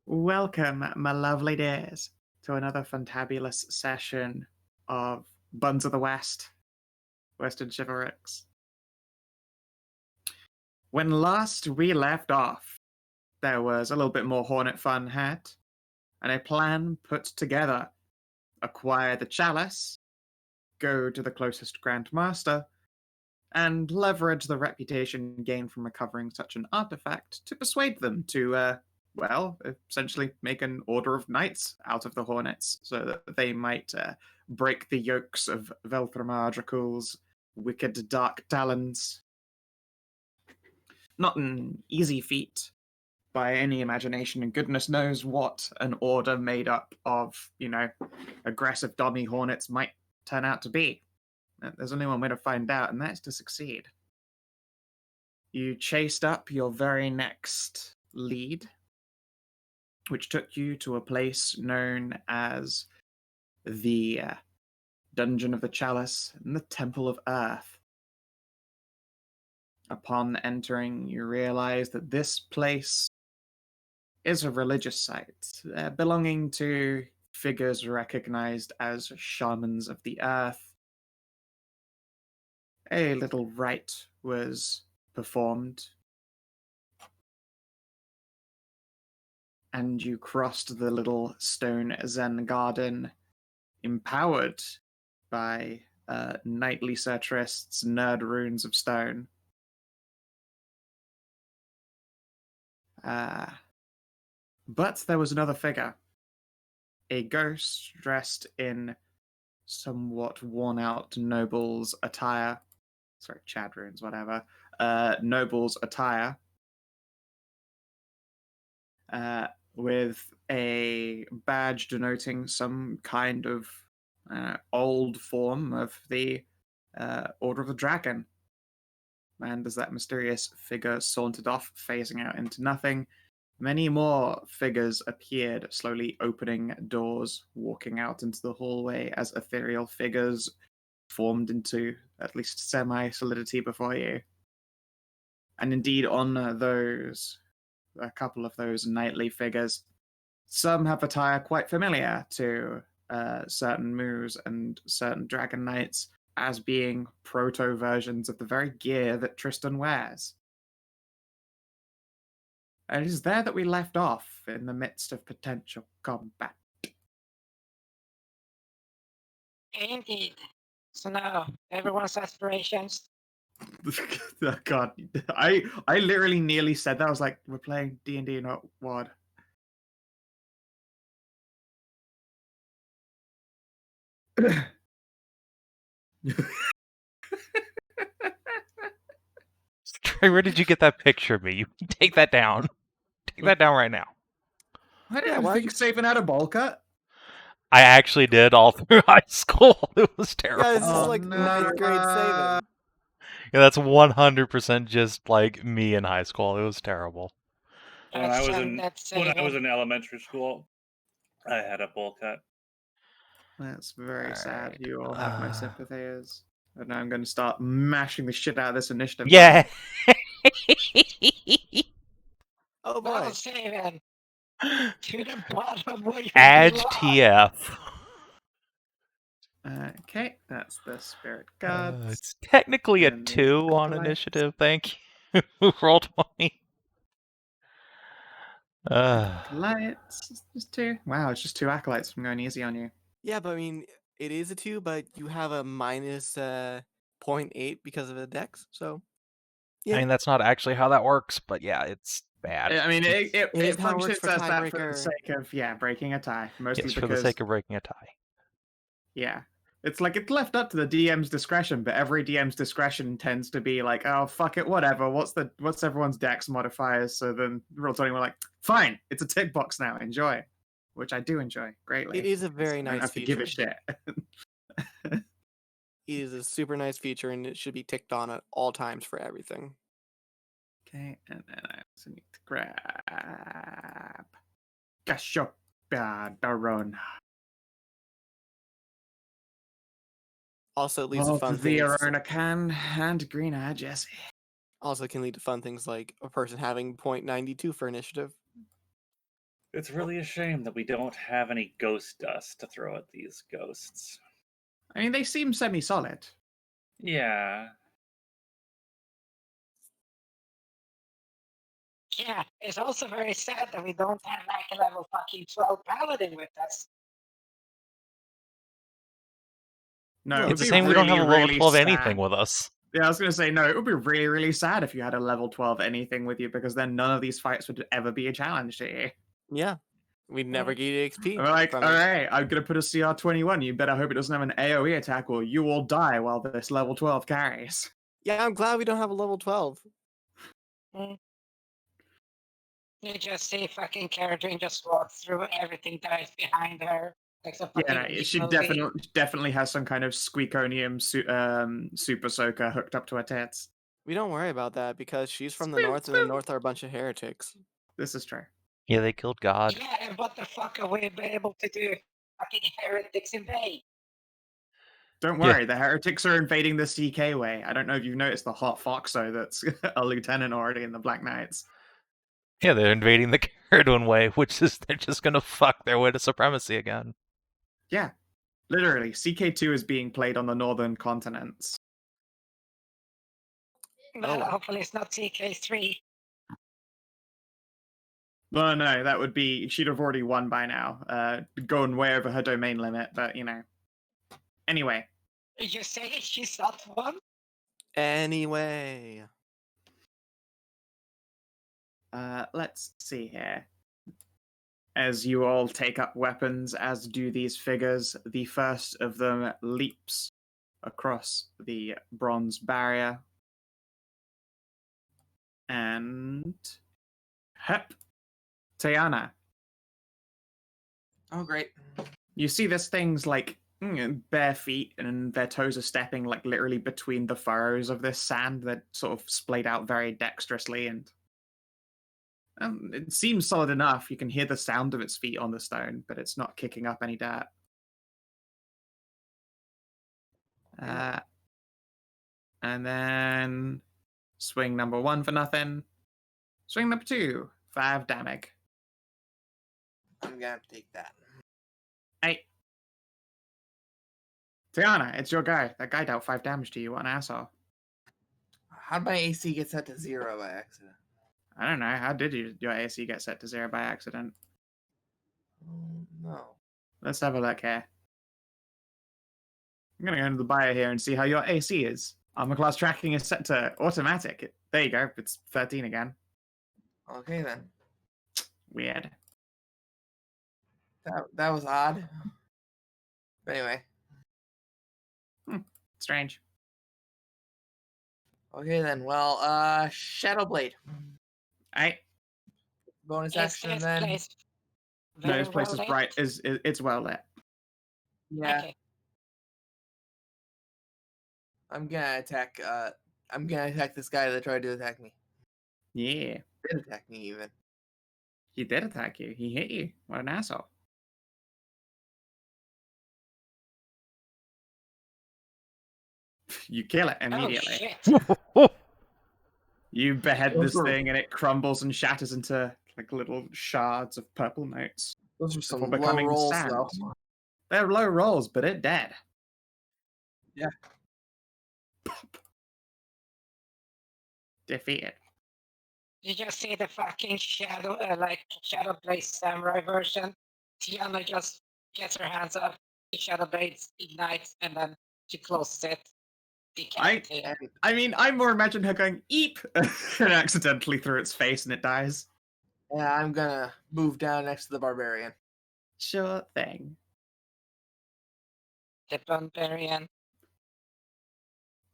Welcome, my lovely dears, to another fantabulous session of Buns of the West, Western Chivalrics. When last we left off, there was a little bit more Hornet fun had, and a plan put together. Acquire the chalice, go to the closest Grand Master, and leverage the reputation gained from recovering such an artifact to persuade them to essentially make an order of knights out of the Hornets so that they might break the yokes of Velthramardrakul's wicked dark talons. Not an easy feat by any imagination, and goodness knows what an order made up of, aggressive dummy Hornets might turn out to be. There's only one way to find out, and that's to succeed. You chased up your very next lead, which took you to a place known as the Dungeon of the Chalice and the Temple of Earth. Upon entering, you realize that this place is a religious site belonging to figures recognized as shamans of the earth. A little rite was performed, and you crossed the little stone Zen garden, empowered by knightly Sorceress' nerd runes of stone. But there was another figure, a ghost dressed in somewhat worn-out noble's attire. Sorry, Chad runes, whatever. Noble's attire. With a badge denoting some kind of old form of the Order of the Dragon. And as that mysterious figure sauntered off, phasing out into nothing, many more figures appeared, slowly opening doors, walking out into the hallway as ethereal figures formed into at least semi-solidity before you. And indeed, on a couple of those knightly figures, some have attire quite familiar to certain moves and certain dragon knights as being proto-versions of the very gear that Tristan wears. And it is there that we left off in the midst of potential combat. Indeed. So now, everyone's aspirations. Oh, God, I literally nearly said that. I was like, we're playing D&D, not WoD. Where did you get that picture of me? You take that down. Take that down right now. I didn't think Savin had a bowl cut. I actually did all through high school. It was terrible. Yeah, this is like ninth grade Savin. Yeah, that's 100% just like me in high school. It was terrible. When I was in elementary school, I had a bowl cut. That's very sad. You all have my sympathies. And now I'm going to start mashing the shit out of this initiative. Yeah. Oh boy. Savin. To the bottom where you Add belong. TF. Okay, that's the Spirit Gods. It's technically a And 2 on acolytes. initiative. Thank you. Roll 20. Acolytes. Just 2. Wow, it's just 2 acolytes. I'm going easy on you. Yeah, but I mean, it is a 2, but you have a minus 0.8 because of the dex, so. Yeah. I mean, that's not actually how that works, but yeah, it's bad. I mean, it is how it functions works for as that for the tiebreaker. sake of, breaking a tie. Mostly Yes, because, for the sake of breaking a tie. yeah. It's like it's left up to the DM's discretion, but every DM's discretion tends to be like, oh, fuck it, whatever. What's everyone's dex modifiers? So then Roll20 were like, fine, it's a tick box now, enjoy. Which I do enjoy greatly. It is a very I nice don't have to feature. give a shit. It is a super nice feature, and it should be ticked on at all times for everything. Okay, and then I also need to grab Gashopadron. Also, it leads to fun the things. Arona can and Green Eye Jesse. Also, can lead to fun things like a person having 0.92 for initiative. It's really a shame that we don't have any ghost dust to throw at these ghosts. I mean, they seem semi-solid. Yeah. Yeah, it's also very sad that we don't have like a level fucking 12 paladin with us. No, it It's would the be same. We don't have a really, level really 12 sad. anything with us. Yeah, I was going to say, no, it would be really, really sad if you had a level 12 anything with you, because then none of these fights would ever be a challenge to you. Yeah. We'd never get XP. I'm like, from all it. right, I'm going to put a CR 21. You better hope it doesn't have an AoE attack, or you will die while this level 12 carries. Yeah, I'm glad we don't have a level 12. You just see fucking character and just walk through, everything dies behind her. Like some Yeah, fucking no, Wick she movie. definitely has some kind of squeakonium super soaker hooked up to her tits. We don't worry about that because she's from the Spoon, north, and the spoon. north are a bunch of heretics. This is true. Yeah, they killed God. Yeah, and what the fuck are we able to do? Fucking heretics invade. Don't Yeah. worry, the heretics are invading the CK way. I don't know if you've noticed the hot foxo that's a lieutenant already in the Black Knights. Yeah, they're invading the Caradon way, which is they're just gonna fuck their way to supremacy again. Yeah, literally, CK2 is being played on the northern continents. Well, hopefully it's not CK3. Well, no, that would be... She'd have already won by now. Going way over her domain limit, but, you know. Anyway. You say she's not one? Anyway. Let's see here. As you all take up weapons, as do these figures, the first of them leaps across the bronze barrier. And... Hep! Tajana. Oh, great. You see this thing's like bare feet, and their toes are stepping like literally between the furrows of this sand that sort of splayed out very dexterously, and it seems solid enough. You can hear the sound of its feet on the stone, but it's not kicking up any dirt. And then swing number 1 for nothing. Swing number 2, 5 damage. I'm gonna have to take that. Hey. Tajana, it's your guy. That guy dealt 5 damage to you. What an asshole. How'd my AC get set to 0 by accident? I don't know. How did your AC get set to 0 by accident? No. Let's have a look here. I'm going to go into the bio here and see how your AC is. Armor class tracking is set to automatic. There you go. It's 13 again. Okay then. Weird. That was odd. But anyway. Strange. Okay then. Well, Shadowblade. Alright. Bonus Is action this then. place No, very this place well is lit? bright. It's well lit. Yeah. Okay. I'm gonna attack this guy that tried to attack me. Yeah. Did attack me even. He did attack you. He hit you. What an asshole. You kill it immediately. Oh, shit. You behead Those this were- thing and it crumbles and shatters into like little shards of purple notes. Those are some Before low becoming rolls sand. though. They're low rolls, but it dead. Yeah. Defeated. You just see the fucking Shadow Blade Samurai version. Tiana just gets her hands up, the Shadow Blades ignites, and then she closes it. Decapitated. I mean, I more imagine her going eep and accidentally through its face and it dies. Yeah, I'm gonna move down next to the barbarian. Sure thing. The Barbarian.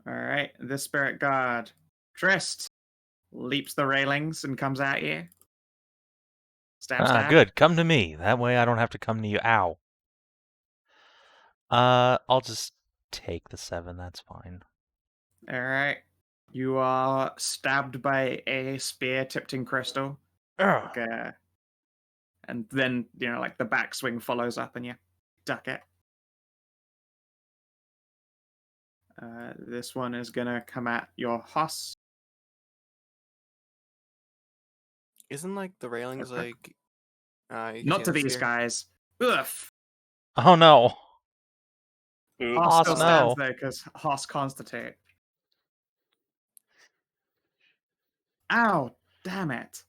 All right, the spirit guard, Trist, leaps the railings and comes at you. Stab, stab. Good. Come to me. That way I don't have to come to you. Ow. I'll just take the 7. That's fine. All right. You are stabbed by a spear tipped in crystal. Ugh. Like, and then, like the backswing follows up and you duck it. This one is going to come at your hoss. Isn't like the railings Okay. like You can Not see to the these sphere. guys. Oof. Oh no. Oops. Hoss still Oh, stands no. there because Hoss constitute. Ow! Damn it.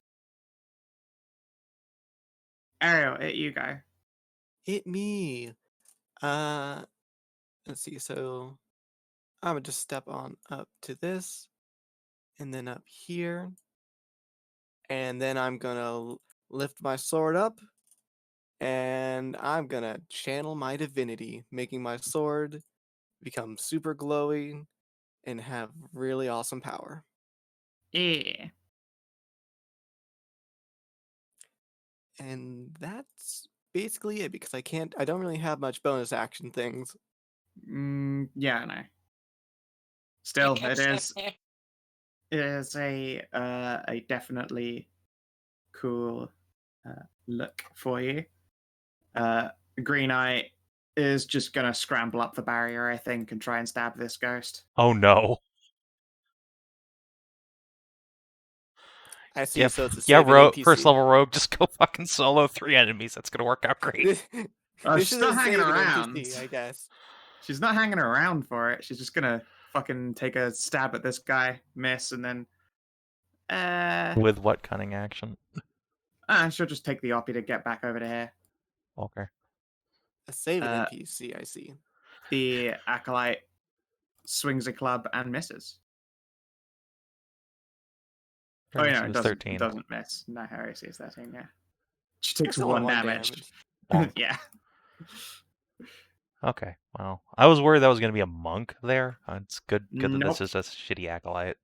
Ariel, it you go. Hit me. Let's see. So I'm gonna just step on up to this, and then up here, and then I'm gonna lift my sword up, and I'm gonna channel my divinity, making my sword become super glowing and have really awesome power. Yeah. And that's basically it because I don't really have much bonus action things. Yeah, I know. Still, it is a definitely cool look for you. Green Eye is just gonna scramble up the barrier, I think, and try and stab this ghost. Oh no. I see. Yep. So it's a Yeah, saving rogue, NPC. first level rogue, just go fucking solo 3 enemies. That's gonna work out great. This She's is not a hanging saving around. NPC, I guess. She's not hanging around for it. She's just gonna fucking take a stab at this guy, miss, and then With what cunning action? she'll just take the Oppie to get back over to here. Okay. A saving Uh, NPC, I see. The Acolyte swings a club and misses. Her Oh, AC yeah, was 13. doesn't miss. No, her AC is 13, yeah. She takes Still one damage. Bonk. Yeah. Okay. Wow. I was worried that was gonna be a monk there. It's good that Nope. this is a shitty acolyte.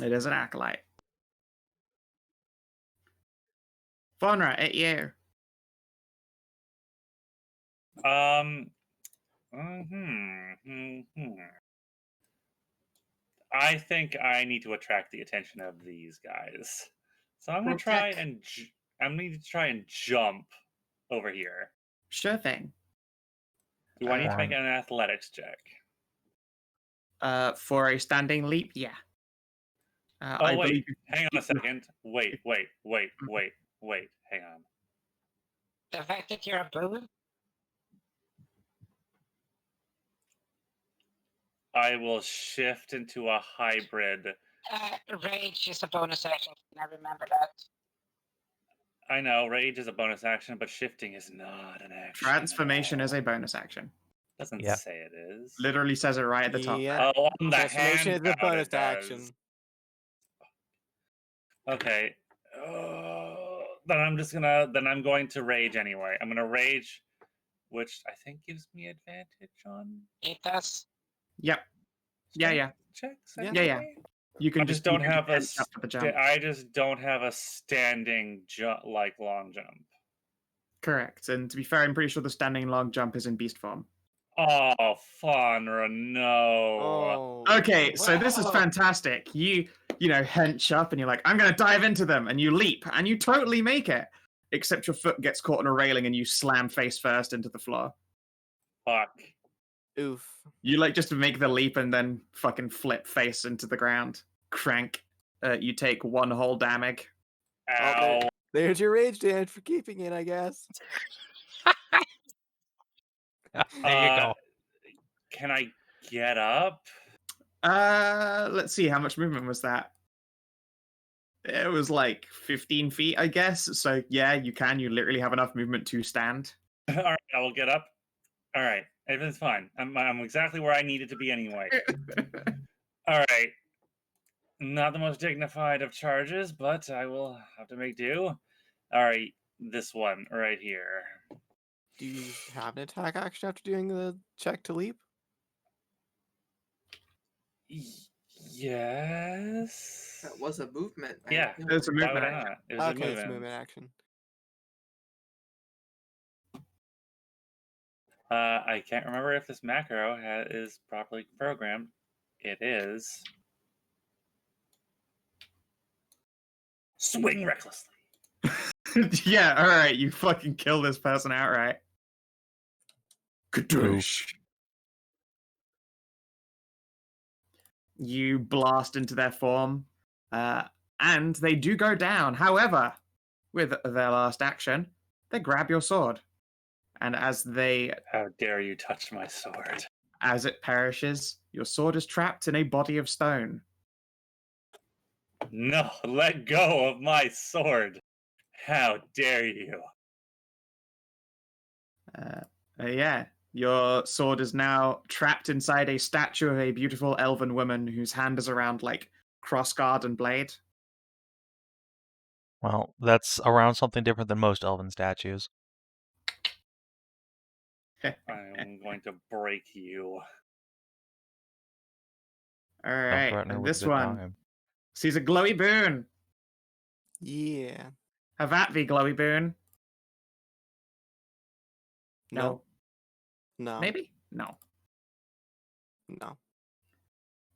It is an Acolyte. Faunra, at you. I think I need to attract the attention of these guys, so I'm gonna try and jump over here. Sure thing. Do I need to make an athletics check? For a standing leap, yeah. Oh, wait. Hang on a second. Wait. Hang on. The fact that you're a boon? I will shift into a hybrid. Rage is a bonus action. I remember that. I know, rage is a bonus action, but shifting is not an action. Transformation is a bonus action. Doesn't say it is. Literally says it right at the top. Yeah. Oh, on the Transformation is a handout bonus it does. action. Okay. Then I'm going to rage anyway. I'm gonna rage, which I think gives me advantage on. It does. Yep. Yeah. Checks. Yeah. Anyway. You can I just don't have a. jump. I just don't have a standing long jump. Correct. And to be fair, I'm pretty sure the standing long jump is in beast form. Oh, Faunra, no. Oh. Okay, so this is fantastic. You hench up and you're like, I'm going to dive into them. And you leap and you totally make it. Except your foot gets caught on a railing and you slam face first into the floor. Fuck. Oof. You just make the leap and then fucking flip face into the ground. Crank. You take 1 whole damage. Ow. Oh, there's your rage damage for keeping it, I guess. There you go. Can I get up? Let's see, how much movement was that? It was like 15 feet, I guess. So yeah, you can. You literally have enough movement to stand. All right, I will get up. All right, everything's fine. I'm exactly where I needed to be anyway. All right. Not the most dignified of charges, but I will have to make do. All right, this one right here. Do you have an attack action after doing the check to leap? Yes. That was a movement. Yeah, It's a why movement would I action. not? It was Okay, a it's movement. movement action. I can't remember if this macro is properly programmed. It is. Swing recklessly. Yeah, alright, you fucking kill this person outright. Kadoosh. You blast into their form, and they do go down. However, with their last action, they grab your sword. And as How dare you touch my sword? as it perishes, your sword is trapped in a body of stone. No, let go of my sword. How dare you? Yeah, your sword is now trapped inside a statue of a beautiful elven woman whose hand is around, like, crossguard and blade. Well, that's around something different than most elven statues. I'm going to break you. All Don't right, threaten her and with this a good one time. sees a glowy boon. Yeah. Have at thee, glowy boon. No. No. Maybe? No. No.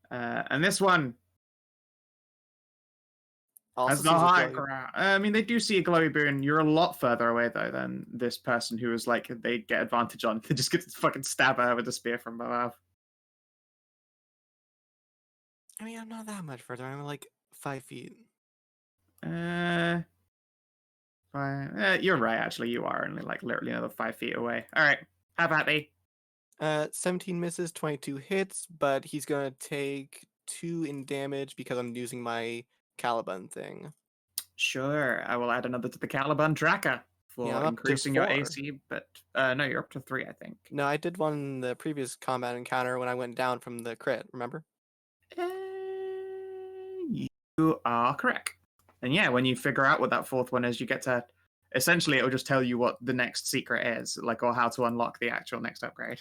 And this one Also has the sees a high glowy- ground. I mean, they do see a glowy boon. You're a lot further away, though, than this person who is like, they get advantage on. They just get to fucking stab her with a spear from above. I mean, I'm not that much further. I'm like 5 feet. You're right, actually. You are only, like, literally another 5 feet away. All right, have at thee. 17 misses, 22 hits, but he's gonna take 2 in damage because I'm using my Caliban thing. Sure, I will add another to the Caliban tracker for Yeah, I'm up to increasing your 4. AC, but no, you're up to 3, I think. No, I did one in the previous combat encounter when I went down from the crit, remember? You are correct. And yeah, when you figure out what that fourth one is, you get to essentially it'll just tell you what the next secret is, like, or how to unlock the actual next upgrade.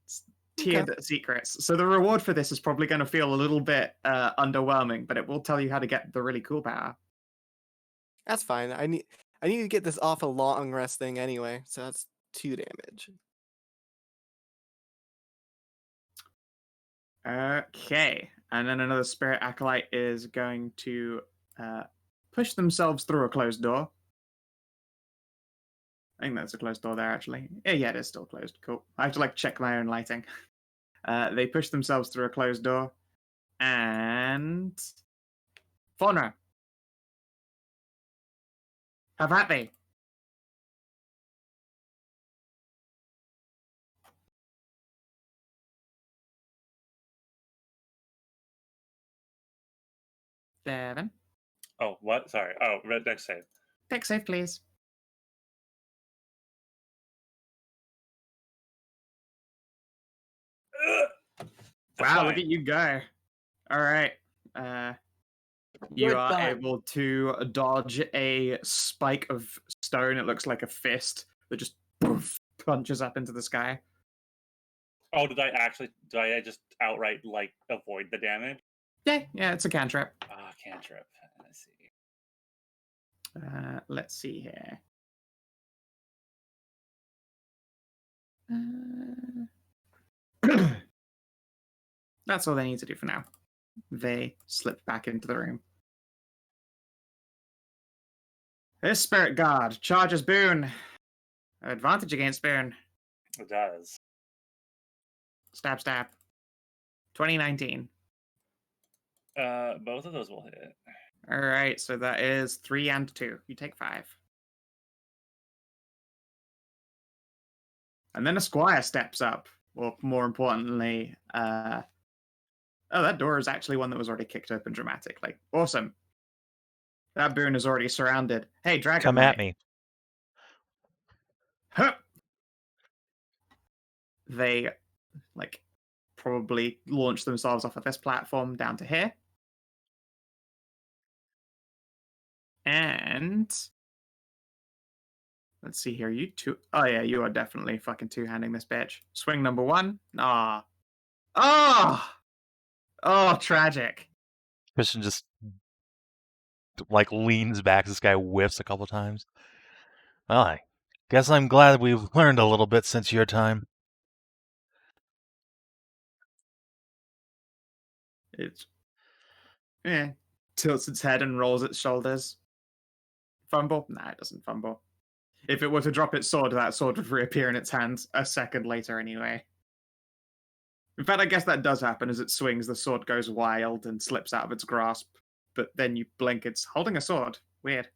It's tiered secrets. So the reward for this is probably going to feel a little bit underwhelming, but it will tell you how to get the really cool power. That's fine. I need to get this off a long rest thing anyway, so that's 2 damage. Okay, and then another spirit acolyte is going to push themselves through a closed door. I think that's a closed door there, actually. Yeah, it is still closed. Cool. I have to, like, check my own lighting. They push themselves through a closed door, and Faunra, have at thee. Savin. Oh, what? Sorry. Oh, red deck save. Deck save, please. Wow, look at you go. All right. You Good are done. able to dodge a spike of stone. It looks like a fist that just poof, punches up into the sky. Oh, did I just outright, like, avoid the damage? Yeah, it's a cantrip. Ah, cantrip. Let's see. Let's see here. That's all they need to do for now. They slip back into the room. This spirit guard charges boon. Advantage against boon. It does. Stab, stab. 2019. Both of those will hit. All right, so that is 3 and 2. You take 5. And then a squire steps up. Or more importantly, oh, that door is actually one that was already kicked open dramatically. Awesome. That boon is already surrounded. Hey, Dragon Come Knight. at me. Huh. They, like, probably launch themselves off of this platform down to here. And let's see here. You two. Oh, yeah, you are definitely fucking two-handing this bitch. Swing number 1. Ah. Oh, tragic. Tristan just like leans back. This guy whiffs a couple times. Well, I guess I'm glad we've learned a little bit since your time. It tilts its head and rolls its shoulders. Fumble? Nah, it doesn't fumble. If it were to drop its sword, that sword would reappear in its hands a second later anyway. In fact, I guess that does happen. As it swings, the sword goes wild and slips out of its grasp. But then you blink, it's holding a sword. Weird.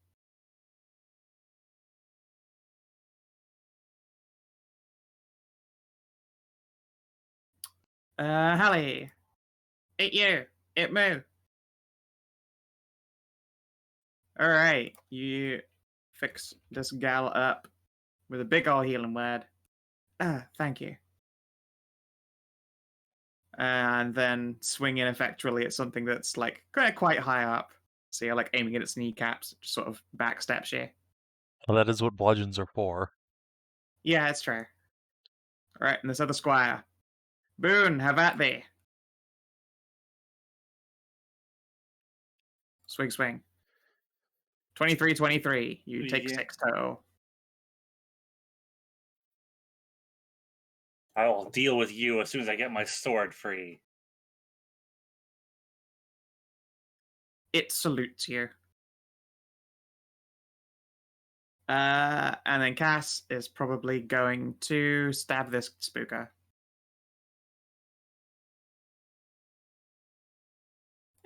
Hallie. It you. It moo. Alright, you fix this gal up with a big ol' healing word. Thank you. And then swing ineffectually at something that's like quite high up. So you're like aiming at its kneecaps, just sort of backsteps you. Well, that is what bludgeons are for. Yeah, it's true. Alright, and this other squire. Boone, have at thee. Swing, swing. 23. You take Yeah. 6 total. I will deal with you as soon as I get my sword free. It salutes you. And then Cass is probably going to stab this spooker.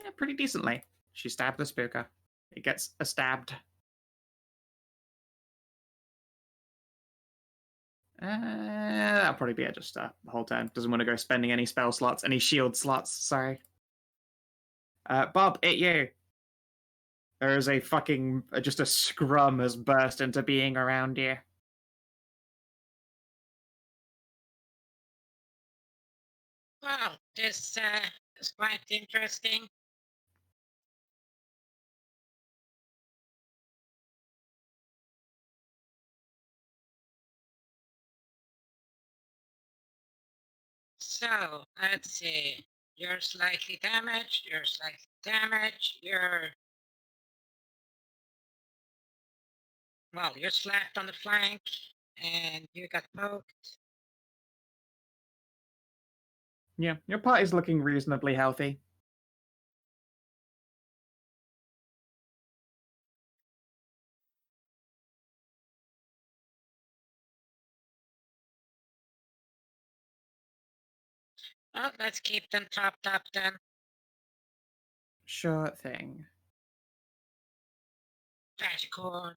Yeah, pretty decently. She stabbed the spooker. It gets a stabbed. That'll probably be it just the whole turn. Doesn't want to go spending any spell slots, any shield slots, sorry. Bob, it you. There is a fucking, just a scrum has burst into being around you. Well, this is quite interesting. So, let's see. You're slightly damaged, you're well, you're slapped on the flank, and you got poked. Yeah, your party's looking reasonably healthy. Well, let's keep them topped up then. Sure thing. Magicorn.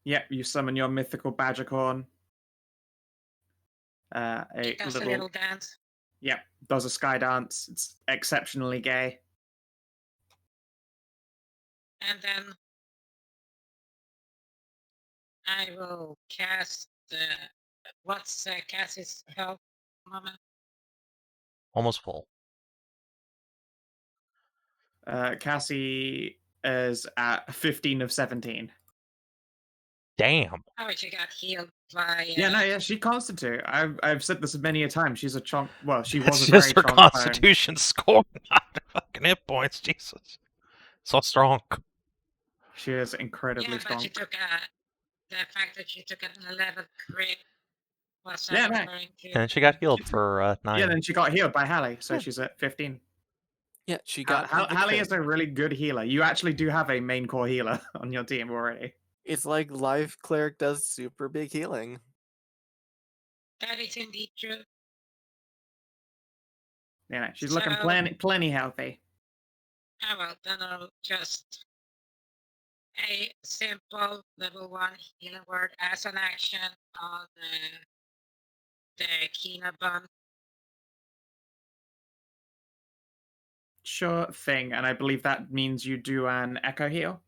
Yep, you summon your mythical badgercorn. It does a little dance. Yep, does a sky dance. It's exceptionally gay. And then I will cast what's Cassie's health moment? Almost full. Cassie is at 15 of 17. Damn. Oh, she got healed by. Yeah, she constitute. I've said this many a time. She's a chonk. Well, she It's was a just very her chonk bone. constitution score, not her fucking hit points. Jesus. So strong. She is incredibly Yeah, strong. but she took the fact that she took an 11 crit was Yeah, no. referring to. And she got healed for 9. Yeah, then she got healed by Hallie, so Yeah. she's at 15. Yeah, she got the Hallie crit. is a really good healer. You actually do have a main core healer on your team already. It's like live cleric does super big healing. That is indeed true. Yeah, no, she's looking So- plenty healthy. Oh well, then I'll just a simple level 1 healing word as an action on the Kina bun. Sure thing, and I believe that means you do an echo heal.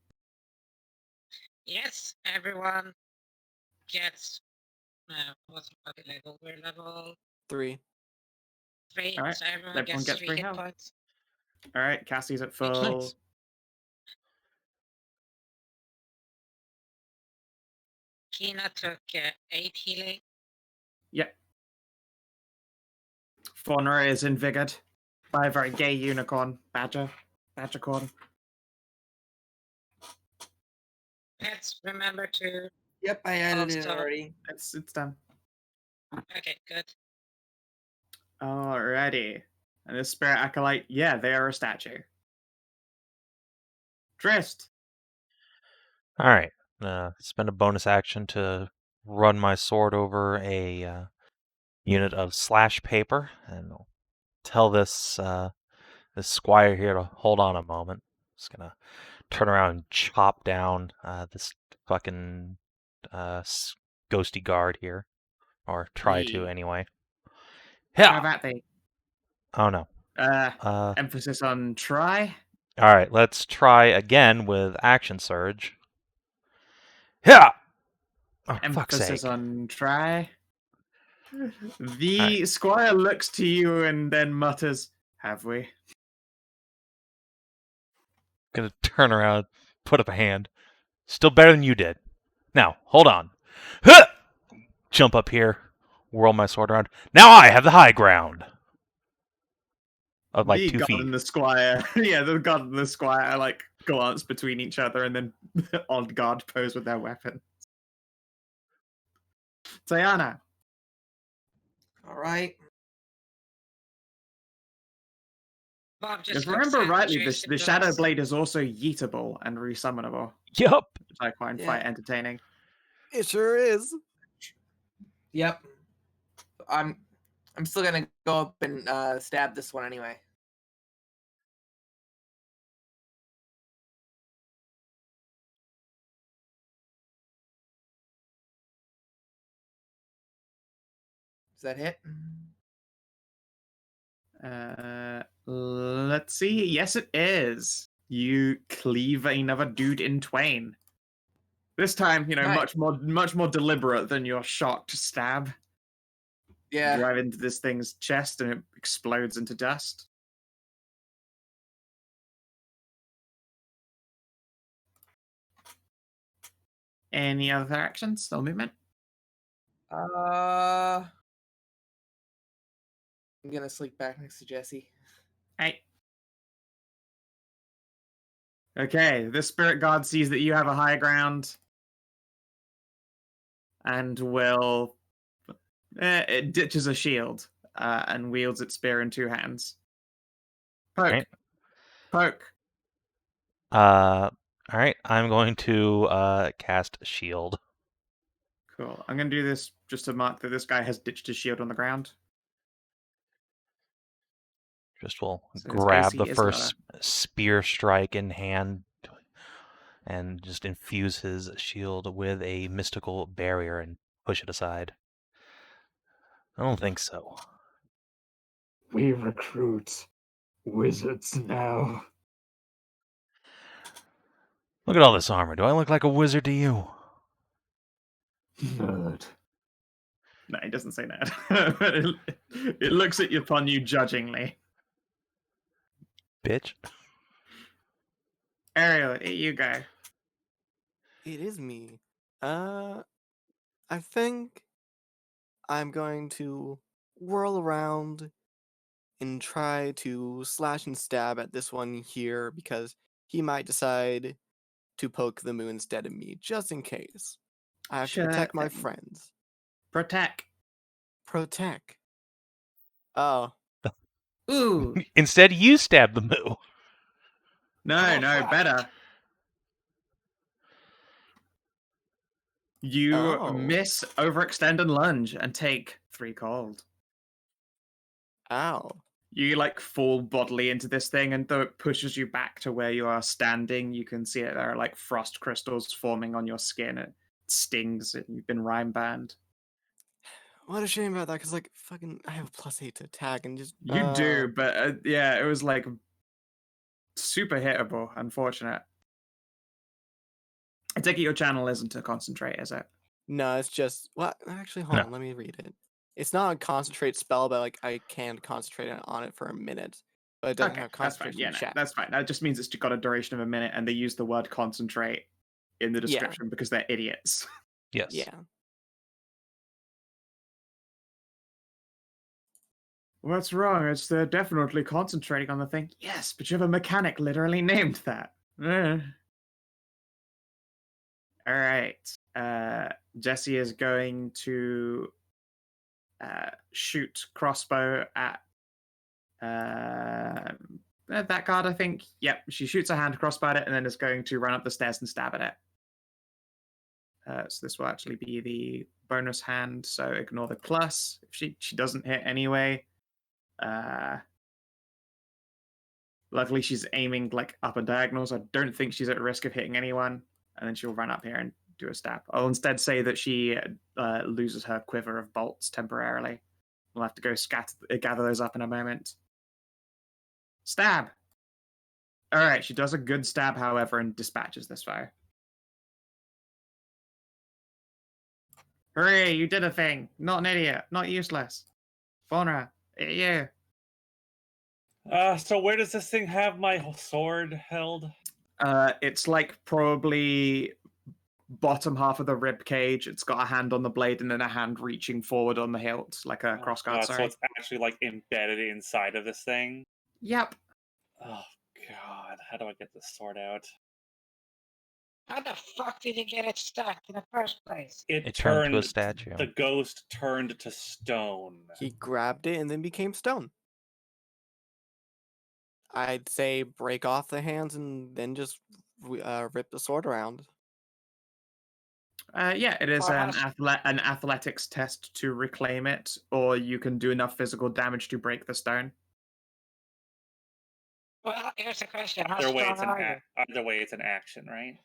Yes, everyone gets what's the fucking level? We're level 3. 3, Alright, so everyone everyone gets gets 3 3 hit health. points. All right, Cassie's at full. Nice. Kina took 8 healing. Yep. Faunra is invigored by a very gay unicorn, badgercorn. Pets, remember to. Yep, I added it Also- already. It's done. Okay, good. Alrighty. And this spirit acolyte, yeah, they are a statue. Trist. Alright. Spend a bonus action to run my sword over a unit of slash paper, and I'll tell this this squire here to hold on a moment. Just gonna turn around and chop down this fucking ghosty guard here, or try to Yee. anyway. How Yeah. about the Oh no. emphasis on try? All right, let's try again with action surge. Yeah. Oh, fuck's Emphasis sake. on try. The squire looks to you and then mutters, "Have we?" Gonna turn around, put up a hand. Still better than you did. Now, hold on. Huh! Jump up here, whirl my sword around. Now I have the high ground. Of like The 2 god feet. and the squire, yeah, the god and the squire like glance between each other and then on guard pose with their weapon. Tajana. All right. Bob just If I looks remember at rightly, Jason the and Shadow goes, Blade is also yeetable and resummonable, Yup. which I find Yeah. quite entertaining. It sure is. Yep. I'm still gonna go up and stab this one anyway. Does that hit? Let's see. Yes, it is. You cleave another dude in twain. This time, Nice. much more deliberate than your shocked stab. Yeah. Drive into this thing's chest and it explodes into dust. Any other actions or movement? I'm gonna sleep back next to Jesse. Hey. Okay, this spirit guard sees that you have a high ground and will. It ditches a shield and wields its spear in two hands. Poke. Right. Poke. Alright, I'm going to cast shield. Cool. I'm going to do this just to mark that this guy has ditched his shield on the ground. Just will So his grab the AC is first spear strike in hand and just infuse his shield with a mystical barrier and push it aside. I don't think so. We recruit wizards now. Look at all this armor. Do I look like a wizard to you? Nerd. No, he doesn't say that. It looks at you upon you judgingly. Bitch. Ariel, you go. It is me. I think I'm going to whirl around and try to slash and stab at this one here because he might decide to poke the moon instead of me, just in case. I have Sure to protect my thing. friends. Protect. Protect. Oh. Ooh. Instead, you stab the moo. No, Oh, no, fuck. better. You Oh. miss, overextend, and lunge and take 3 cold. Ow. You fall bodily into this thing, and though it pushes you back to where you are standing, you can see it. There are frost crystals forming on your skin. It stings. You've been rime banned. What a shame about that, because fucking I have a +8 to attack and just You do, but yeah, it was super hittable. Unfortunate. I take it your channel isn't to concentrate, is it? No, it's just actually hold No. on, let me read it. It's not a concentrate spell, but I can concentrate on it for a minute. But it doesn't Okay, have that's fine. concentration Yeah, no, chat. that's fine. That just means it's got a duration of a minute, and they use the word concentrate in the Yeah. description because they're idiots. Yes. Yeah. What's wrong? They're definitely concentrating on the thing. Yes, but you have a mechanic literally named that. All right. Jesse is going to shoot crossbow at that guard, I think. Yep, she shoots a hand crossbow at it and then is going to run up the stairs and stab at it. So this will actually be the bonus hand, so ignore the plus. If she doesn't hit anyway. Luckily, she's aiming up a diagonal, so I don't think she's at risk of hitting anyone. And then she'll run up here and do a stab. I'll instead say that she loses her quiver of bolts temporarily. We'll have to go gather those up in a moment. Stab! Alright, she does a good stab, however, and dispatches this foe. Hooray, you did a thing! Not an idiot, not useless. Faunra, you. So where does this thing have my sword held? It's like probably bottom half of the rib cage. It's got a hand on the blade and then a hand reaching forward on the hilt, like a crossguard. So it's actually like embedded inside of this thing. Yep. Oh god, how do I get this sword out? How the fuck did you get it stuck in the first place? It turned to a statue. The ghost turned to stone. He grabbed it and then became stone. I'd say break off the hands and then just rip the sword around. Yeah, it is an athletics test to reclaim it, or you can do enough physical damage to break the stone. Well, here's the question. How Either way, strong are you? either way, it's an action, right?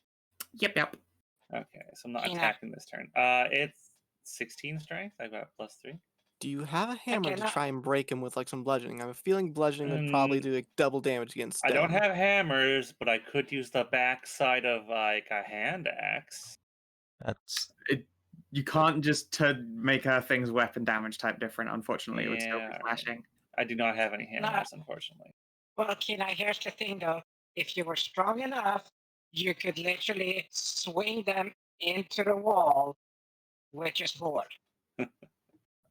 Yep. Okay, so I'm not Kina. attacking this turn. It's 16 strength. I've got +3. Do you have a hammer Okay, to try and break him with like some bludgeoning? I have a feeling bludgeoning would probably do like double damage against stone. I don't have hammers, but I could use the backside of like a hand axe. You can't just make a thing's weapon damage type different, unfortunately. It would still be Yeah, slashing. I do not have any hammers, unfortunately. Well, Kina, here's the thing though. If you were strong enough, you could literally swing them into the wall with your sword.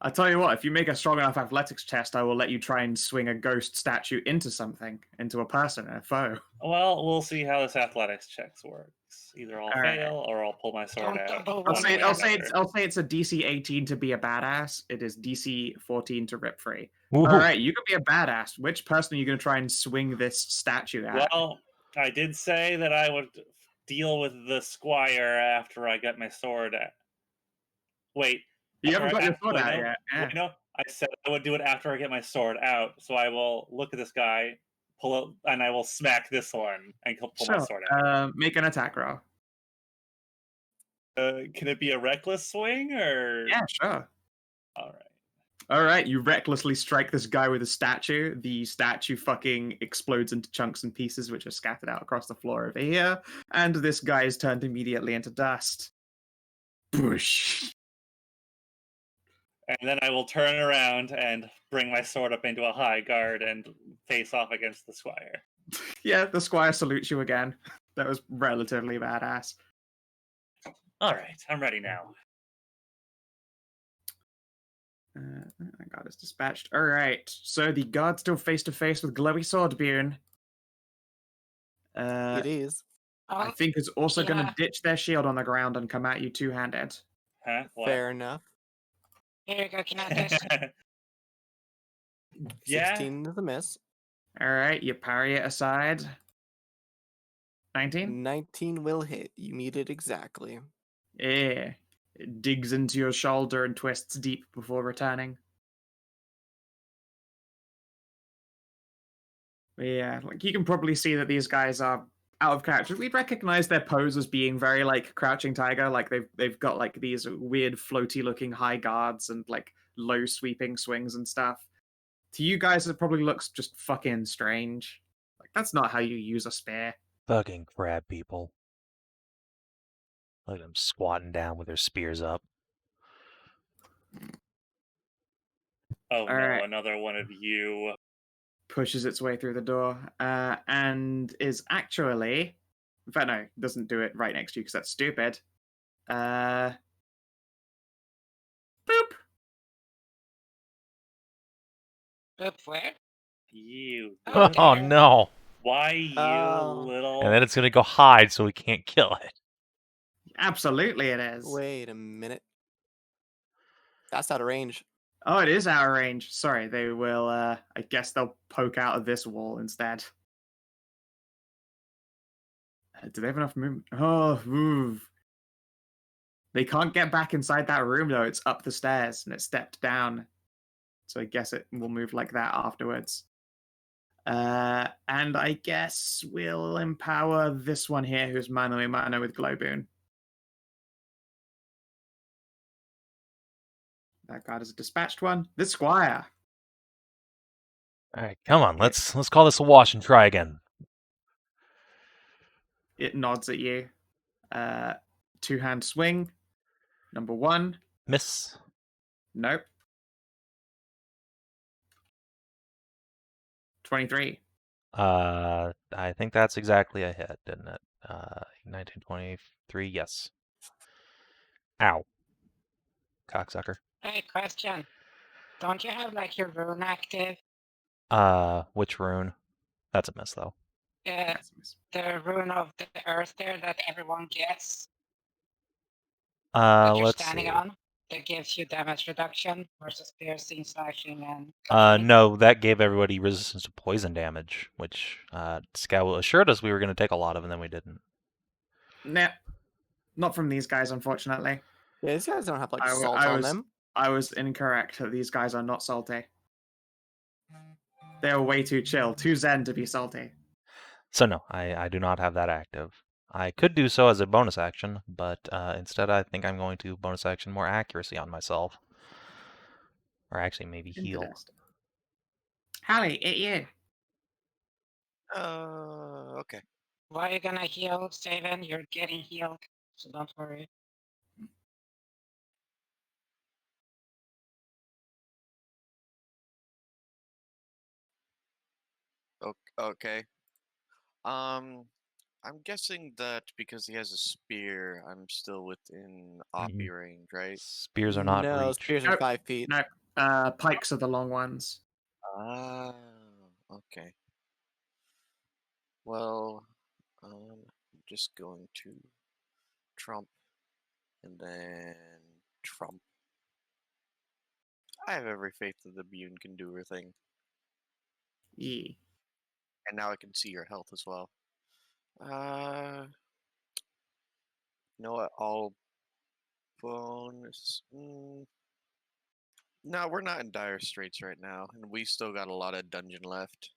I tell you what, if you make a strong enough athletics test, I will let you try and swing a ghost statue into something, into a person, a foe. Well, we'll see how this athletics checks works. Either I'll All right. fail or I'll pull my sword out. I'll say it's a DC 18 to be a badass. It is DC 14 to rip free. Woohoo. All right, you can be a badass. Which person are you going to try and swing this statue at? Well, I did say that I would deal with the squire after I get my sword out. Wait. You haven't got your sword out yet. Yeah. No, I said I would do it after I get my sword out. So I will look at this guy, pull it, and I will smack this one and pull my sword out. Make an attack roll. Can it be a reckless swing or? Yeah, sure. All right. You recklessly strike this guy with a statue. The statue fucking explodes into chunks and pieces, which are scattered out across the floor over here. And this guy is turned immediately into dust. Boosh. And then I will turn around and bring my sword up into a high guard and face off against the squire. Yeah, the squire salutes you again. That was relatively badass. All right, I'm ready now. I got us dispatched. All right, so the guard's still face to face with Glowy Swordbeard. It is. I think is also going to ditch their shield on the ground and come at you two-handed. Huh? What? Fair enough. Here you go, Kinathis. 16 is a miss. All right, you parry it aside. 19? 19 will hit. You meet it exactly. Yeah. It digs into your shoulder and twists deep before returning. Yeah, like you can probably see that these guys are out of character. We'd recognize their pose as being very like Crouching Tiger, like they've got like these weird floaty looking high guards and like low sweeping swings and stuff. To you guys, it probably looks just fucking strange. Like that's not how you use a spear. Fucking crab people. Look at them squatting down with their spears up. Oh All no, right. another one of you. Pushes its way through the door and is actually... In fact, no, doesn't do it right next to you because that's stupid. Boop. Boop where? You. Oh no. Why you little... And then it's going to go hide so we can't kill it. Absolutely it is. Wait a minute. That's out of range. Oh, it is out of range. Sorry, they will, I guess they'll poke out of this wall instead. Do they have enough movement? Oh, move. They can't get back inside that room, though. It's up the stairs, and it stepped down. So I guess it will move like that afterwards. And I guess we'll empower this one here, who's mano a mano with Glowboon. That card is a dispatched one. The Squire. All right, come on. Let's call this a wash and try again. It nods at you. Two-hand swing. Number 1. Miss. Nope. 23. I think that's exactly a hit, didn't it? 1923. Yes. Ow. Cocksucker. Hey, question. Don't you have like your rune active? Which rune? That's a miss though. That's a miss. The rune of the earth there that everyone gets that you're Let's standing see. on that gives you damage reduction versus piercing, slashing, and bludgeoning? No, that gave everybody resistance to poison damage, which Skow assured us we were going to take a lot of, and then we didn't. Nah. Not from these guys, unfortunately. Yeah, these guys don't have like I w- salt I on was- them. I was incorrect. These guys are not salty. They're way too chill, too zen to be salty. So no, I do not have that active. I could do so as a bonus action, but instead I think I'm going to bonus action more accuracy on myself. Or actually maybe heal. Interesting. Hallie, it you. Okay. Why are you gonna heal, Savin? You're getting healed, so don't worry. Okay. I'm guessing that because he has a spear, I'm still within Oppie range, right? Spears are not No, reach. spears are Nope. 5 feet. No, pikes are the long ones. Ah, okay. Well, I'm just going to trump and then trump. I have every faith that the Bune can do her thing, Yeah. and now I can see your health as well. You know what? I'll bonus. No, we're not in dire straits right now, and we still got a lot of dungeon left.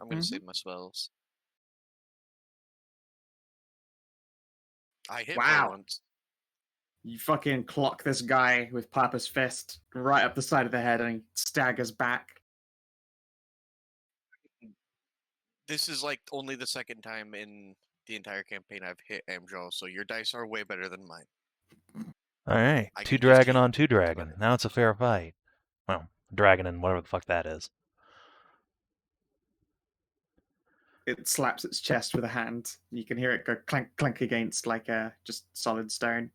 I'm gonna save my spells. I hit for Wow. once. You fucking clock this guy with Papa's fist right up the side of the head and he staggers back. This is like only the second time in the entire campaign I've hit Amxal, so your dice are way better than mine. Alright, I 2 can just dragon heal. on 2 That's about dragon. it. Now it's a fair fight. Well, dragon and whatever the fuck that is. It slaps its chest with a hand. You can hear it go clank clank against like a just solid stone.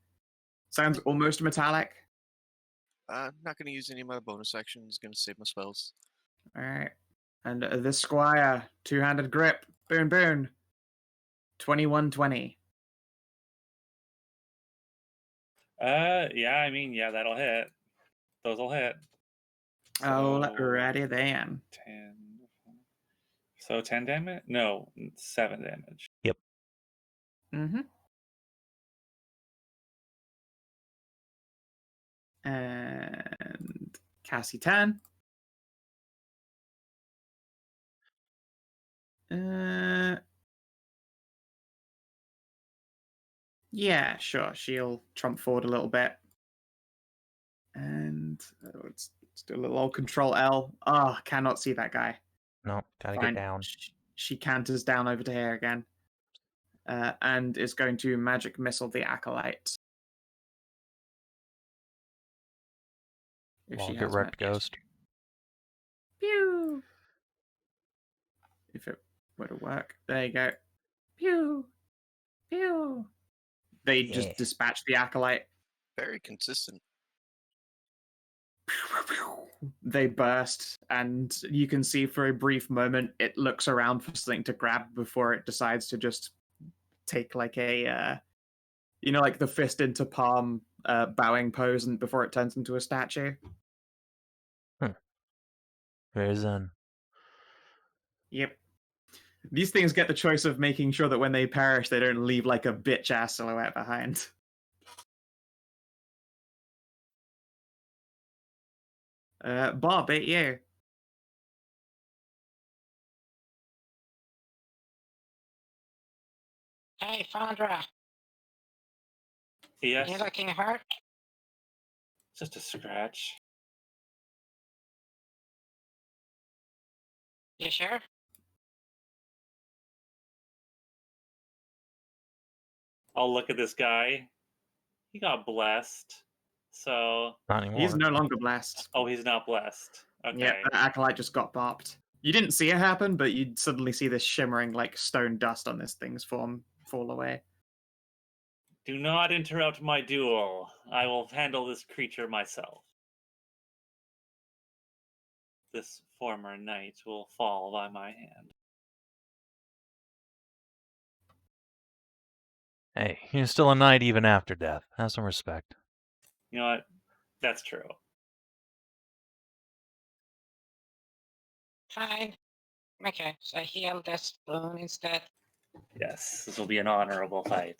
Sounds almost metallic. I'm not gonna use any of my bonus actions. Gonna save my spells. Alright. And this squire, two-handed grip. Boon boon. 21-20. Yeah, I mean, yeah, that'll hit. Those will hit. Alrighty then. 10. So 10 damage? No, 7 damage. Mm-hmm. And Cassie 10. Yeah, sure. She'll trump forward a little bit. And let's do a little old Control L. Ah, cannot see that guy. No, gotta Fine. get down. She canters down over to here again. And is going to magic missile the acolyte. If Well, she get has wrecked, magic. ghost. Pew! If it were to work. There you go. Pew! Pew! They Yeah. just dispatch the acolyte. Very consistent. They burst, and you can see for a brief moment it looks around for something to grab before it decides to just take like a, like the fist into palm bowing pose, and before it turns into a statue. Very zen. Yep. These things get the choice of making sure that when they perish, they don't leave like a bitch ass silhouette behind. Bob, it you. Hey, Faunra, you Yes. looking hurt? Just a scratch. You sure? I'll look at this guy. He got blessed. So, Not anymore. He's no longer blessed. oh, he's not blessed. Okay. Yeah, that acolyte just got bopped. You didn't see it happen, but you'd suddenly see this shimmering, like, stone dust on this thing's form fall away. Do not interrupt my duel. I will handle this creature myself. This former knight will fall by my hand. Hey, you're still a knight even after death. Have some respect. You know what? That's true. Fine. Okay, so I heal this wound instead. Yes, this will be an honorable fight.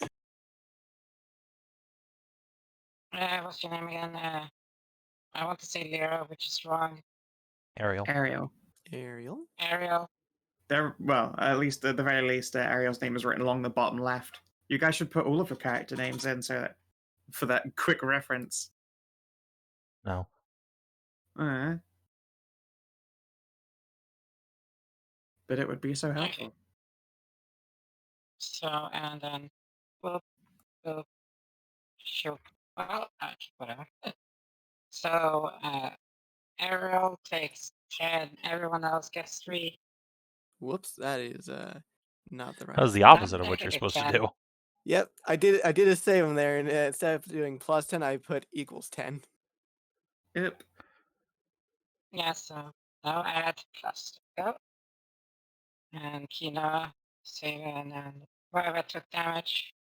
What's your name again? I want to say Lyra, which is wrong. Ariel. Ariel. Ariel. Ariel. Well, at least at the very least, Ariel's name is written along the bottom left. You guys should put all of your character names in so that for that quick reference. No. But it would be so helpful. Okay. So, and then, boop, boop, shoot. Well, whatever. So, Ariel takes 10, everyone else gets 3. Whoops, that is not the right. That was the side. opposite of what you're negative supposed to 10. do. Yep, I did a save them there, and instead of doing plus 10, I put equals 10. Yep. Yeah, so now add plus 2. And Kina, Savin, and whoever took damage.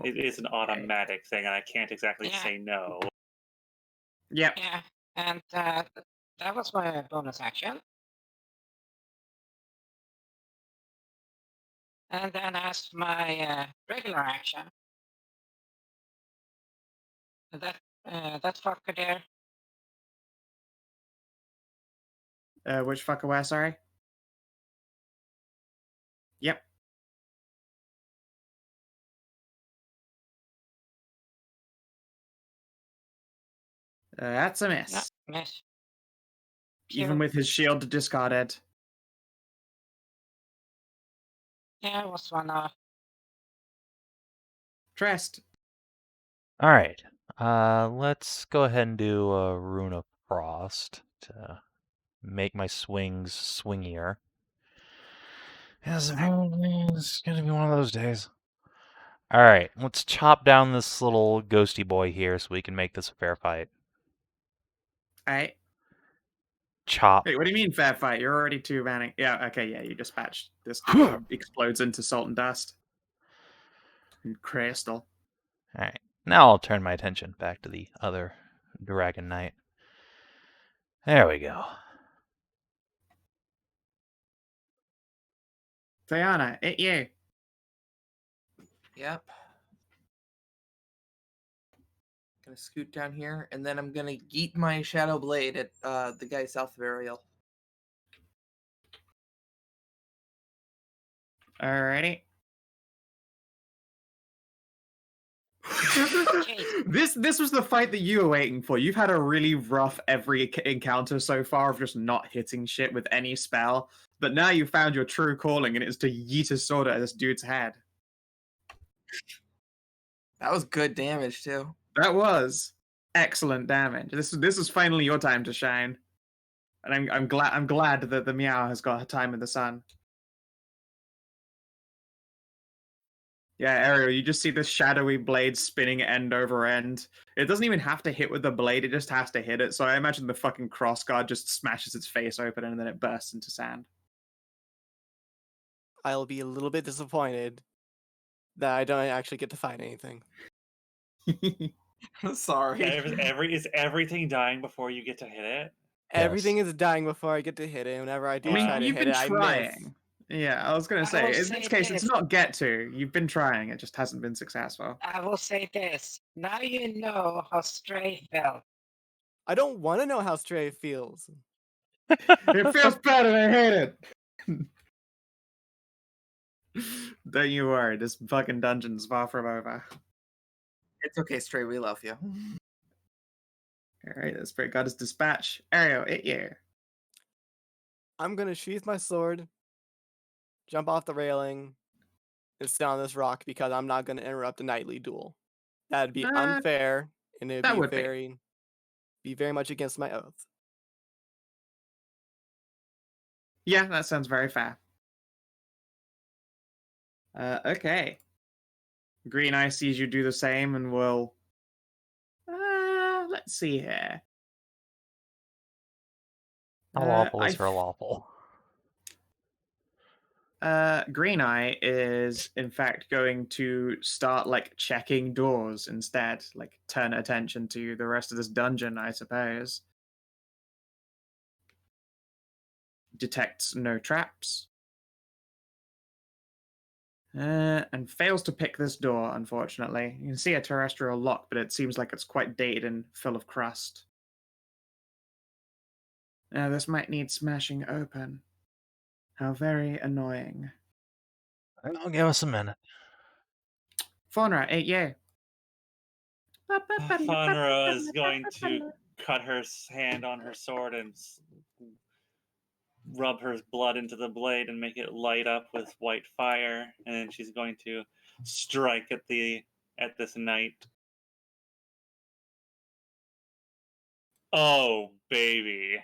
It is an automatic thing, and I can't exactly Yeah. say no. Yep. Yeah, and that was my bonus action. And then as my regular action, that fucker there. Which fucker where, sorry? Yep. That's a miss. No, miss. Even Cute. with his shield discarded. Yeah, it was one off. Trist. All right. Let's go ahead and do a Rune of Frost to make my swings swingier. Yes, it's gonna be one of those days. All right, let's chop down this little ghosty boy here so we can make this a fair fight. Alright. Chop. Wait, what do you mean fair fight? You're already 2 manning. Yeah, okay, yeah, you dispatched. This dude explodes into salt and dust. And crystal. All right, now I'll turn my attention back to the other Dragon Knight. There we go. Tajana, it you. Yep. Gonna scoot down here, and then I'm gonna yeet my shadow blade at the guy south of Ariel. Alrighty. Jeez. This was the fight that you were waiting for. You've had a really rough every encounter so far of just not hitting shit with any spell, but now you found your true calling, and it's to yeet a sword at this dude's head. That was good damage too. That was excellent damage. This is finally your time to shine, and I'm glad that the meow has got her time in the sun. Yeah, Ariel, you just see this shadowy blade spinning end over end. It doesn't even have to hit with the blade, it just has to hit it. So I imagine the fucking crossguard just smashes its face open and then it bursts into sand. I'll be a little bit disappointed that I don't actually get to find anything. Sorry. Is everything dying before you get to hit it? Everything is dying before I get to hit it. Whenever I do I mean, try to you've hit been it, I miss. trying. Yeah, I was going to I say, will in say this case, it's this. not get to. You've been trying, it just hasn't been successful. I will say this. Now you know how Stray felt. I don't want to know how Stray feels. It feels better, I hate it. Don't you worry, this fucking dungeon's far from over. It's okay, Stray. We love you. Alright, the spirit goddess dispatch. Ariel, hit you. I'm gonna sheath my sword, jump off the railing, and sit on this rock because I'm not gonna interrupt a nightly duel. That'd be unfair, and it'd that be would be. very much against my oath. Yeah, that sounds very fair. Okay. Green Eye sees you do the same and will... let's see here. How lawful is I her lawful? Green Eye is in fact going to start like checking doors instead, like turn attention to the rest of this dungeon, I suppose. Detects no traps. And fails to pick this door, unfortunately. You can see a terrestrial lock, but it seems like it's quite dated and full of crust. Now, this might need smashing open. How very annoying. I'll give us a minute. Faunra, 8 Faunra is going to cut her hand on her sword and rub her blood into the blade and make it light up with white fire, and then she's going to strike at this knight. Oh baby!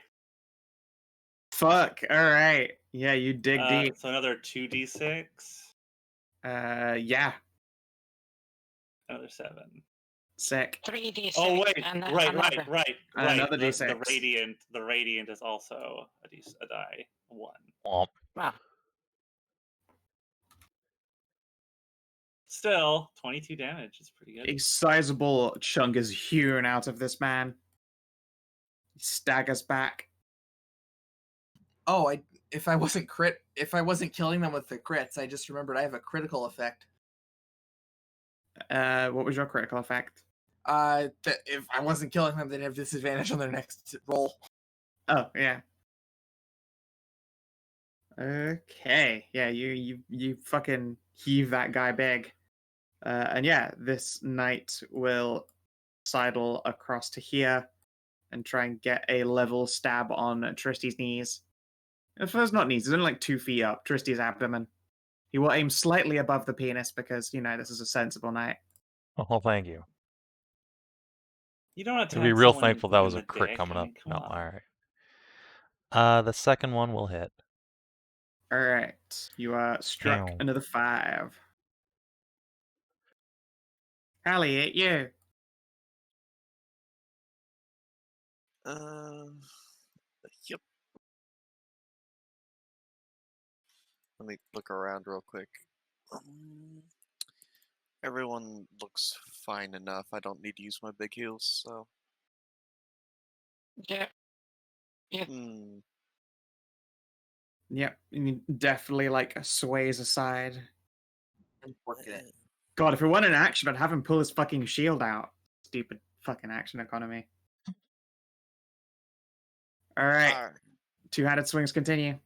Fuck, alright. Yeah, you dig deep. So another 2d6. Yeah. Another 7. Sick. 3d6. Oh wait, and right. Another the, D6. the radiant is also a die 1. Womp. Wow. Still, 22 damage is pretty good. A sizable chunk is hewn out of this man. He staggers back. Oh, if I wasn't killing them with the crits, I just remembered I have a critical effect. What was your critical effect? That if I wasn't killing them, they'd have disadvantage on their next roll. Oh, yeah. Okay. Yeah, you fucking heave that guy big. And yeah, this knight will sidle across to here and try and get a level stab on Tristy's knees. First, not knees, he's only like 2 feet up. Tristy's abdomen. He will aim slightly above the penis because, this is a sensible knight. Oh, thank you. You don't have to I'd be real thankful that was a crit coming up. No, alright. The second one will hit. Alright. You are struck Ow. another 5. Hallie, at you. Yep. Let me look around real quick. Everyone looks fine enough. I don't need to use my big heals, so. Yeah. Yep, he definitely like sways aside. Unfortunate. God, if it weren't an action, I'd have him pull his fucking shield out. Stupid fucking action economy. Alright. Two-handed swings continue.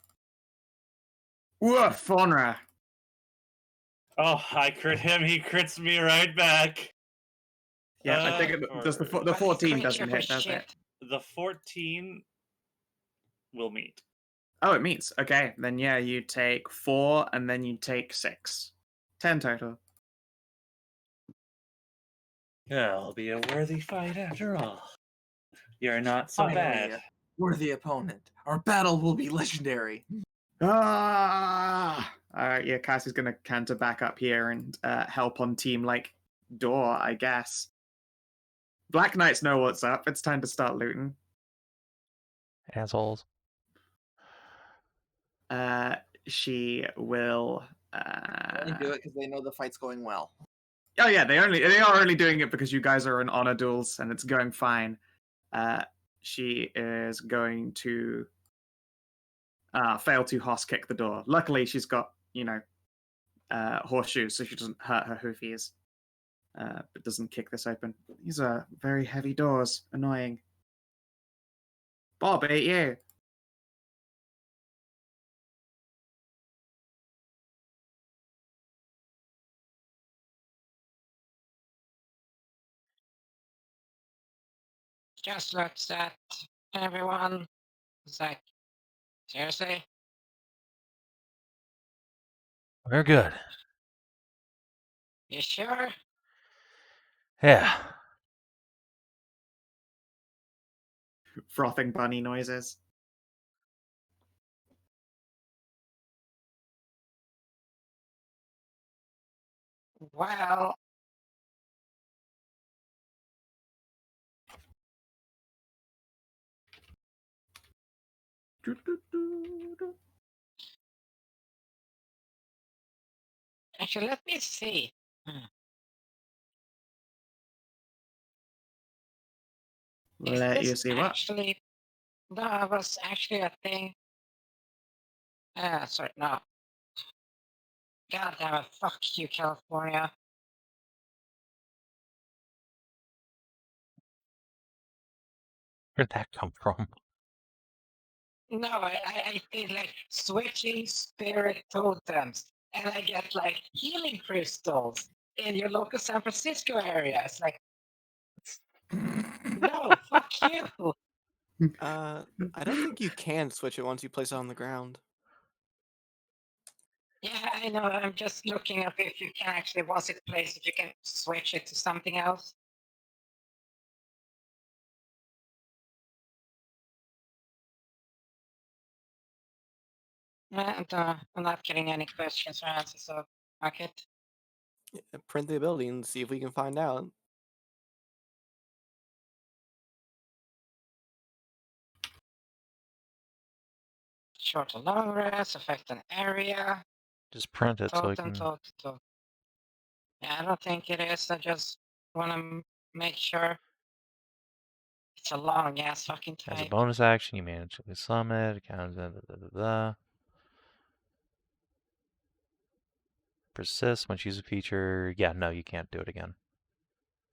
Woof, Faunra. Oh, I crit him, he crits me right back. Yeah, I think does the 14 doesn't hit, does it? The 14 will meet. Oh, it meets. Okay, then yeah, you take 4 and then you take 6. 10 total. It'll be a worthy fight after all. You're not so Finally, bad. a worthy opponent. Our battle will be legendary. Ah! Alright, yeah, Cassie's gonna canter back up here and help on team, like, door, I guess. Black Knights know what's up. It's time to start looting. Assholes. She will... They do it because they know the fight's going well. Oh yeah, they are only doing it because you guys are in honor duels and it's going fine. She is going to fail to horse kick the door. Luckily, she's got horseshoes, so she doesn't hurt her hoofies. But doesn't kick this open. These are very heavy doors. Annoying. Bob, ain't you? just looks at everyone. It's like, seriously? We're good. You sure? Yeah. Frothing bunny noises. Well, actually, let me see. Let you see what? Actually, no, it was actually a thing. Sorry, no. God damn it, fuck you, California. Where'd that come from? No, I did like switching spirit totems, and I get like healing crystals in your local San Francisco area. It's like, no, fuck you. I don't think you can switch it once you place it on the ground. Yeah, I know. I'm just looking up if you can actually, once it's placed, if you can switch it to something else. And I'm not getting any questions or answers, so fuck it. Print the ability and see if we can find out. Short and long rest, affect an area. Just print it so I Totem, can. totem. Yeah, I don't think it is. I just want to make sure. It's a long ass fucking As a type. bonus action, you manage to summon it. Counts. Persist once you use a feature. Yeah, no, you can't do it again.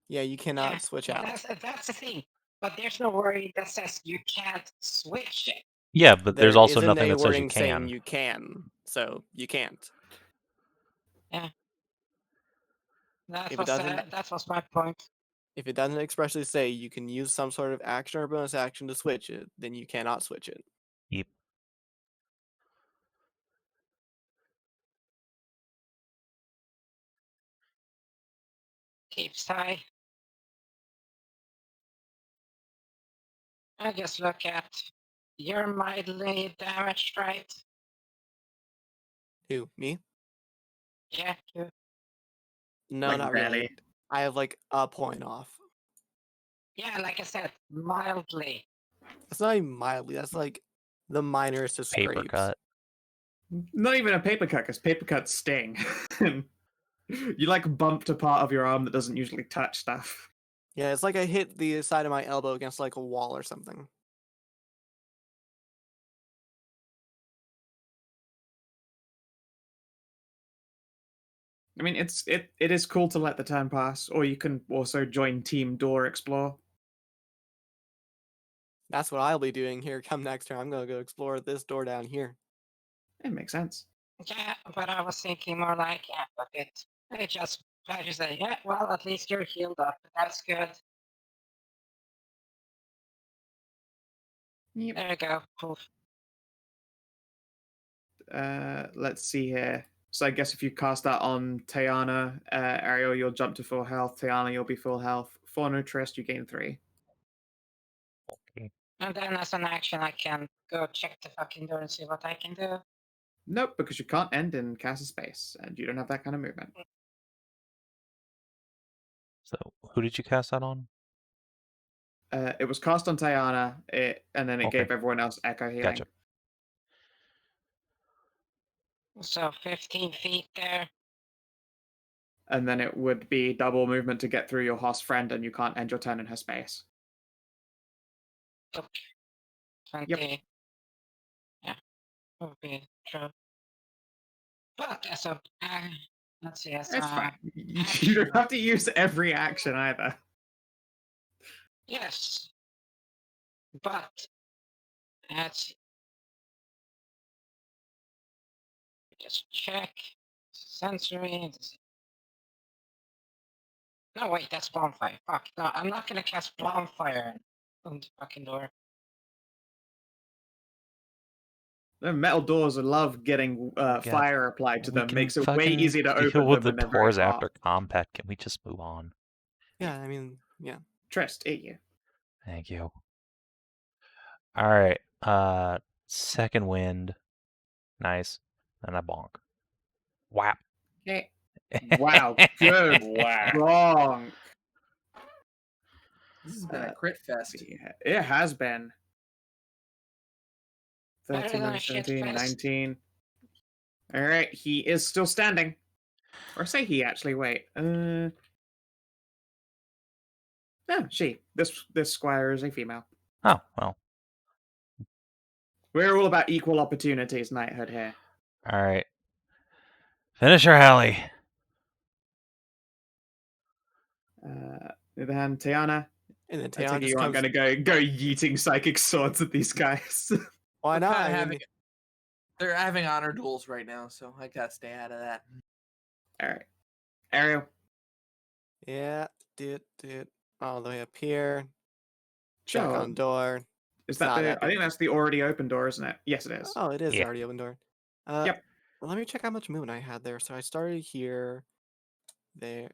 Yeah, you cannot Yeah, switch but out. that's the thing. But there's no word that says you can't switch it. Yeah, but there's There also isn't nothing a that says you wording saying can. you can, so you can't. That If it was doesn't, that was my point. if it doesn't expressly say you can use some sort of action or bonus action to switch it, then you cannot switch it. Yep. Keeps high. I just look at you're mildly damaged, right? Who, me? Yeah, you. No, Like not barely. really. I have like a point off. Yeah, like I said, mildly. That's not even mildly. That's like the minorest of Paper scrapes. cut. Not even a paper cut, because paper cuts sting. You like bumped a part of your arm that doesn't usually touch stuff. Yeah, it's like I hit the side of my elbow against like a wall or something. I mean, it is cool to let the time pass, or you can also join Team Door Explore. That's what I'll be doing here come next turn. I'm gonna go explore this door down here. It makes sense. Yeah, but I was thinking more like, yeah, fuck it. I just say, yeah, well, at least you're healed up. That's good. Yep. There you go. Poof. Let's see here. So I guess if you cast that on Tajana, Ariel, you'll jump to full health. Tajana, you'll be full health. Faunra, Trist, you gain 3. Okay. And then as an action, I can go check the fucking door and see what I can do. Nope, because you can't end in cast a space, and you don't have that kind of movement. So, who did you cast that on? It was cast on Tajana, and then it Okay. gave everyone else echo healing. Gotcha. So 15 feet there. And then it would be double movement to get through your host friend, and you can't end your turn in her space. Okay. 20. Yep. Yeah. Would be true. But as a let's see, as It's a fine. You don't have to use every action either. yes. But let's just check sensory. No, wait, that's bonfire. Fuck, no, I'm not gonna cast bonfire on the fucking door. The metal doors love getting fire applied to We them. can Makes it way fucking easier to deal open with them the when they're very doors hot. after combat. Can we just move on? Yeah, I mean, yeah. Trist, eat you. Thank you. All right. Second wind. Nice. And a bonk. Wow. Okay. Wow, good. Wow. Wrong. This has been a crit fest. It has been. Better 13, than a shit 17, fest. 19. All right, he is still standing. Or say he actually. Wait. No, she. This squire is a female. Oh, well. We're all about equal opportunities, knighthood here. All right. Finish her, Hallie. The other hand, Tajana. And then I take Taeon it just you aren't comes. going to go yeeting psychic swords at these guys. Why We're not? kinda I having- mean, They're having honor duels right now, so I gotta stay out of that. All right, Ariel. yeah, did all the way up here. Sure. Check on door. Is It's that not the? that I think big. that's the already open door, isn't it? Yes, it is. Oh, it is Yeah. already open door. Yep. Well, let me check how much movement I had there. So I started here, there,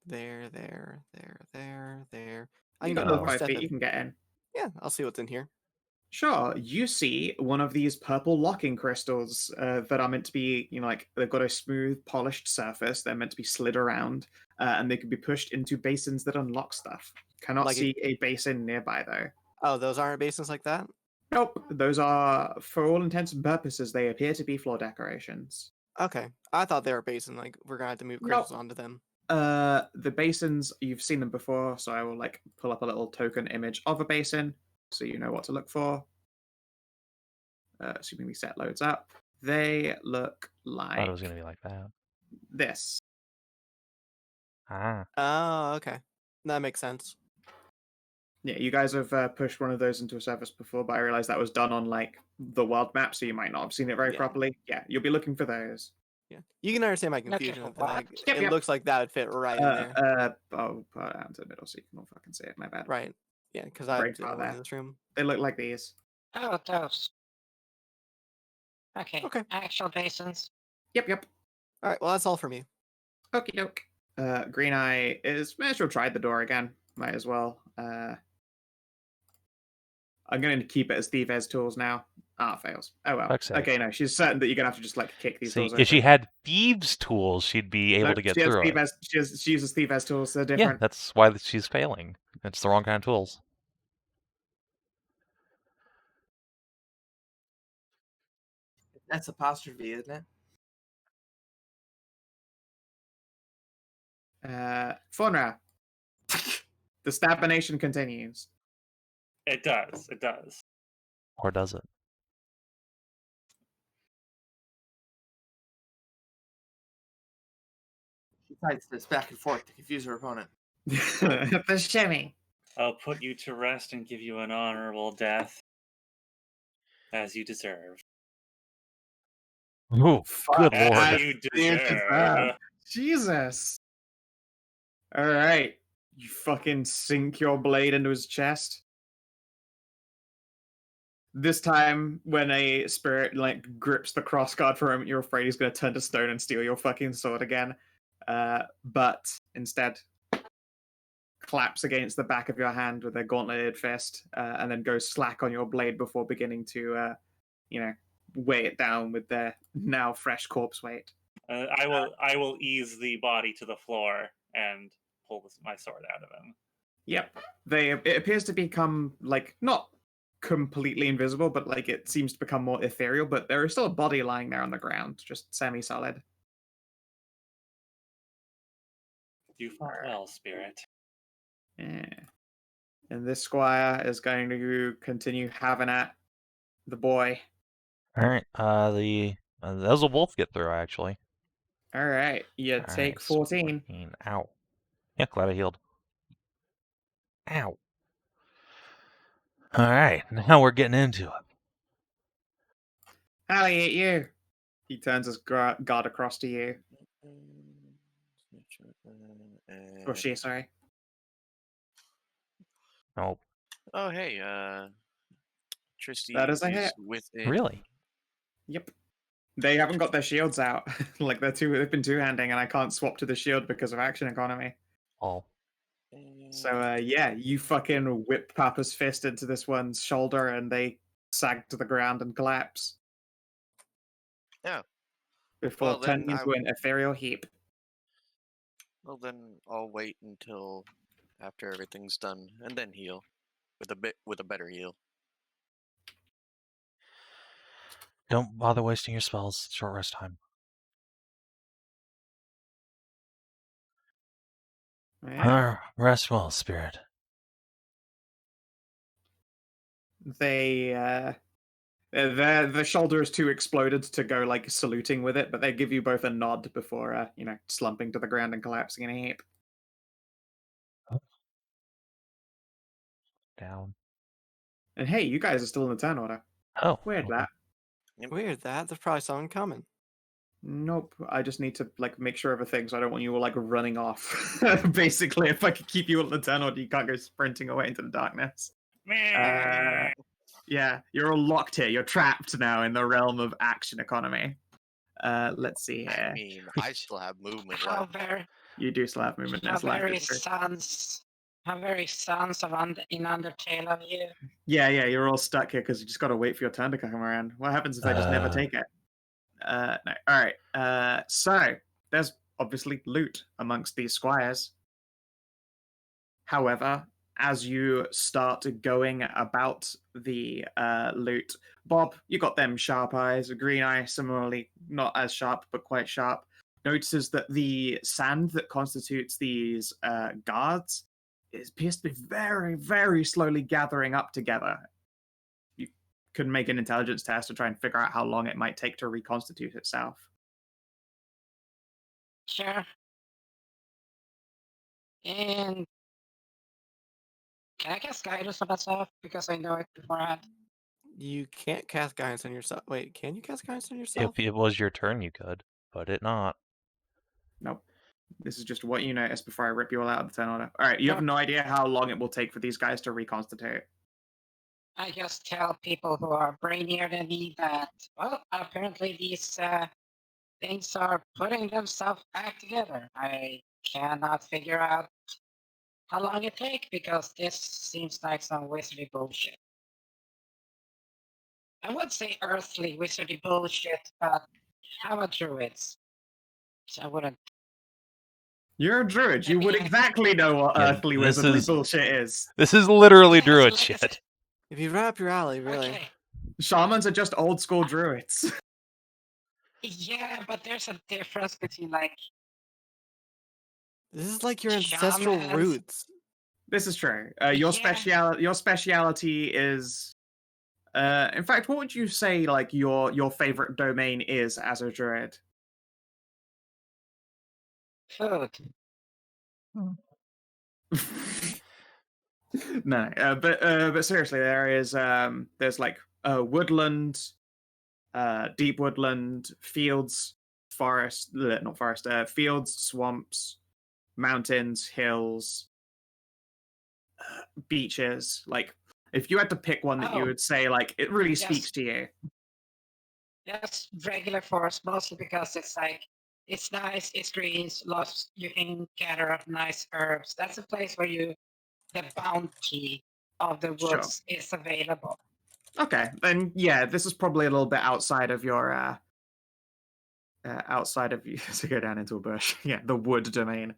there. I You can got get another more 5 step feet. in. You can get in. Yeah, I'll see what's in here. Sure. You see one of these purple locking crystals that are meant to be, like they've got a smooth, polished surface. They're meant to be slid around, and they can be pushed into basins that unlock stuff. Cannot Like see a basin nearby though. Oh, those aren't basins like that? Nope. Those are, for all intents and purposes, they appear to be floor decorations. Okay. I thought they were basin, like we're gonna have to move crystals onto them. The basins, you've seen them before, so I will pull up a little token image of a basin so you know what to look for. Assuming the set loads up. They look Thought like it was going to be like that. this. Ah. Oh, okay. That makes sense. Yeah, you guys have pushed one of those into a surface before, but I realized that was done on the world map, so you might not have seen it very Yeah. properly. Yeah, you'll be looking for those. Yeah. You can understand my Looking confusion. for Of like, what? Yep, it yep. looks like that would fit right in there. Put it out into the middle so you can all fucking see it. My bad. Right. Yeah, because I Brain didn't fart go into there. this room. They look like these. Oh, those. Okay. Okay. Actual basins. Yep. All right. Well, that's all for me. Okie doke. Green Eye is. She'll try the door again. Might as well. I'm going to keep it as Thieves' tools now. Fails. Oh well. Fuck's sake. Okay, no, she's certain that you're going to have to just kick these See, doors if she open. had thieves' tools, she'd be able No, to get she has through it. she uses Thieves' tools. They're Yeah, different. that's why she's failing. It's the wrong kind of tools. That's apostrophe, isn't it? Faunra. The stabination continues. It does. It does. Or does it? She fights this back and forth to confuse her opponent. The shimmy. I'll put you to rest and give you an honorable death, as you deserve. Ooh, good As lord. you You deserve. Jesus. All right. You fucking sink your blade into his chest. This time, when a spirit grips the crossguard for a moment, you're afraid he's going to turn to stone and steal your fucking sword again. But instead, claps against the back of your hand with a gauntleted fist, and then goes slack on your blade before beginning to, weigh it down with their now fresh corpse weight. I will ease the body to the floor and pull my sword out of him. Yep. It appears to become not completely invisible, but it seems to become more ethereal, but there is still a body lying there on the ground, just semi-solid. You fought well, spirit. Yeah. And this squire is going to continue having at the boy. All right. That was a wolf get through, actually. All right. You All take right, 14. Ow. Yeah, glad I healed. Ow. All right. Now we're getting into it. Hallie, at you. He turns his guard across to you. Or she, sorry. Nope. Oh, hey, Tristy That is a hit. is within. Really? Yep. They haven't got their shields out. Like they've been two-handing, and I can't swap to the shield because of action economy. Oh. So yeah, you fucking whip Papa's fist into this one's shoulder, and they sag to the ground and collapse. Yeah. Before Well, then turning into an ethereal heap. Well, then I'll wait until after everything's done and then heal with a better heal. Don't bother wasting your spells. It's short rest time. Yeah. Rest well, spirit. They the shoulder is too exploded to go like saluting with it, but they give you both a nod before slumping to the ground and collapsing in a heap. Down. And hey, you guys are still in the turn order. Oh. Weird okay. that. Weird that. There's probably someone coming. Nope. I just need to like make sure of a thing, so I don't want you all like running off. Basically, if I could keep you in the turn order, you can't go sprinting away into the darkness. Yeah, you're all locked here. You're trapped now in the realm of action economy. Let's see here. I mean, I still have movement How left. very, You do still have movement how as left. very it's true. sons of in Undertale of you. Yeah, you're all stuck here because you just got to wait for your turn to come around. What happens if I just never take it? No. All right. So there's obviously loot amongst these squires. However, as you start going about the loot, Bob, you got them sharp eyes. Green Eye, similarly, not as sharp, but quite sharp, notices that the sand that constitutes these guards appears to be very, very slowly gathering up together. You could make an intelligence test to try and figure out how long it might take to reconstitute itself. Sure. And can I cast guidance on myself because I know it beforehand? You can't cast guidance on yourself. Wait, can you cast guidance on yourself? If it was your turn, you could, but it not. Nope. This is just what you notice before I rip you all out of the turn order. All right, you have no idea how long it will take for these guys to reconstitute. I just tell people who are brainier than me that, well, apparently these things are putting themselves back together. I cannot figure out how long it takes because this seems like some wizardy bullshit. I would say earthly wizardy bullshit, but I'm a druid, so I wouldn't. You're a druid. You would exactly know what Yeah, earthly this wizardly is- bullshit is. This is literally Yes, druid like I said- shit. If you run up your alley, really. Okay. Shamans are just old school druids. Yeah, but there's a difference between like This is like your ancestral Shamans. roots. This is true. Your Yeah. speciality is. In fact, what would you say like your favorite domain is as a druid? food. No, but seriously, there's like woodland, deep woodland, fields, forest, not forest, fields, swamps, mountains, hills, beaches. Like, if you had to pick one that you Oh. would say like it really Yes. speaks to you. Just regular forest, mostly because it's like it's nice, it's green, lots you can gather up nice herbs. That's a place where the bounty of the Sure. woods is available. Okay, then yeah, this is probably a little bit outside of your outside of you to go down into a bush. Yeah, the wood domain.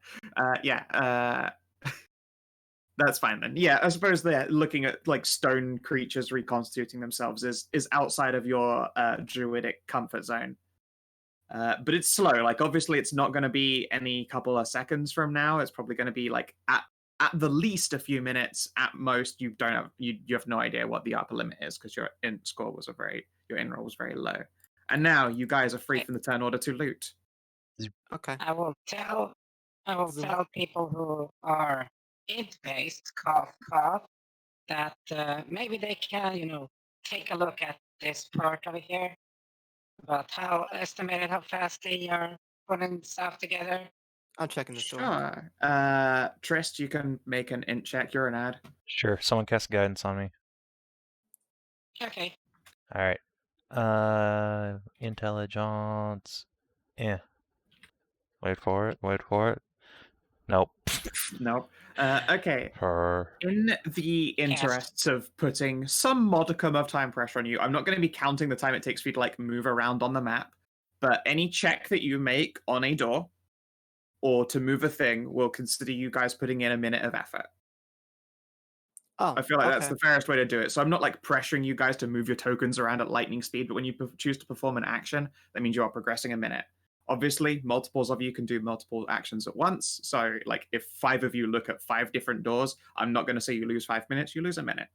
That's fine then. Yeah, I suppose they're looking at like stone creatures reconstituting themselves is outside of your druidic comfort zone. But it's slow. Like obviously, it's not going to be any couple of seconds from now. It's probably going to be like at the least a few minutes. At most, you don't have you have no idea what the upper limit is because your in roll was very low. And now you guys are free from the turn order to loot. Okay. I will tell people who are int-based, cough, that maybe they can, take a look at this part over here about how fast they are putting stuff together. I'm checking this door. Sure. Trist, you can make an int check. You're an ad. Sure. Someone cast guidance on me. Okay. All right. Intelligence. Yeah. Wait for it. Wait for it. Nope. No. Okay. Her. In the interests of putting some modicum of time pressure on you, I'm not going to be counting the time it takes for you to like move around on the map, but any check that you make on a door or to move a thing will consider you guys putting in a minute of effort. Oh, I feel like that's okay. the fairest way to do it. So I'm not like pressuring you guys to move your tokens around at lightning speed, but when you choose to perform an action, that means you are progressing a minute. Obviously, multiples of you can do multiple actions at once. So, like, if 5 of you look at 5 different doors, I'm not going to say you lose 5 minutes, you lose a minute.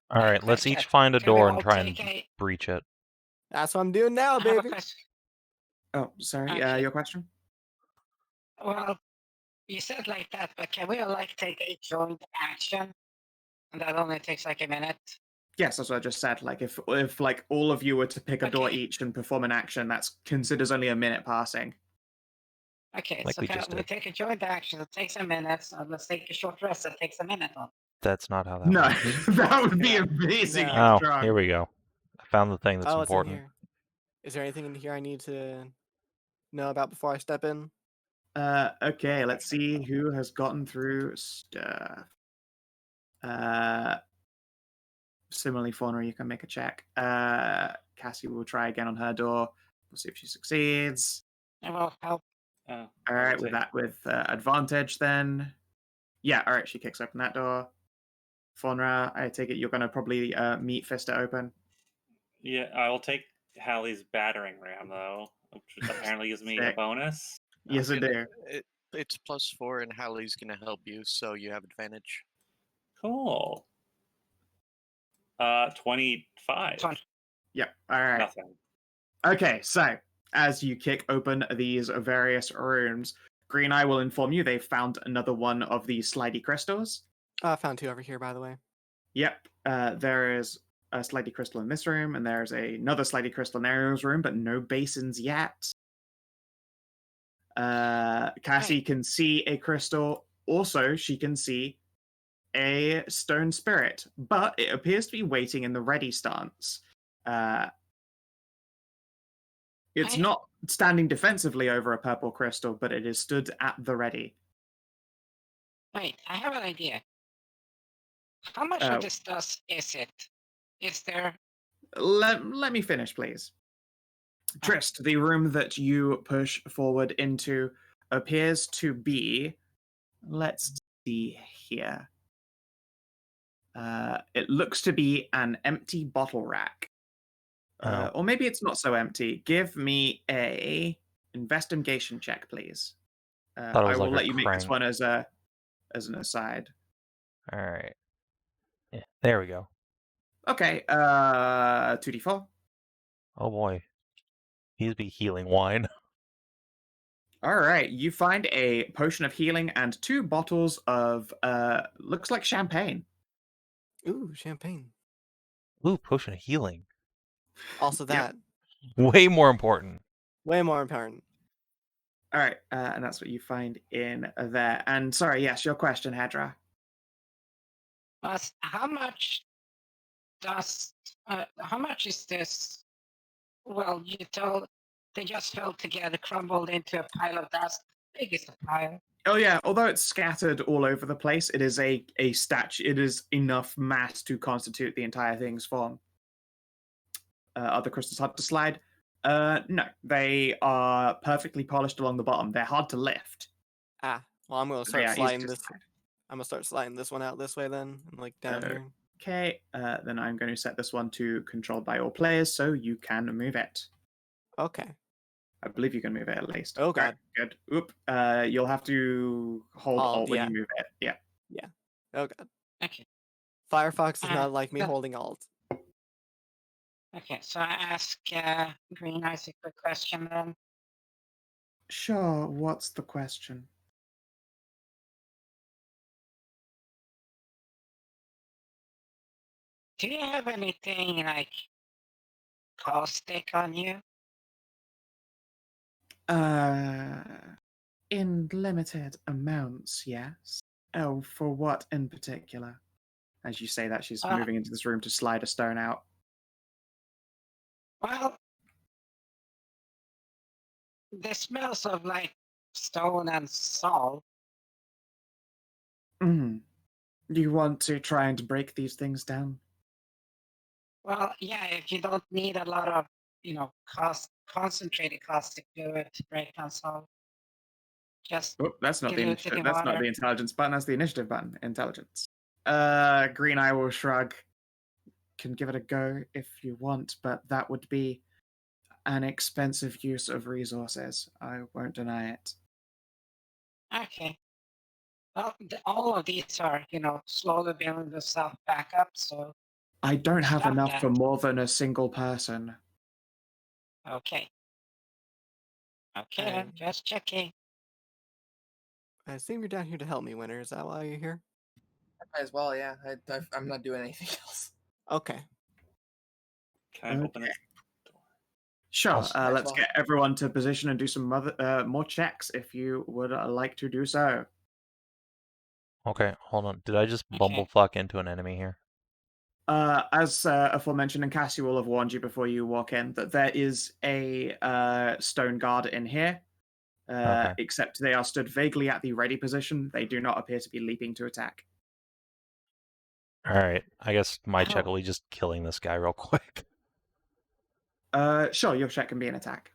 All right. Let's Question. each find a Can we door and all try and take a- breach it. That's what I'm doing now, I have a baby. question. Oh, sorry. Okay. Your question? Well, you said like that, but can we all like take a joint action? And that only takes like a minute. Yes, that's what I just said. Like, if like all of you were to pick a door Okay. each and perform an action, that's considers only a minute passing. Okay, Like so we can just we did. take a joint action? It takes a minute. So let's take a short rest. It takes a minute. That's not how that No, works. that would be Yeah. amazing. No. Oh, Strong. here we go. I found the thing that's Oh, it's in important. here. Is there anything in here I need to know about before I step in? Okay, let's see who has gotten through stuff. Similarly, Faunra, you can make a check. Cassie will try again on her door. We'll see if she succeeds. It will help. All right, with advantage then. Yeah, all right, she kicks open that door. Faunra, I take it you're going to probably meet fist it open. Yeah, I will take Hallie's battering ram though, which apparently gives me a Sick. bonus. Yes, I do. It's +4, and Hallie's gonna help you, so you have advantage. Cool. 25. Yep, all right. Nothing. Okay, so as you kick open these various rooms, Green Eye will inform you they've found another one of these slidey crystals. I found 2 over here, by the way. Yep, there is a slidey crystal in this room, and there's another slidey crystal in Ariel's room, but no basins yet. Cassie can see a crystal. Also, she can see a stone spirit, but it appears to be waiting in the ready stance. It's Hey. not standing defensively over a purple crystal, but it is stood at the ready. Wait, I have an idea. How much of this dust is it? Is there? Let me finish, please. Trist, the room that you push forward into appears to be. Let's see here. It looks to be an empty bottle rack. Or maybe it's not so empty. Give me a investigation check, please. I will let you make this one as an aside. All right. Yeah, there we go. Okay. 2d4. Oh boy. He's be healing wine. All right. You find a potion of healing and 2 bottles of looks like champagne. Ooh, champagne. Ooh, potion of healing. Also that. Way more important. Way more important. All right, and that's what you find in there. And sorry, yes, your question, Hedrah. How much dust? How much is this? Well, you told they just fell together, crumbled into a pile of dust. Big is the pile. Oh yeah, although it's scattered all over the place, it is a statue. It is enough mass to constitute the entire thing's form. Other crystals hard to slide? No, they are perfectly polished along the bottom. They're hard to lift. Well, I'm gonna start Yeah, sliding easy to this. slide. I'm gonna start sliding this one out this way then, and like down here. Okay, then I'm going to set this one to controlled by all players, so you can move it. Okay. I believe you can move it at least. Oh, God. Right, good. Oop. You'll have to hold Alt when yeah. you move it. Yeah. Oh god. Okay. Firefox does not like me holding Alt. Okay, so I ask Green Eyes a quick question then. Sure. What's the question? Do you have anything like caustic on you? In limited amounts, yes. Oh, for what in particular? As you say that, she's moving into this room to slide a stone out. Well, the smells of like stone and salt. Do you want to try and break these things down? Well, yeah, if you don't need a lot of, concentrated caustic fluid to break down salt, just Oh, that's not the dilute it initiative. in That's not water. the intelligence button. That's the initiative button. Intelligence. Green Eye will shrug. Can give it a go if you want, but that would be an expensive use of resources. I won't deny it. Okay. Well, all of these are, slowly building themselves back up, so I don't have Stop enough that. for more than a single person. okay. Okay, then, just checking. I assume you're down here to help me, Winter. Is that why you're here? Might as well, yeah. I'm not doing anything else. Okay. Can I open it? Sure. Also- Might as Let's well. get everyone to position and do some more checks if you would like to do so. Okay, hold on. Did I just Okay. bumblefuck into an enemy here? As aforementioned, and Cassie will have warned you before you walk in that there is a stone guard in here. Okay. Except they are stood vaguely at the ready position. They do not appear to be leaping to attack. Alright, I guess my check Oh. will be just killing this guy real quick. Sure, your check can be an attack.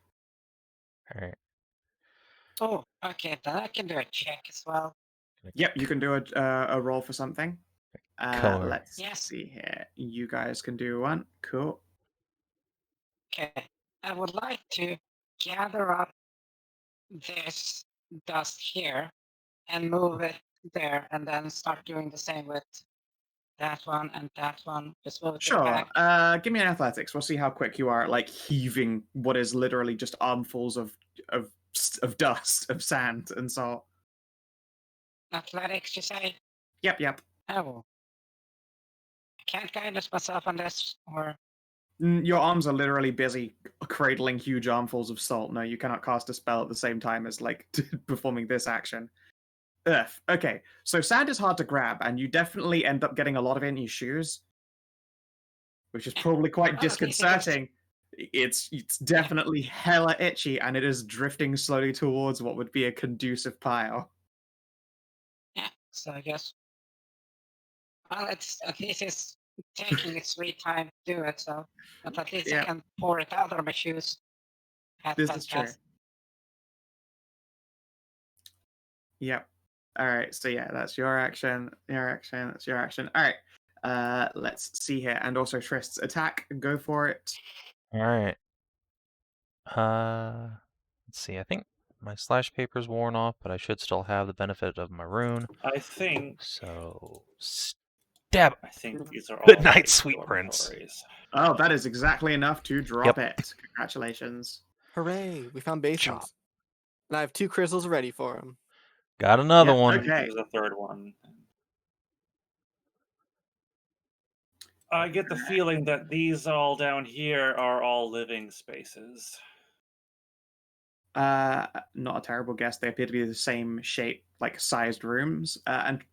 Alright. Oh, okay, then I can do a check as well. Yep, you can do a roll for something. Come Let's Yes. see here. You guys can do one. Cool. Okay, I would like to gather up this dust here and move it there, and then start doing the same with that one and that one. Just move it Sure. back. Give me an athletics. We'll see how quick you are at like heaving what is literally just armfuls of dust, of sand and salt. Athletics, you say? Yep. Oh. I can't guidance myself on this, or Your arms are literally busy cradling huge armfuls of salt. No, you cannot cast a spell at the same time as like performing this action. Ugh. Okay, so sand is hard to grab, and you definitely end up getting a lot of it in your shoes, which is probably quite Well, at least it gets- disconcerting. It's definitely hella itchy, and it is drifting slowly towards what would be a conducive pile. yeah, so I guess. Well, at least it's taking its sweet time to do it, so but at least Yeah. I can pour it out of my shoes. This is true. Yep. All right. So yeah, that's your action. Your action. That's your action. All right. Let's see here, and also Trist's attack. Go for it. Alright. Let's see, I think my slash paper's worn off, but I should still have the benefit of my rune. I think So, stab. these are all Good night, right sweet prince. dormitories. Oh, that is exactly enough to drop it. Congratulations. Hooray! We found basins. job. And I have 2 crystals ready for him. Got another Yep, one. okay. There's a third one. I get the feeling that these all down here are all living spaces. Not a terrible guess. They appear to be the same shape, like sized rooms. And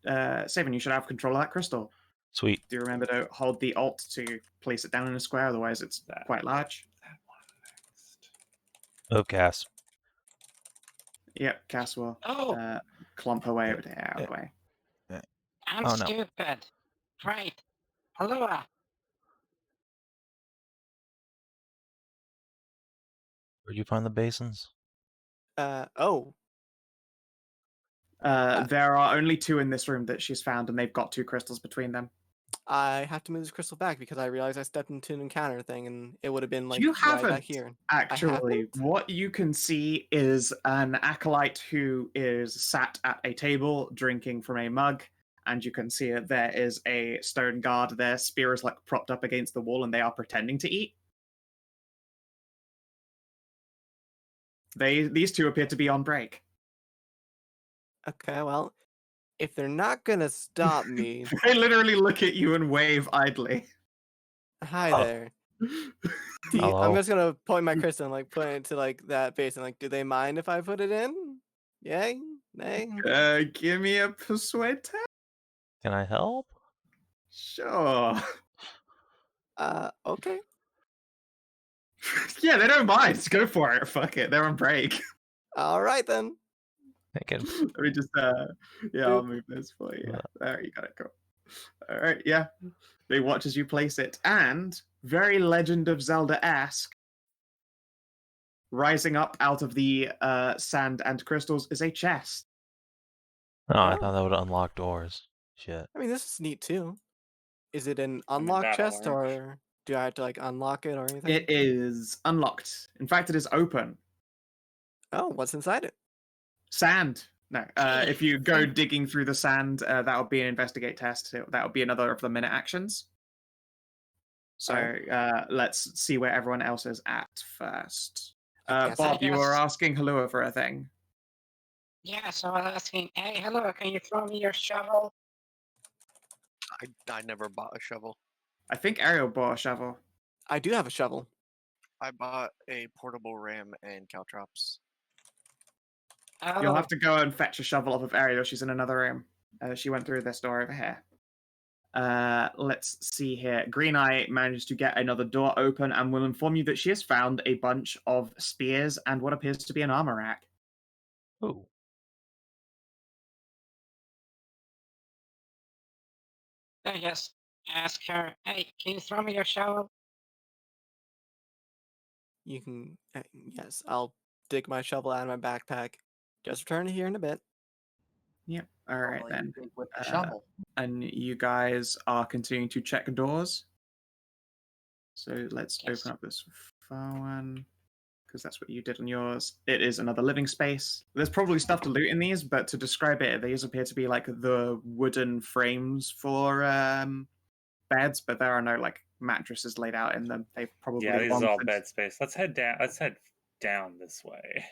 Savin, you should have control of that crystal. Sweet. Do remember to hold the Alt to place it down in a square, otherwise it's quite large. That one next. Of gas. Yep, Cass will Oh, clump her way out of the way. I'm oh, no. stupid. Right. Halua. Where'd you find the basins? Oh. There are only 2 in this room that she's found, and they've got 2 crystals between them. I have to move this crystal back because I realized I stepped into an encounter thing and it would have been like You right haven't, back here. actually. haven't? What you can see is an acolyte who is sat at a table drinking from a mug, and you can see that there is a stone guard. Their spear is like propped up against the wall, and they are pretending to eat. These 2 appear to be on break. Okay, well, if they're not gonna stop me, They literally look at you and wave idly. hi Oh. there. I'm Hello. just gonna point my crystal and like put it into like that basin. Like, do they mind if I put it in? Yay? Nay? Give me a persuade test. Can I help? Sure. Okay. Yeah, they don't mind. Go for it. Fuck it. They're on break. All right then. I can. Let me just yeah, I'll move this for you. There, you got it. Cool. All right, yeah. They watch as you place it, and very Legend of Zelda-esque, rising up out of the sand and crystals is a chest. Oh, I Oh. thought that would unlock doors. Shit. I mean, this is neat too. Is it an I mean, unlock that'll chest, work. or do I have to like unlock it or anything? It is unlocked. In fact, it is open. Oh, what's inside it? Sand. No. If you go digging through the sand, that would be an investigate test. That would be another of the minute actions. So let's see where everyone else is at first. I Bob, you were guess- asking Halua for a thing. Yeah, so I was asking, hey, hello, can you throw me your shovel? I never bought a shovel. I think Ariel bought a shovel. I do have a shovel. I bought a portable ram and caltrops. You'll Oh, have to go and fetch a shovel off of Ariel. She's in another room. She went through this door over here. Let's see here. Green Eye manages to get another door open and will inform you that she has found a bunch of spears and what appears to be an armor rack. Ooh. I just ask her, hey, can you throw me your shovel? You can. Yes, I'll dig my shovel out of my backpack. Just return it here in a bit. Yep. All right Normally you then. dig with the shovel. And you guys are continuing to check doors. So let's Yes. open up this one, because that's what you did on yours. It is another living space. There's probably stuff to loot in these, but to describe it, these appear to be like the wooden frames for beds, but there are no like mattresses laid out in them. They probably Yeah, this is long all since- bed space. Let's head down. Let's head down this way.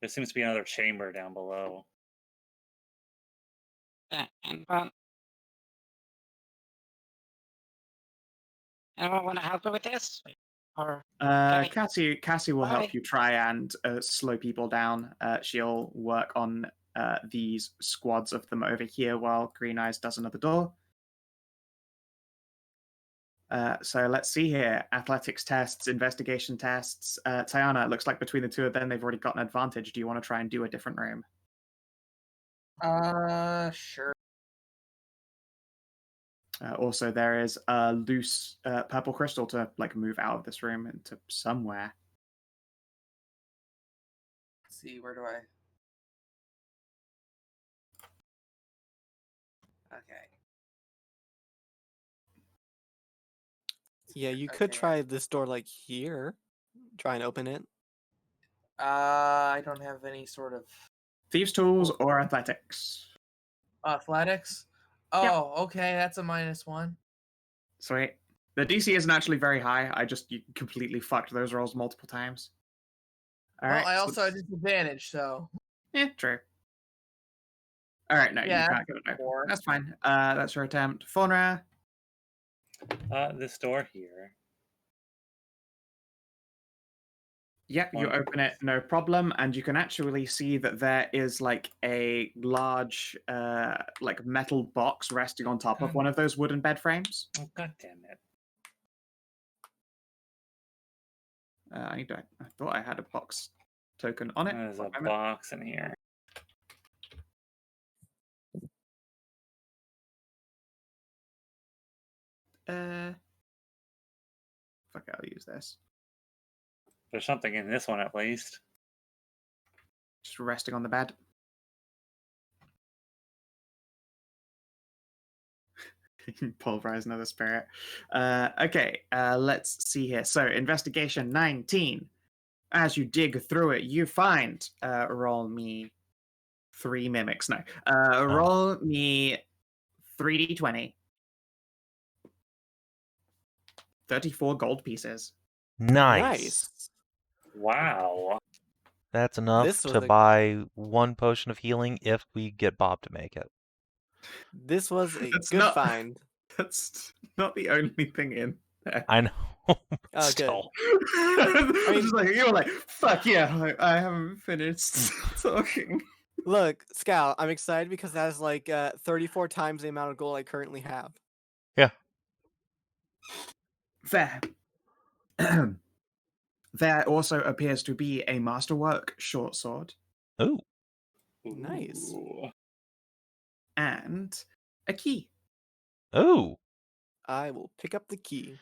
There seems to be another chamber down below. Anyone want to help me with this? Or okay. Cassie will help Bye. you try and slow people down. She'll work on these squads of them over here while Green Eyes does another door. So let's see here. Athletics tests, investigation tests. Tajana, it looks like between the two of them, they've already got an advantage. Do you want to try and do a different room? Sure. Also, there is a loose purple crystal to like move out of this room into somewhere. Let's see, where do I? Okay. Yeah, you could Okay. try this door like here. Try and open it. I don't have any sort of Thieves' tools or athletics. athletics. Oh, okay, that's a -1. Sweet. The DC isn't actually very high. You completely fucked those rolls multiple times. All Well, right. I so- also had disadvantage, so Yeah, true. All right, no, Yeah, you can't get it open. 4. That's fine. That's your attempt. Faunra. This door here. Yep, you One. open it, no problem, and you can actually see that there is like a large, like metal box resting on top of one of those wooden bed frames. Oh, God damn it. I thought I had a box token on it. There's a One moment. box in here. Fuck it, I'll use this. There's something in this one at least. Just resting on the bed. Pulverize another spirit. Okay, let's see here. So, investigation 19. As you dig through it, you find. Roll me 3 mimics. No. Roll me 3d20. 34 gold pieces. Nice. Wow. That's enough This was to a- buy 1 potion of healing if we get Bob to make it. This was a That's good not- find. That's not the only thing in. I know. Oh, good. Still. I was just like, you were like, fuck yeah, I haven't finished talking. Look, Scout, I'm excited because that is like 34 times the amount of gold I currently have. Yeah. Fair. There also appears to be a masterwork short sword Ooh. Nice. Ooh. and a key. Ooh. I will pick up the key.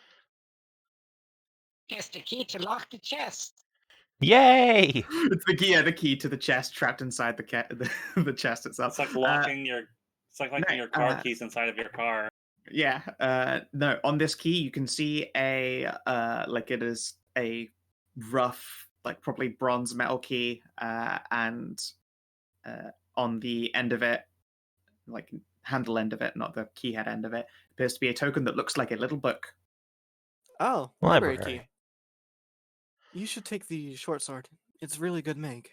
Here's the key to lock the chest. Yay! It's the key to the chest trapped inside the chest itself. It's like locking your. It's like locking no, your car keys inside of your car. Yeah. No, on this key you can see a like it is a rough, like probably bronze metal key, and on the end of it, like handle end of it, not the key head end of it, appears to be a token that looks like a little book. Oh, library key. Library. You should take the short sword. It's really good make.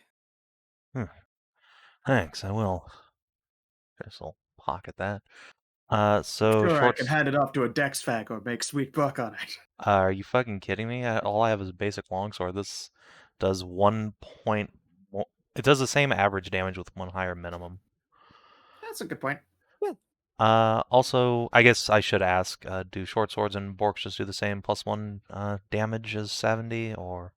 Thanks, I will. Guess I'll pocket that. So Sure, I short. can hand it off to a dex fag or make sweet buck on it. Are you fucking kidding me? All I have is a basic longsword. This does 1 point. It does the same average damage with 1 higher minimum. That's a good point. Also, I guess I should ask: do short swords and borks just do the same +1 damage as 70, or?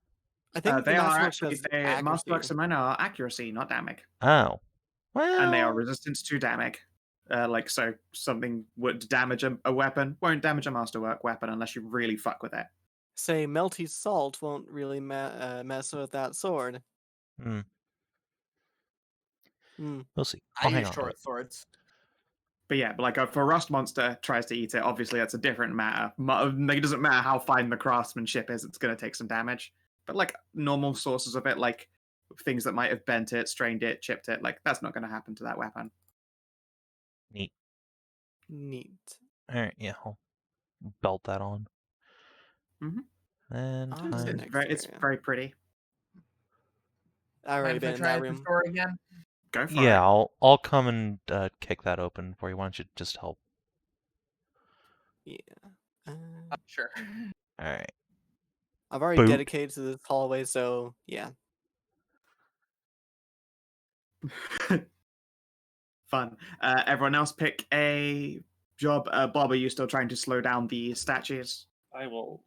I think They the are masterwork actually does accuracy. masterworks and mine are accuracy, not damage, Oh, well. and they are resistance to damage. Like so, something would damage a weapon won't damage a masterwork weapon unless you really fuck with it. Say melty salt won't really mess with that sword. Hmm. Hmm. We'll see. I I'll hang use on to short it. swords. But yeah, but like if a rust monster tries to eat it, obviously that's a different matter. It doesn't matter how fine the craftsmanship is; it's going to take some damage. But like normal sources of it, like things that might have bent it, strained it, chipped it, like that's not going to happen to that weapon. Neat. Neat. All right, yeah, I'll belt that on. Mhm. And On to the time. next It's area. very pretty. I already Mind if I been in try that the room. store again? Go for Yeah, it. I'll come and kick that open for you. Why don't you just help? Yeah. Sure. All right. I've already Boop. dedicated to this hallway, so yeah. Fun. Everyone else pick a job. Bob, are you still trying to slow down the statues? I will.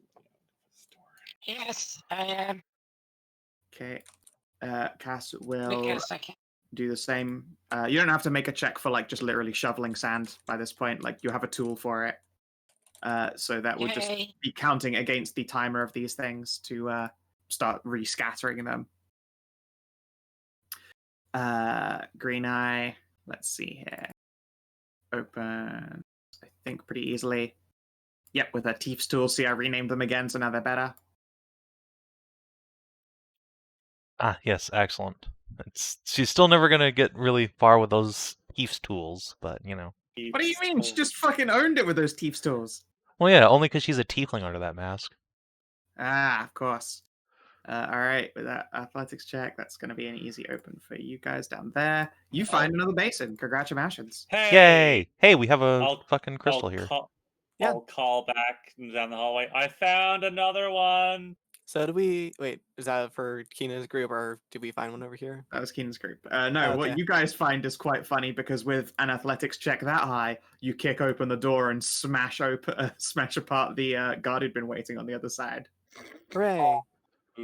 Yes, I am. Okay. Cass I will guess I can. do the same. You don't have to make a check for like just literally shoveling sand by this point. Like you have a tool for it. So that would just Yay. be counting against the timer of these things to start rescattering them. Green Eye. Let's see here. Open. I think pretty easily. Yep, with a Thief's tool. See, I renamed them again, so now they're better. Ah, yes, excellent. She's still never gonna get really far with those Thief's tools, but you know. What do you mean? She just fucking owned it with those Thief's tools. Well, yeah, only because she's a tiefling under that mask. Ah, of course. All right, with that athletics check, that's going to be an easy open for you guys down there. You find another basin. Congratulations. Hey! Yay! Hey, we have a I'll- fucking crystal here. Yeah. I'll call back down the hallway. I found another one. So do we wait, is that for Keena's group or did we find one over here? That was Keenan's group. No, Okay. what you guys find is quite funny because with an athletics check that high, you kick open the door and smash apart the guard who'd been waiting on the other side. Hooray.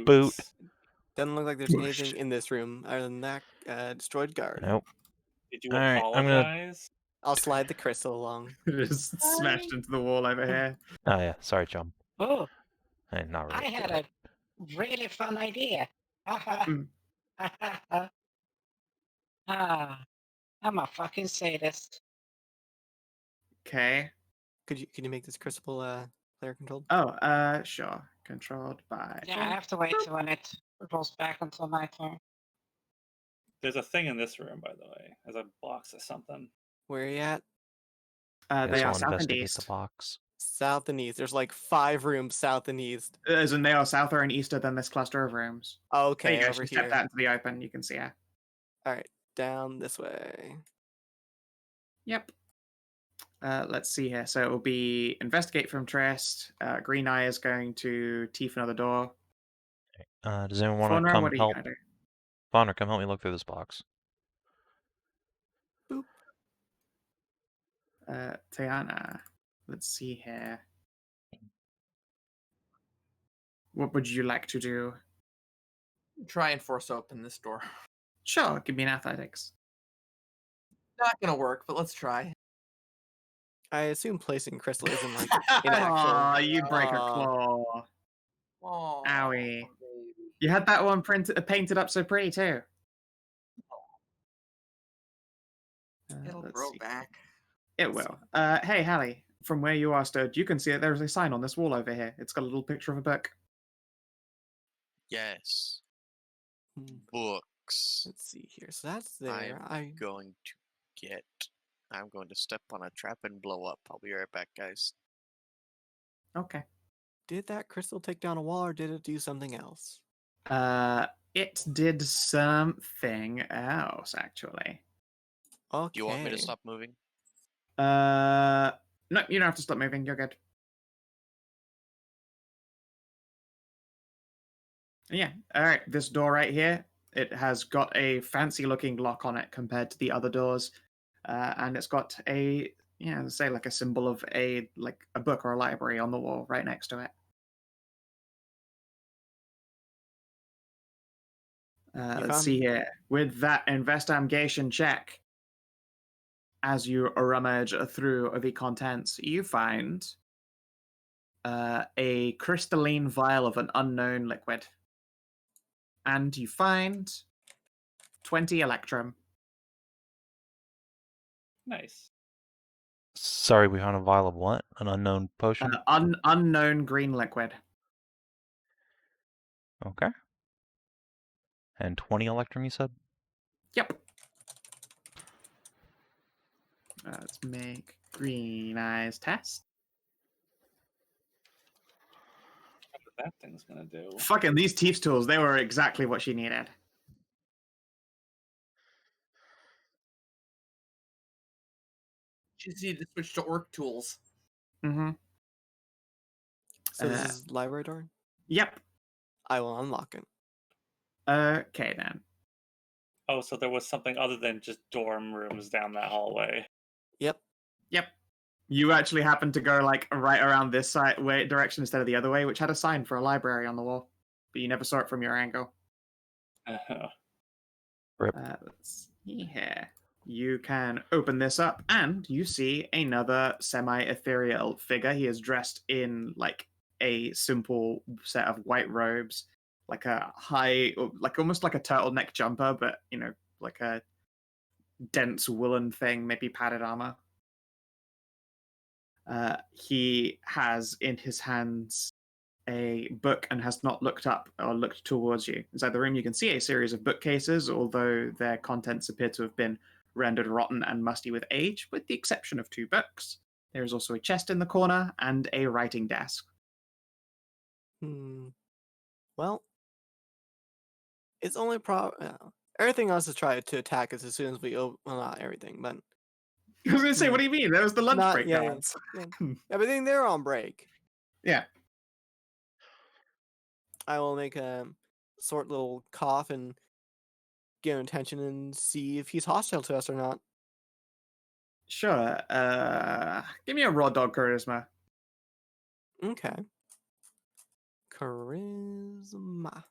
Boot. Doesn't look like there's anything in this room other than that destroyed guard. Nope. Did you All right, I'm gonna- apologize? I'll slide the crystal along. Just smashed into the wall over here. Oh yeah, sorry, chum. Oh, Hey, not I really. had a really fun idea. Mm. I'm a fucking sadist. Okay. Can you make this crystal player controlled? Oh, sure. Controlled by. Yeah, I have to wait till when it rolls back until my turn. There's a thing in this room, by the way. There's a box of something. Where are you at? Guess They I'll are south and investigate east. the box. South and east. There's like 5 rooms south and east. As in, they are souther and easter than this cluster of rooms. There you Okay, go. over She stepped here. out into the open. You can see her. All right, down this way. Yep. Let's see here. So it will be investigate from Trist. Green Eye is going to teeth another door. Does anyone want to Faunra, come what are you help? gonna do? Faunra, come help me look through this box. Boop. Tajana, let's see here. What would you like to do? Try and force open this door. Sure, give me an athletics. Not gonna work, but let's try. I assume placing crystal isn't like an actual. Aw, you break a Aw. claw. Oh, Owie. baby. You had that one painted up so pretty too. It'll Let's grow see. back. It will. Hey, Hallie, from where you are stood, you can see that there's a sign on this wall over here. It's got a little picture of a book. Yes. Hmm. Books. Let's see here. So that's there. I'm going to step on a trap and blow up. I'll be right back, guys. Okay. Did that crystal take down a wall, or did it do something else? It did something else, actually. Okay. Do you want me to stop moving? No, you don't have to stop moving. You're good. Yeah. All right. This door right here, it has got a fancy looking lock on it compared to the other doors, and it's got a say like a symbol of a book or a library on the wall right next to it. Let's see here. With that investigation check, as you rummage through the contents, you find a crystalline vial of an unknown liquid. And you find 20 electrum. Nice. Sorry, we found a vial of what? An unknown potion? Unknown green liquid. Okay. And 20 electrum, you said? Yep. Let's make Green Eyes test. What that thing's gonna do? Fucking these teeth tools, they were exactly what she needed. You just need to switch to orc tools. Mm-hmm. So this is library door? Yep. I will unlock it. Okay, then. Oh, so there was something other than just dorm rooms down that hallway. Yep. Yep. You actually happened to go like right around this direction instead of the other way, which had a sign for a library on the wall, but you never saw it from your angle. Rip. Let's see here. You can open this up, and you see another semi-ethereal figure. He is dressed in like a simple set of white robes, like a high, like almost like a turtleneck jumper, but like a dense woolen thing, maybe padded armor. He has in his hands a book and has not looked up or looked towards you. Inside the room, you can see a series of bookcases, although their contents appear to have been rendered rotten and musty with age, with the exception of 2 books. There is also a chest in the corner and a writing desk. Well, it's only everything else is trying to attack us as soon as we open. Well, not everything, but I was going to say, what do you mean? There was the lunch break guards. Everything there on break. Yeah. I will make a short little cough and get him attention and see if he's hostile to us or not. Sure. Give me a raw dog charisma. Okay. Charisma.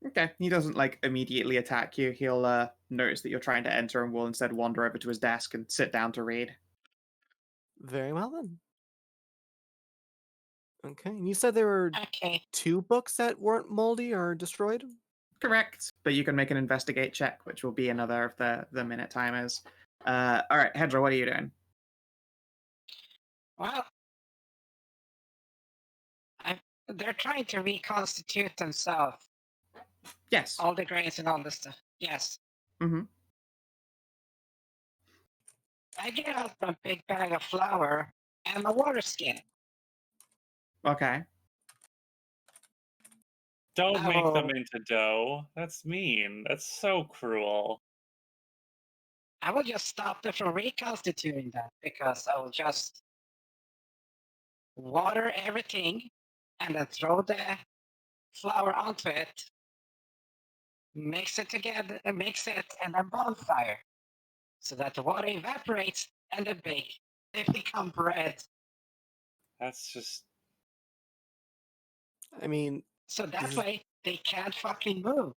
Okay. He doesn't immediately attack you. He'll notice that you're trying to enter and will instead wander over to his desk and sit down to read. Very well then. Okay. And you said there were 2 books that weren't moldy or destroyed? Correct. But you can make an investigate check, which will be another of the minute timers. All right, Hedrah, what are you doing? Well, they're trying to reconstitute themselves. Yes. All the grains and all this stuff. Yes. Mm-hmm. I get out a big bag of flour and a water skin. Okay. Don't make them into dough. That's mean. That's so cruel. I will just stop them from reconstituting that because I will just water everything and then throw the flour onto it, mix it together, and then bonfire so that the water evaporates and they become bread. That's just I mean, So that This is- way they can't fucking move.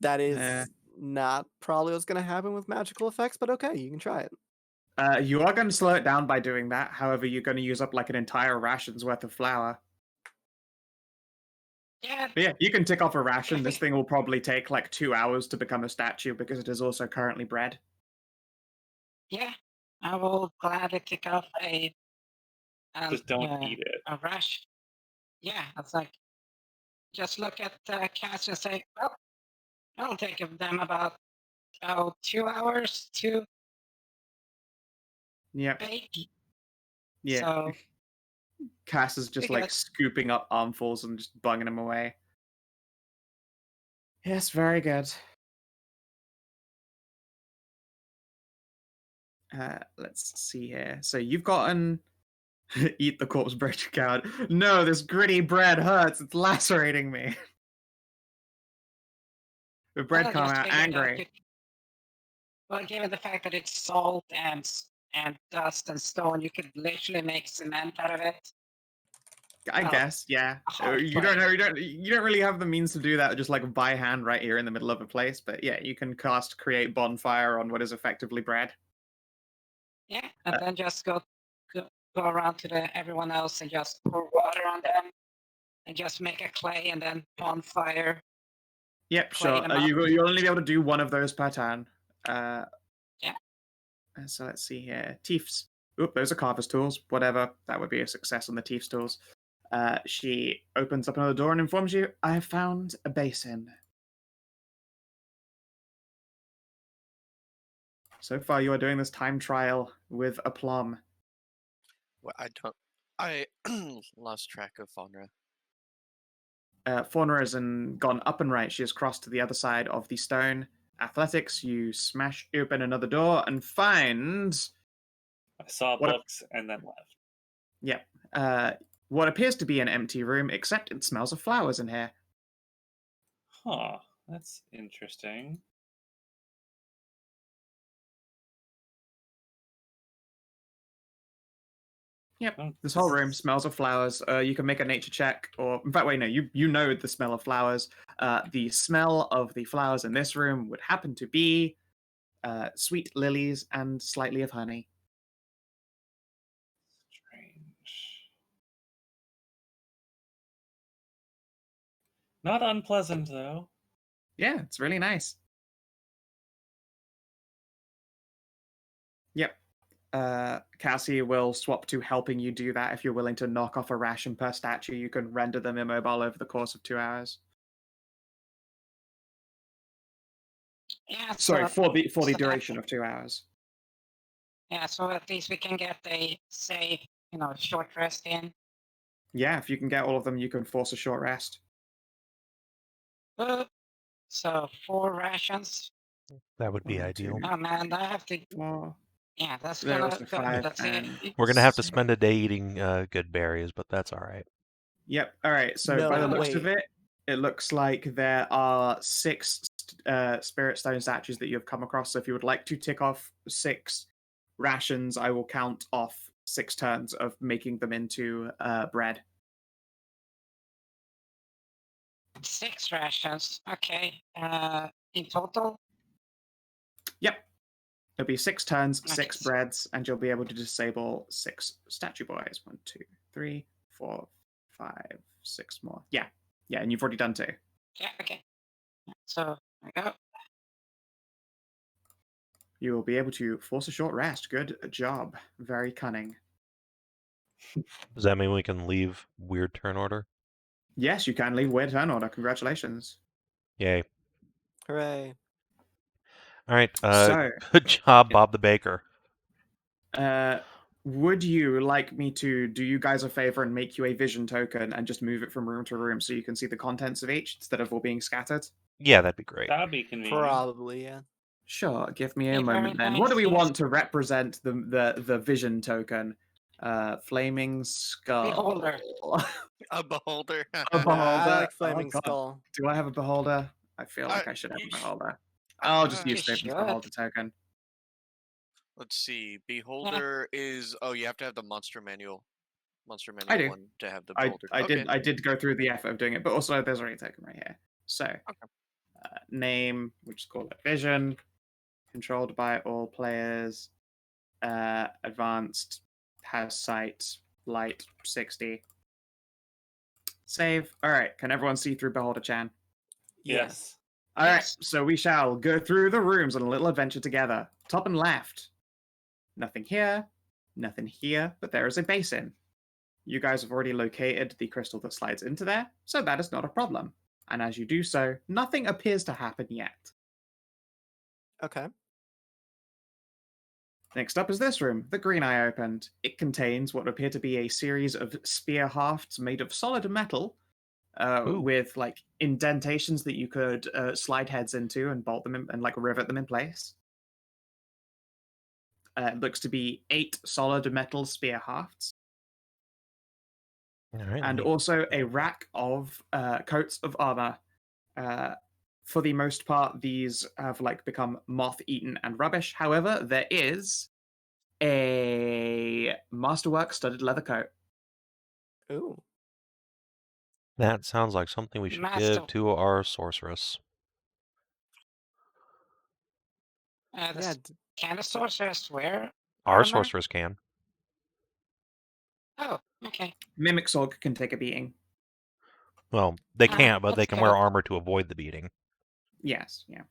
that is Yeah. not probably what's going to happen with magical effects, but okay, you can try it. You are going to slow it down by doing that. However, you're going to use up like an entire ration's worth of flour. Yeah, But yeah, you can tick off a ration. This thing will probably take like 2 hours to become a statue because it is also currently bread. yeah. I will gladly tick off just don't eat it. a rush. Yeah, it's like just look at the cats and say, well, it'll take them about 2 hours to Yep. bake. Yeah. So Cass is just Pretty like good. scooping up armfuls and just bunging them away. Yes, very good. Let's see here. So you've gotten eat the corpse bread, you coward. No, this gritty bread hurts. It's lacerating me. The bread well, come just out figured angry. well, given the fact that it's salt and dust and stone, you could literally make cement out of it. I Oh, guess, yeah. hard You don't play. know. You don't really have the means to do that just like by hand right here in the middle of a place. But yeah, you can cast create bonfire on what is effectively bread. Yeah, and then just go around to everyone else and just pour water on them, and just make a clay and then bonfire. Yep, Clay sure. them up. You'll only be able to do one of those per turn. Yeah. So let's see here. Tief's. Oop, those are carver's tools. Whatever. That would be a success on the Tief's tools. She opens up another door and informs you, I have found a basin. So far, you are doing this time trial with aplomb. Well, I lost track of Faunra. Faunra has gone up and right. She has crossed to the other side of the stone. Athletics, you smash open another door and find... I saw What a- books and then left. Yep. What appears to be an empty room, except it smells of flowers in here. Huh, that's interesting. Yep. Oh, This whole room smells of flowers. You can make a nature check, or in fact, wait, no, you know the smell of flowers. The smell of the flowers in this room would happen to be sweet lilies and slightly of honey. Strange. Not unpleasant, though. Yeah, it's really nice. Yep. Cassie will swap to helping you do that if you're willing to knock off a ration per statue. You can render them immobile over the course of 2 hours. Yeah. Sorry, for the so duration of 2 hours. Yeah, so at least we can get a safe, short rest in. Yeah, if you can get all of them, you can force a short rest. So 4 rations. That would be 1, ideal. 2, Oh man, I have to. 4. Yeah, that's There gonna was the go. 5 Let's see. and We're gonna have to 6. spend a day eating good berries, but that's all right. Yep. All right. So No, by the looks of wait. it looks like there are 6 spirit stone statues that you have come across. So if you would like to tick off 6 rations, I will count off 6 turns of making them into bread. 6 rations. Okay. In total. Yep. It'll be 6 turns, 6 Nice. breads, and you'll be able to disable 6 statue boys. 1, 2, 3, 4, 5, 6 more. Yeah. Yeah, and you've already done 2. Yeah. Okay. So there we go. You will be able to force a short rest. Good job. Very cunning. Does that mean we can leave weird turn order? Yes, you can leave weird turn order. Congratulations. Yay. Hooray. All right. So, Good job, Bob the Baker. would you like me to do you guys a favor and make you a vision token and just move it from room to room so you can see the contents of each instead of all being scattered? Yeah, that'd be great. That'd be convenient. Probably, yeah. Sure, give me a Okay, moment very then. What do we nice, yes. want to represent the vision token? Flaming skull. Beholder. A beholder. A beholder. I like Oh, Flaming God. Skull. Do I have a beholder? I feel like I should have you a sh- beholder. I'll just You use Saban's should. beholder token. Let's see. Beholder is. Oh, you have to have the monster manual. Monster I manual do. one to have the I beholder. Okay. did go through the effort of doing it, but also there's already a token right here. So name, we'll just call it vision, controlled by all players, advanced, has sight, light 60. Save. All right, can everyone see through Beholder Chan? Yes. All right, Yes. so we shall go through the rooms on a little adventure together. Top and left. Nothing here, nothing here, but there is a basin. You guys have already located the crystal that slides into there, so that is not a problem. And as you do so, nothing appears to happen yet. Okay. Next up is this room, the green eye opened. It contains what appear to be a series of spear hafts made of solid metal, with like indentations that you could slide heads into and bolt them in, and like rivet them in place. It looks to be 8 solid metal spear hafts. All right. And also a rack of coats of armor. For the most part, these have like become moth-eaten and rubbish. However, there is a masterwork studded leather coat. Ooh. That sounds like something we should Master- give to our sorceress. Yeah. Can a sorceress wear Our armor? sorceress can. Oh, okay. Mimic Sorg can take a beating. Well, they can't, but they let's can go. wear armor to avoid the beating. Yes, yeah.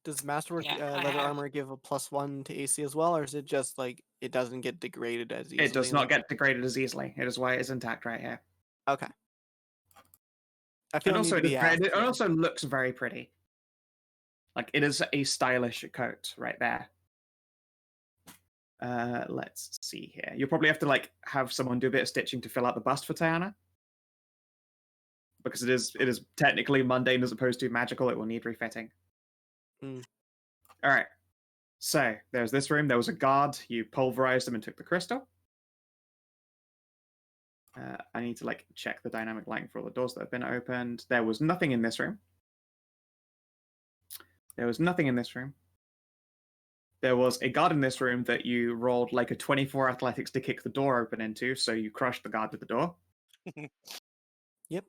Does Masterwork Yeah, I leather have- armor give a +1 to AC as well, or is it just like it doesn't get degraded as easily? It does not get degraded as easily. It is why it is intact right here. Okay. I feel And it also, need to be asked, it yeah. also looks very pretty. Like, it is a stylish coat right there. Let's see here. You'll probably have to like have someone do a bit of stitching to fill out the bust for Tajana, because it is technically mundane as opposed to magical. It will need refitting. Mm. All right. So there's this room. There was a guard. You pulverized them and took the crystal. I need to like check the dynamic lighting for all the doors that have been opened. There was nothing in this room. There was nothing in this room. There was a guard in this room that you rolled like a 24 athletics to kick the door open into, so you crushed the guard with the door. Yep.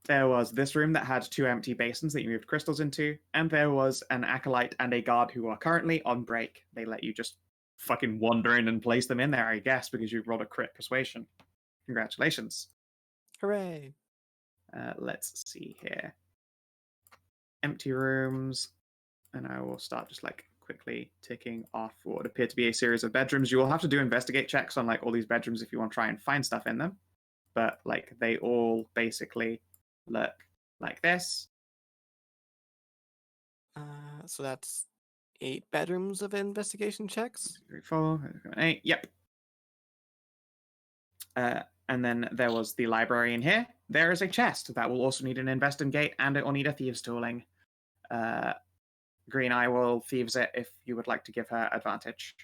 There was this room that had 2 empty basins that you moved crystals into, and there was an acolyte and a guard who are currently on break. They let you just fucking wander in and place them in there, I guess, because you rolled a crit persuasion. Congratulations. Hooray. Let's see here. Empty rooms, and I will start just like quickly ticking off what would appear to be a series of bedrooms. You will have to do investigate checks on like all these bedrooms if you want to try and find stuff in them, but like they all basically look like this. So that's 8 bedrooms of investigation checks. 3, 4, 8. Yep. And then there was the library in here. There is a chest that will also need an investigate, and it will need a thieves' tooling. Green Eye will thieves it if you would like to give her advantage.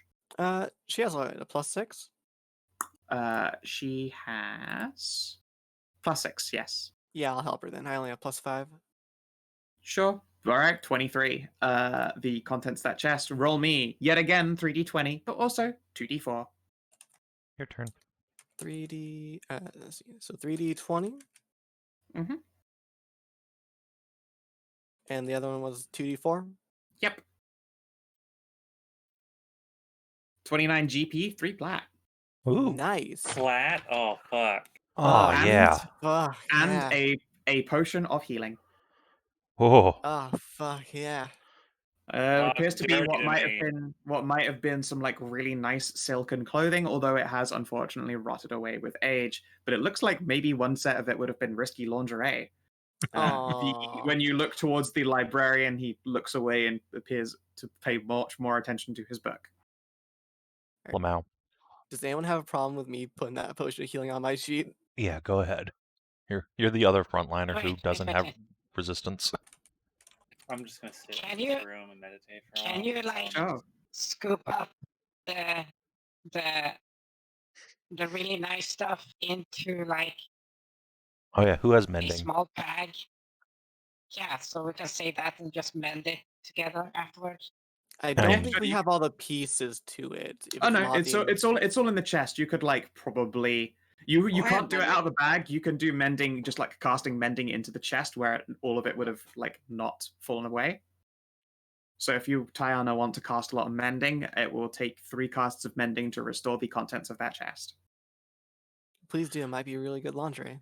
She has a +6. She has +6, yes. Yeah, I'll help her then. I only have +5. Sure. All right, 23. The contents of that chest. Roll me yet again 3d20, but also 2d4. Your turn. 3D. Let's see. So 3d20. Mm-hmm. And the other one was 2d4. Yep. 29 GP, 3 plat. Ooh. Nice. Flat? Oh, fuck. Oh, and- yeah. Fuck And yeah. a potion of healing. Oh. Oh fuck yeah. It appears to be dirty what to might have been some like really nice silken clothing, although it has unfortunately rotted away with age. But it looks like maybe one set of it would have been risky lingerie. Aw. When you look towards the librarian, he looks away and appears to pay much more attention to his book. Lamau. Does anyone have a problem with me putting that potion of healing on my sheet? Yeah, go ahead. You're the other frontliner who Wait, doesn't wait, have wait. resistance. I'm just gonna sit Can in you- this room and meditate for a while. Can you like Oh, scoop up the the really nice stuff into like Oh yeah, who has a mending? small bag? Yeah, so we can save that and just mend it together afterwards. I I don't mean- think we have all the pieces to it. If oh no, modding- it's all in the chest. You could like probably you I can't have do it mending. out of the bag. You can do mending, just like casting mending into the chest where all of it would have like not fallen away. So if you, Tajana, want to cast a lot of mending, it will take 3 casts of mending to restore the contents of that chest. Please do. It might be really good laundry.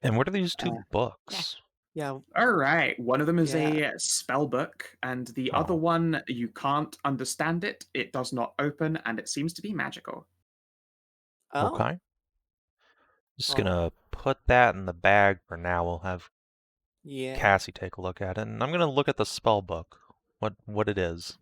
And what are these 2 Uh, books? Yeah. All right. One of them is Yeah. a spell book, and the other Oh. one, you can't understand it. It does not open, and it seems to be magical. Oh. Okay. Just Oh. gonna put that in the bag for now. We'll have Yeah. Cassie take a look at it, and I'm gonna look at the spell book. What it is.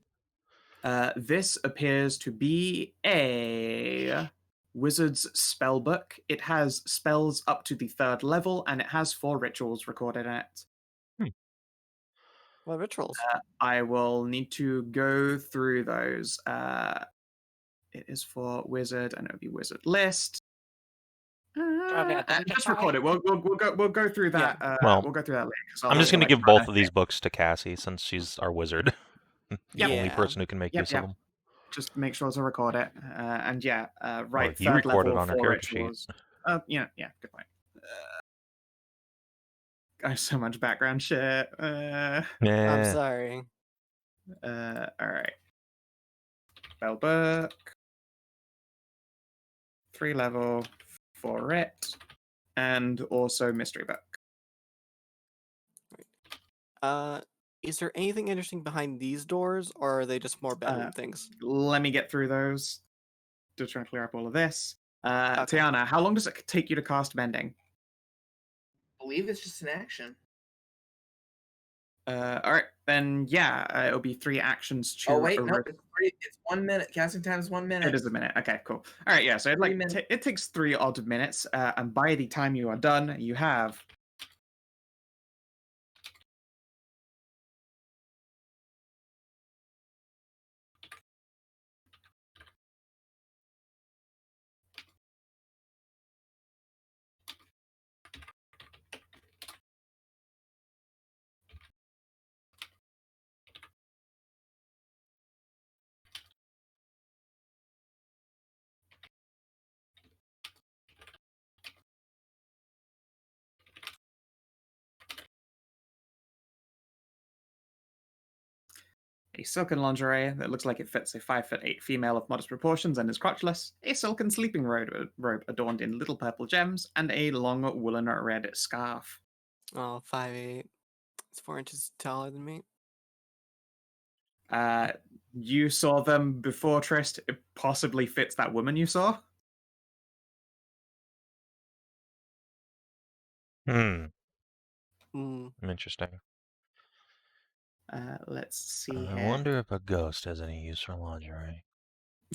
This appears to be a wizard's spell book. It has spells up to the 3rd level, and it has 4 rituals recorded in it. What rituals? I will need to go through those. It is for wizard, and it'll be wizard list. And just record it. We'll go through that. Well, we'll go through that later. 'Cause I'm just I'll, gonna like, give run both a- of these books to Cassie since she's our wizard. The only Yeah. person who can make Yep, use yep. of them. Just make sure to record it. And yeah, right. you 3rd record it level on her 4 character sheet. rituals. Yeah, good point. Guys, so much background shit. I'm Yeah. sorry. All right. Spell book. 3 level, 4 writ, and also mystery book. Is there anything interesting behind these doors, or are they just more bedroom things? Let me get through those to try and clear up all of this. Okay. Tajana, how long does it take you to cast mending? I believe it's just an action. All right, then yeah, it'll be 3 actions to. Oh wait, no, it's 1 minute. Casting time is 1 minute. It is a minute. Okay, cool. All right, yeah. So it 3 like minutes. it takes 3 odd minutes, and by the time you are done, you have. A silken lingerie that looks like it fits a 5'8" female of modest proportions and is crotchless, a silken sleeping robe adorned in little purple gems, and a long woolen red scarf. Oh, 5'8". It's 4 inches taller than me. You saw them before, Trist. It possibly fits that woman you saw. Hmm. Mm. Interesting. Let's see I here. wonder if a ghost has any use for lingerie.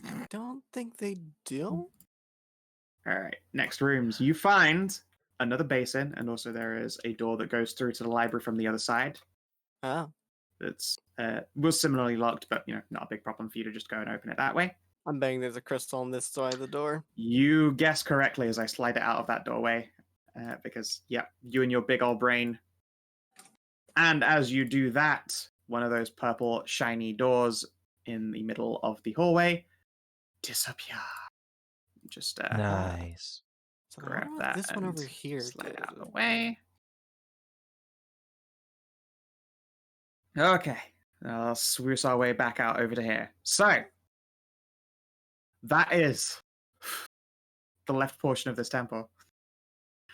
I don't think they do. All right, next rooms. You find another basin, and also there is a door that goes through to the library from the other side. Oh, That's was similarly locked, but not a big problem for you to just go and open it that way. I'm betting there's a crystal on this side of the door. You guess correctly as I slide it out of that doorway, because you and your big old brain. And as you do that, one of those purple shiny doors in the middle of the hallway disappear. Just Nice. So I grab wonder what that. this one over and here slide did. out of the way. Okay, I'll swoosh our way back out over to here. So that is the left portion of this temple.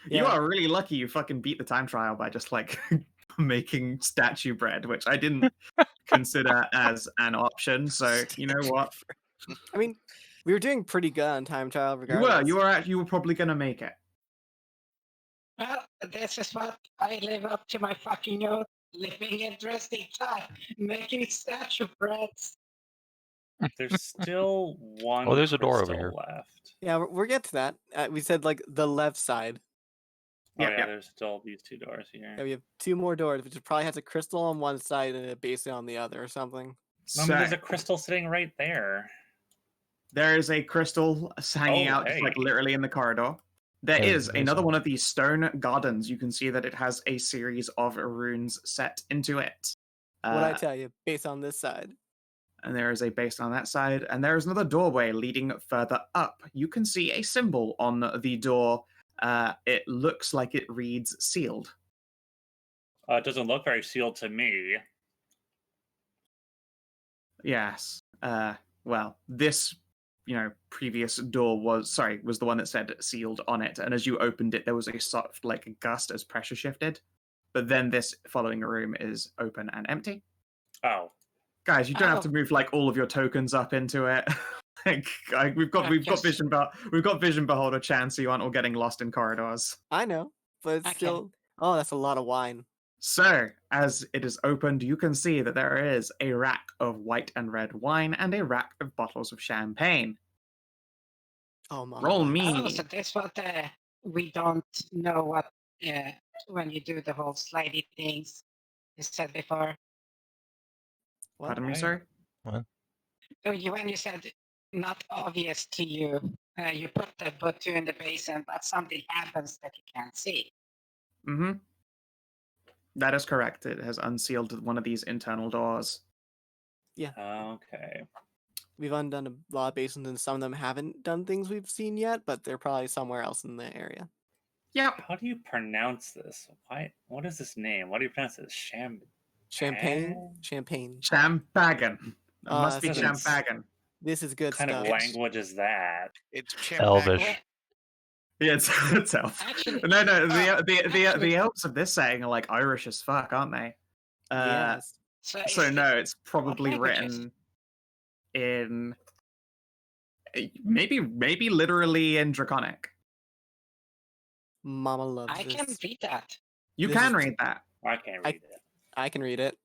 You Yeah. are really lucky you fucking beat the time trial by just like making statue bread, which I didn't consider as an option. So you know what? I mean, we were doing pretty good on time trial regardless. You were probably gonna make it. Well, this is what I live up to my fucking note. Living interesting time, making statue breads. There's still one. Oh, there's a door over crystal here. left. Yeah, we'll get to that. We said like the left side. Oh Yep, yeah, yep. there's still these 2 doors here. Yeah, we have 2 more doors, which probably has a crystal on one side and a basin on the other or something. I mean, there's So a crystal sitting right there. there is a crystal hanging Oh, out just like hey. literally in the corridor. There Yeah, is there's a another basin. one of these stone gardens. You can see that it has a series of runes set into it. What I tell you, based on this side. And there is a base on that side, and there is another doorway leading further up. You can see a symbol on the door. It looks like it reads sealed. It doesn't look very sealed to me. Yes. Well, this, previous door was the one that said sealed on it, and as you opened it, there was a soft, like, gust as pressure shifted. But then this following room is open and empty. Oh. Guys, you don't have to move like all of your tokens up into it. We've got vision beholder chance, so you aren't all getting lost in corridors. I know, but it's still. Oh, that's a lot of wine. So, as it is opened, you can see that there is a rack of white and red wine and a rack of bottles of champagne. Oh my. Roll me. Oh, so that's what we don't know what when you do the whole slidey things you said before. What? Pardon me, sir? When you said not obvious to you, you put the buttu in the basin, but something happens that you can't see. Mm-hmm. That is correct. It has unsealed one of these internal doors. Yeah. Okay. We've undone a lot of basins, and some of them haven't done things we've seen yet, but they're probably somewhere else in the area. Yep. How do you pronounce this? What is this name? What do you pronounce this? Champagne? Champagne. Champagan. It must be that's Champagan. This is good What kind stuff. of language is that? It's Elvish. Yeah, it's elf. Actually, No, the elves of this setting are like Irish as fuck, aren't they? Yes. So no, it's probably languages? written in maybe literally in Draconic. Mama loves I this. can read that. You This can is- read that. I can't read it. I can read it.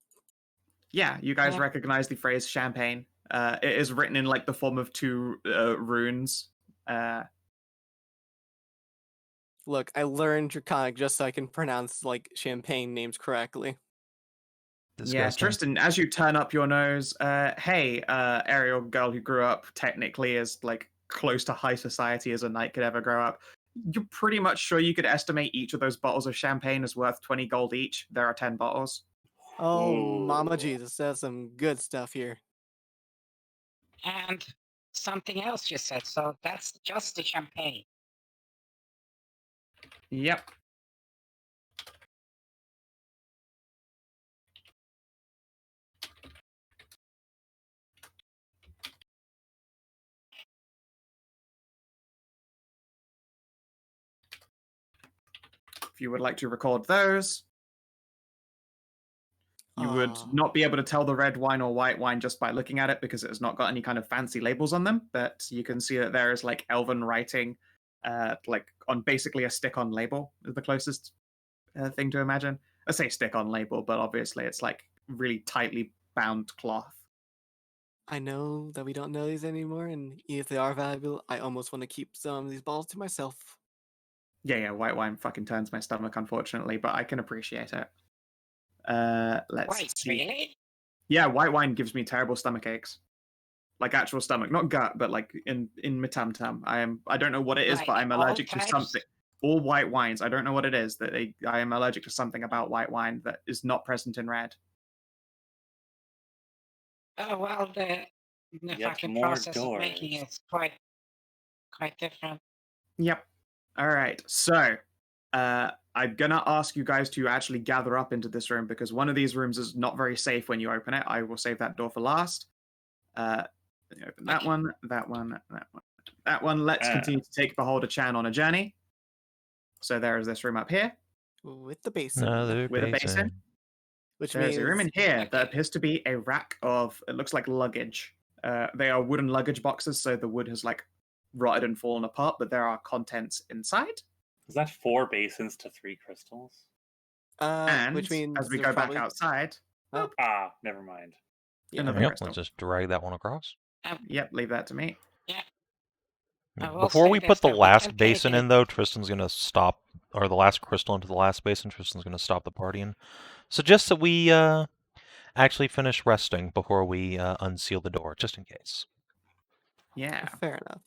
Yeah, you guys Yeah. recognize the phrase champagne. It is written in like the form of 2 runes. Look, I learned Draconic just so I can pronounce like champagne names correctly. Yeah, Disgusting. Tristan, as you turn up your nose, hey, Ariel, girl who grew up technically as like close to high society as a knight could ever grow up. You're pretty much sure you could estimate each of those bottles of champagne is worth 20 gold each. There are 10 bottles. Oh, Ooh. Mama Jesus, that's some good stuff here. And something else you said, so that's just the champagne. Yep. If you would like to record those, you would not be able to tell the red wine or white wine just by looking at it because it has not got any kind of fancy labels on them. But you can see that there is like elven writing, like on basically a stick-on label is the closest thing to imagine. I say stick-on label, but obviously it's like really tightly bound cloth. I know that we don't know these anymore, and if they are valuable, I almost want to keep some of these bottles to myself. Yeah, white wine fucking turns my stomach, unfortunately, but I can appreciate it. Let's Wait, see. really? Yeah, white wine gives me terrible stomach aches. Like actual stomach, not gut, but like in my tum tum. I don't know what it is, but Like I'm all allergic to types? something. All white wines. I don't know what it is I am allergic to something about white wine that is not present in red. Oh well, the Yet fucking more process of making doors. it is quite different. Yep. All right. So, I'm gonna ask you guys to actually gather up into this room because one of these rooms is not very safe when you open it. I will save that door for last. Open that one, that one, that one, that one. Let's continue to take Beholder Chan on a journey. So there is this room up here With the basin. Another with a basin. Which There's means a room in here that appears to be a rack of, it looks like luggage. They are wooden luggage boxes, so the wood has like rotted and fallen apart, but there are contents inside. Is that 4 basins to 3 crystals? And which means as we there's go probably... back outside, Oh. Ah, never mind. Yeah. another Yep, crystal. let's just drag that one across. Yep, leave that to me. Yeah. I will Before say we this, put the that we last can take basin it. in, though, Tristan's gonna stop, or the last crystal into the last basin. Tristan's gonna stop the party and suggest that we actually finish resting before we unseal the door, just in case. Yeah. Fair enough.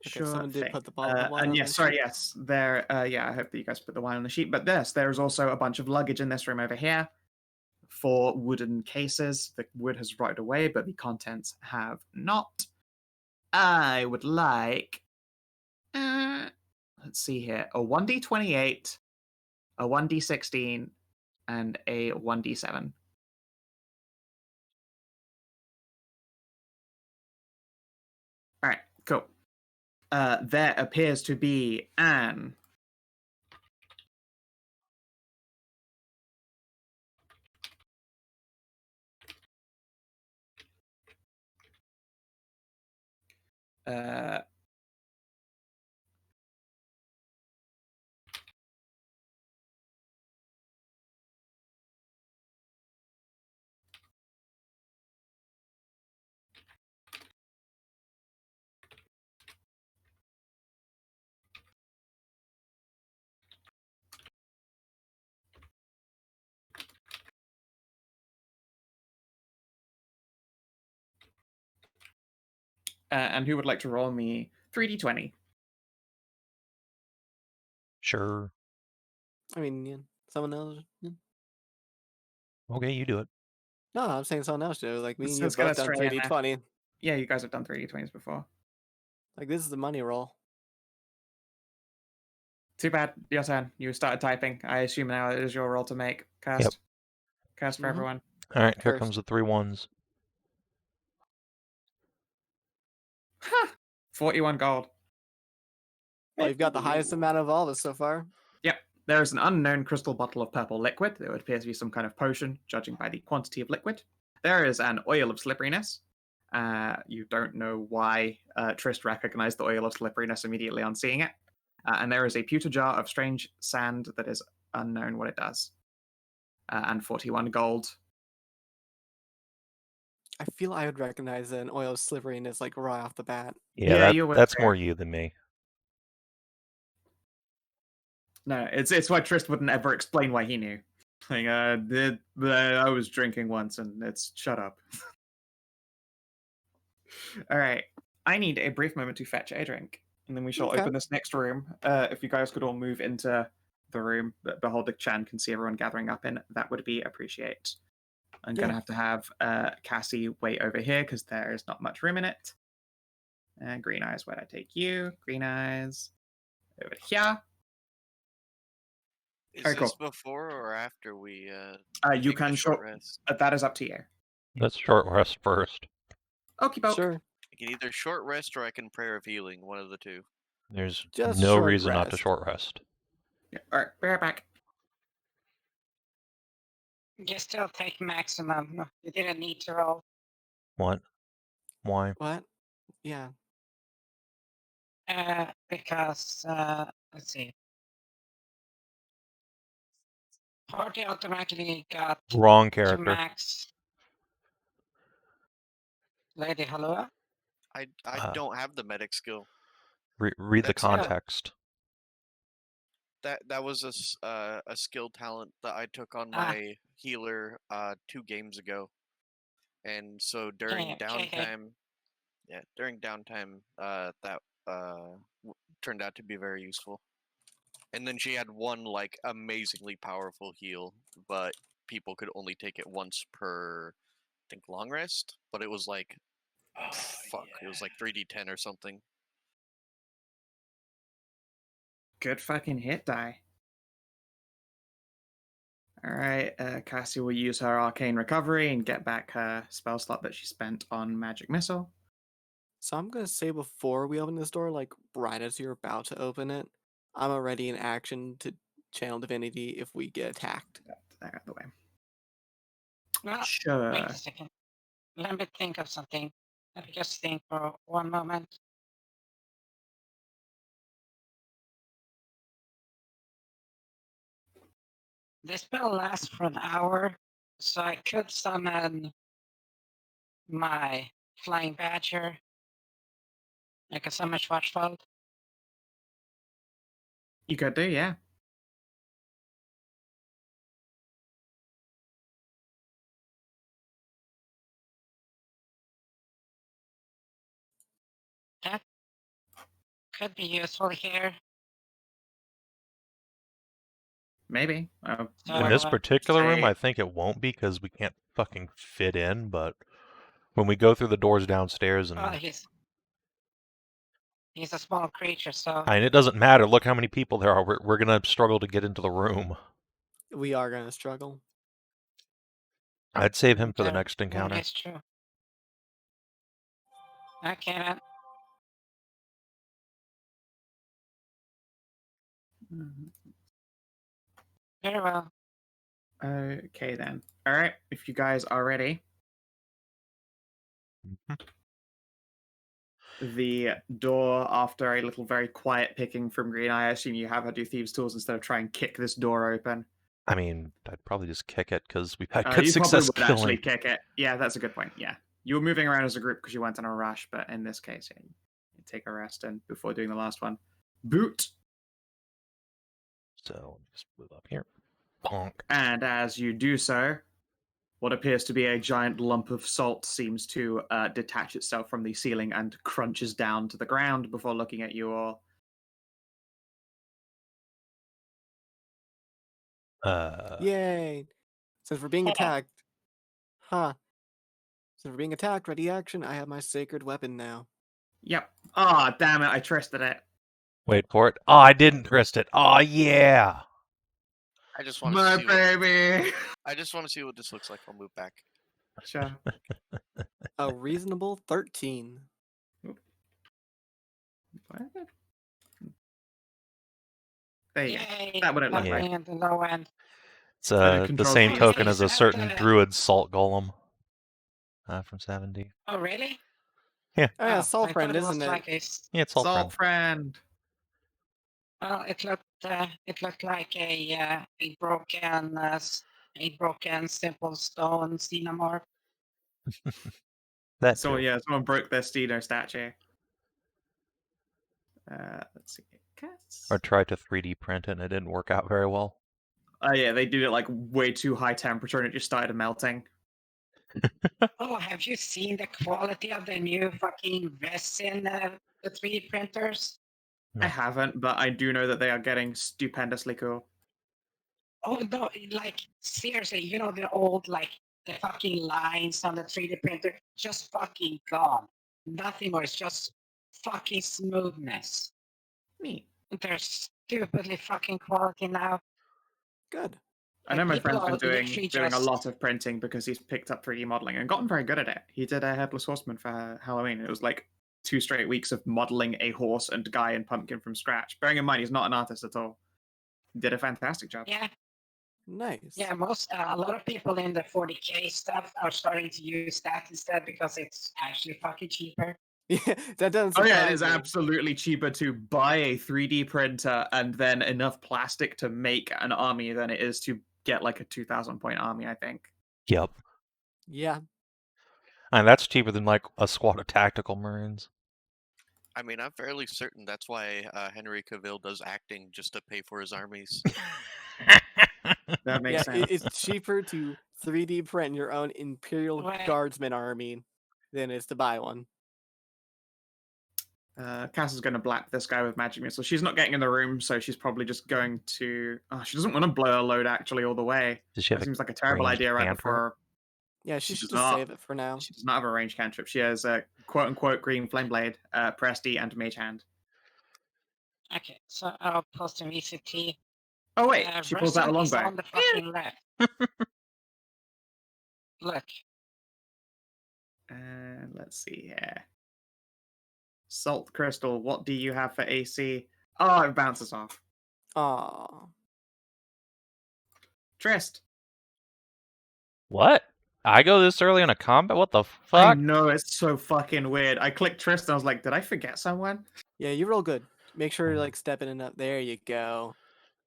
Okay, Sure someone did thing. put the bottle of wine And on yes, the sorry, sheet. yes. There, yeah, I hope that you guys put the wine on the sheet. But there's also a bunch of luggage in this room over here. 4 wooden cases. The wood has rotted away, but the contents have not. I would like, let's see here, a 1d28, a 1d16, and a 1d7. All right, cool. There appears to be an and who would like to roll me 3d20? Sure. I mean, yeah, someone else. Yeah. Okay, you do it. No, I'm saying someone else do. Like me and you Let's have get both done Australian there. 3d20. Yeah, you guys have done 3d20s before. Like this is the money roll. Too bad, your turn. You started typing. I assume now it is your roll to make. Cast. Yep. Cast for everyone. All right, here First. comes the 3 1s. 41 gold. Well, you've got the highest amount of all this so far. Yep. There is an unknown crystal bottle of purple liquid. It would appear to be some kind of potion, judging by the quantity of liquid. There is an oil of slipperiness. You don't know why Trist recognized the oil of slipperiness immediately on seeing it. And there is a pewter jar of strange sand that is unknown what it does. And 41 gold. I feel I would recognize an oil slipperiness like right off the bat. Yeah, you would that's there. more you than me. No, it's why Trist wouldn't ever explain why he knew. Like, I was drinking once, and it's shut up. All right, I need a brief moment to fetch a drink, and then we shall Okay. open this next room. If you guys could all move into the room that Beholder Chan can see everyone gathering up in, that would be appreciated. I'm gonna have to have Cassie wait over here because there is not much room in it. Green Eyes, where'd I take you? Green Eyes over here. Is Alright, this cool. before or after we You take can the short short. rest? That is up to you. Let's short rest first. Okie doke. Sure. I can either short rest or I can prayer of healing, one of the two. There's Just no short reason not to rest. short rest. Yeah, all right, be right back. You still take maximum. You didn't need to roll. What? Why? What? Yeah. Because let's see. Party automatically got Wrong to character. max. Lady Halua. I Uh, don't have the medic skill. Read the That's context. That was a skill talent that I took on Ah. my healer 2 games ago, and so during Okay. downtime, during downtime, that turned out to be very useful. And then she had one like amazingly powerful heal, but people could only take it once per, I think, long rest. But it was like, it was like 3d10 or something. Good fucking hit die. All right, Cassie will use her arcane recovery and get back her spell slot that she spent on magic missile. So I'm gonna say before we open this door, like right as you're about to open it, I'm already in action to channel divinity if we get attacked. Get that out of the way. Well, Sure. wait a second. Let me think of something. Let me just think for one moment. This spell lasts for an hour, so I could summon my flying badger Like a Summit Watchful? You could do, yeah. That could be useful here. Maybe. In this So, particular room, say- I think it won't be because we can't fucking fit in, but when we go through the doors downstairs and... Oh, he's a small creature, so... I mean, it doesn't matter. Look how many people there are. We're going to struggle to get into the room. We are gonna struggle. I'd save him for the Okay, next encounter. That's true. Okay, then. Very well. Okay, then. All right, if you guys are ready. The door, after a little very quiet picking from Green, I assume you have had your thieves' tools instead of try and kick this door open. I mean, I'd probably just kick it because we've had good You probably success would killing. actually kick it. Yeah, that's a good point. Yeah, you were moving around as a group because you weren't in a rush, but in this case, yeah, you take a rest and before doing the last one, boot. So just move up here. Bonk. And as you do so, what appears to be a giant lump of salt seems to detach itself from the ceiling and crunches down to the ground before looking at you all. Yay! Since we're being attacked. Huh. Since we're being attacked, ready action, I have my sacred weapon now. Yep. Ah, damn it! I trusted it. Wait for it. Oh, I didn't twist it. Oh, yeah. I just want to My see. baby. I just want to see what this looks like. I'll move back. Sure. A reasonable 13. What? There you go. Yay! That would have looked Nothing right. at the low end. It's Better the control same the token enemies. as a certain After- druid salt golem from Savin. Oh, really? Oh yeah, Oh, soul I friend, thought it was isn't it? like a Yeah, it's salt friend. Salt friend. Well, it looked like a broken simple stone xenomorph. That So too. yeah, someone broke their Steno statue. Let's see. Cats. Or tried to 3D print it and it didn't work out very well. Oh yeah, they did it like way too high temperature and it just started melting. Oh, have you seen the quality of the new fucking resin, the 3D printers? I haven't, but I do know that they are getting stupendously cool. Oh no, like seriously, you know the old like the fucking lines on the 3D printer just fucking gone. Nothing more. It's just fucking smoothness. Neat. They're stupidly fucking quality now. Good. I know my People friend's been are literally doing a just- lot of printing because he's picked up 3D modeling and gotten very good at it. He did a Headless Horseman for Halloween. It was like 2 straight weeks of modeling a horse and guy and pumpkin from scratch. Bearing in mind, he's not an artist at all. He did a fantastic job. Yeah, Nice. yeah. A lot of people in the 40K stuff are starting to use that instead because it's actually fucking cheaper. Yeah, that doesn't Oh surprise yeah, it is me. absolutely cheaper to buy a 3D printer and then enough plastic to make an army than it is to get like a 2,000 point army, I think. Yep. Yeah. And that's cheaper than like a squad of tactical marines. I mean, I'm fairly certain that's why Henry Cavill does acting just to pay for his armies. That makes Yeah, sense. it's cheaper to 3D print your own Imperial Right. Guardsman army than it is to buy one. Cass is going to black this guy with magic missile. She's not getting in the room, so she's probably just going to. Oh, she doesn't want to blow her load actually all the way. Does she have That a seems like a terrible ranged idea right cantrip? before. Yeah, she She should does just not. save it for now. She does not have a range cantrip. She has a quote unquote green flame blade, press D, and mage hand. Okay, so I'll post an ECT. Oh wait, she pulls out a Resin is longbow. on the fucking left. Look, And let's see here. Salt crystal. What do you have for AC? Oh, it bounces off. Aw. Trist. What? I go this early in a combat? What the I fuck? know, it's so fucking weird. I clicked Tristan. I was like, did I forget someone? Yeah, you roll good. Make sure you're like stepping it up. There you go.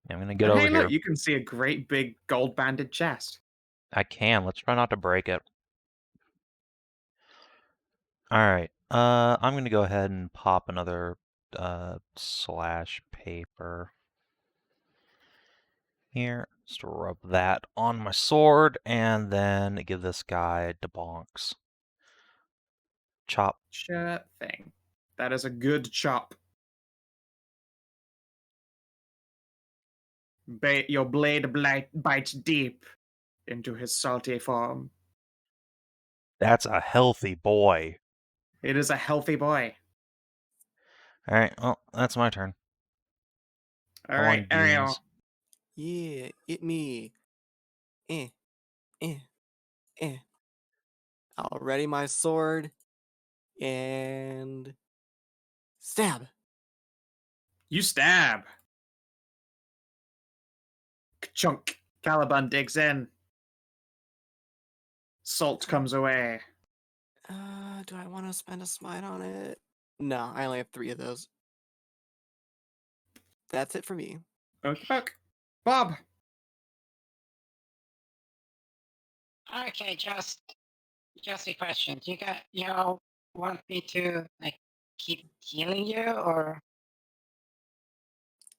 I'm gonna get And over hey, here. look, you can see a great big gold banded chest. I can. Let's try not to break it. Alright. I'm going to go ahead and pop another slash paper here. Just rub that on my sword, and then give this guy debonks. Chop. Sure thing. That is a good chop. Your blade bites deep into his salty form. That's a healthy boy. It is a healthy boy. All right, well, that's my turn. All Come right, on, Ariel. beans. Yeah, it me. Eh, eh, eh. I'll ready my sword and stab. You stab. Chunk. Caliban digs in. Salt comes away. Do I want to spend a smite on it? No, I only have 3 of those. That's it for me. Okay. Bob. Okay, just a question. Do you want me to like keep healing you, or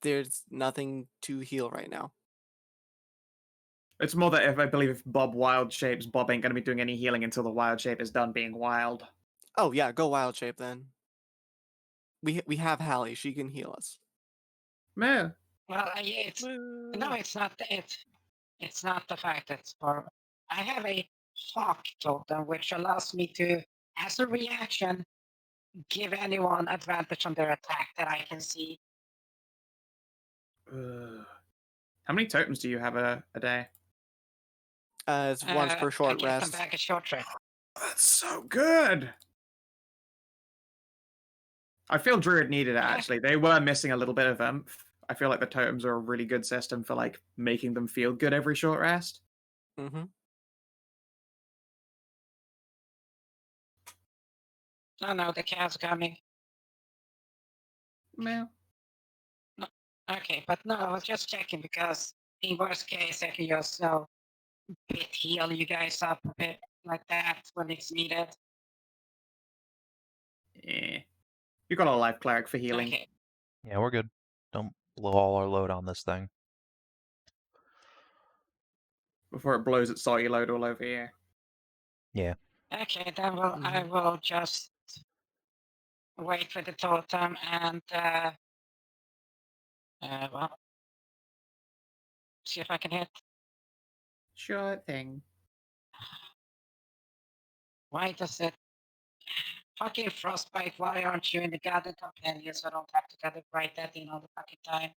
There's nothing to heal right now. It's more that if I believe if Bob wild shapes, Bob ain't gonna be doing any healing until the wild shape is done being wild. Oh yeah, go wild shape then. We have Hallie. She can heal us. Moo. well, no, it's not. It's not the fact that it's for. I have a hawk totem which allows me to, as a reaction, give anyone advantage on their attack that I can see. How many tokens do you have a day? It's once per I short get them rest. back a short rest. That's so good. I feel Druid needed it, Yeah. actually. They were missing a little bit of oomph. I feel like the totems are a really good system for like making them feel good every short rest. Mm-hmm. Oh no, the cat's coming. Meow. Okay, but no, I was just checking because in worst case I can just bit heal you guys up a bit like that when it's needed. Yeah. You got a life cleric for healing. Okay. Yeah, we're good. Don't blow all our load on this thing. Before it blows its salty load all over here. Yeah. Okay, then I will just wait for the totem and well, see if I can hit. Sure thing. Why does it fucking frostbite? Why aren't you in the garden companion so I don't have to kind of write that in all the fucking time?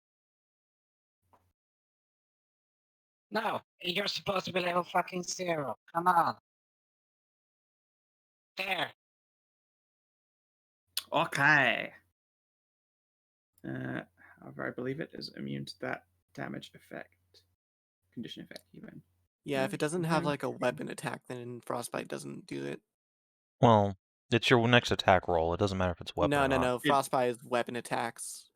No, you're supposed to be level fucking 0. Come on. There. Okay. However, I believe it is immune to that damage effect. Condition effect, even. Yeah, if it doesn't have like a weapon attack, then frostbite doesn't do it. Well, it's your next attack roll. It doesn't matter if it's weapon No, or not. no. Frostbite is weapon attacks.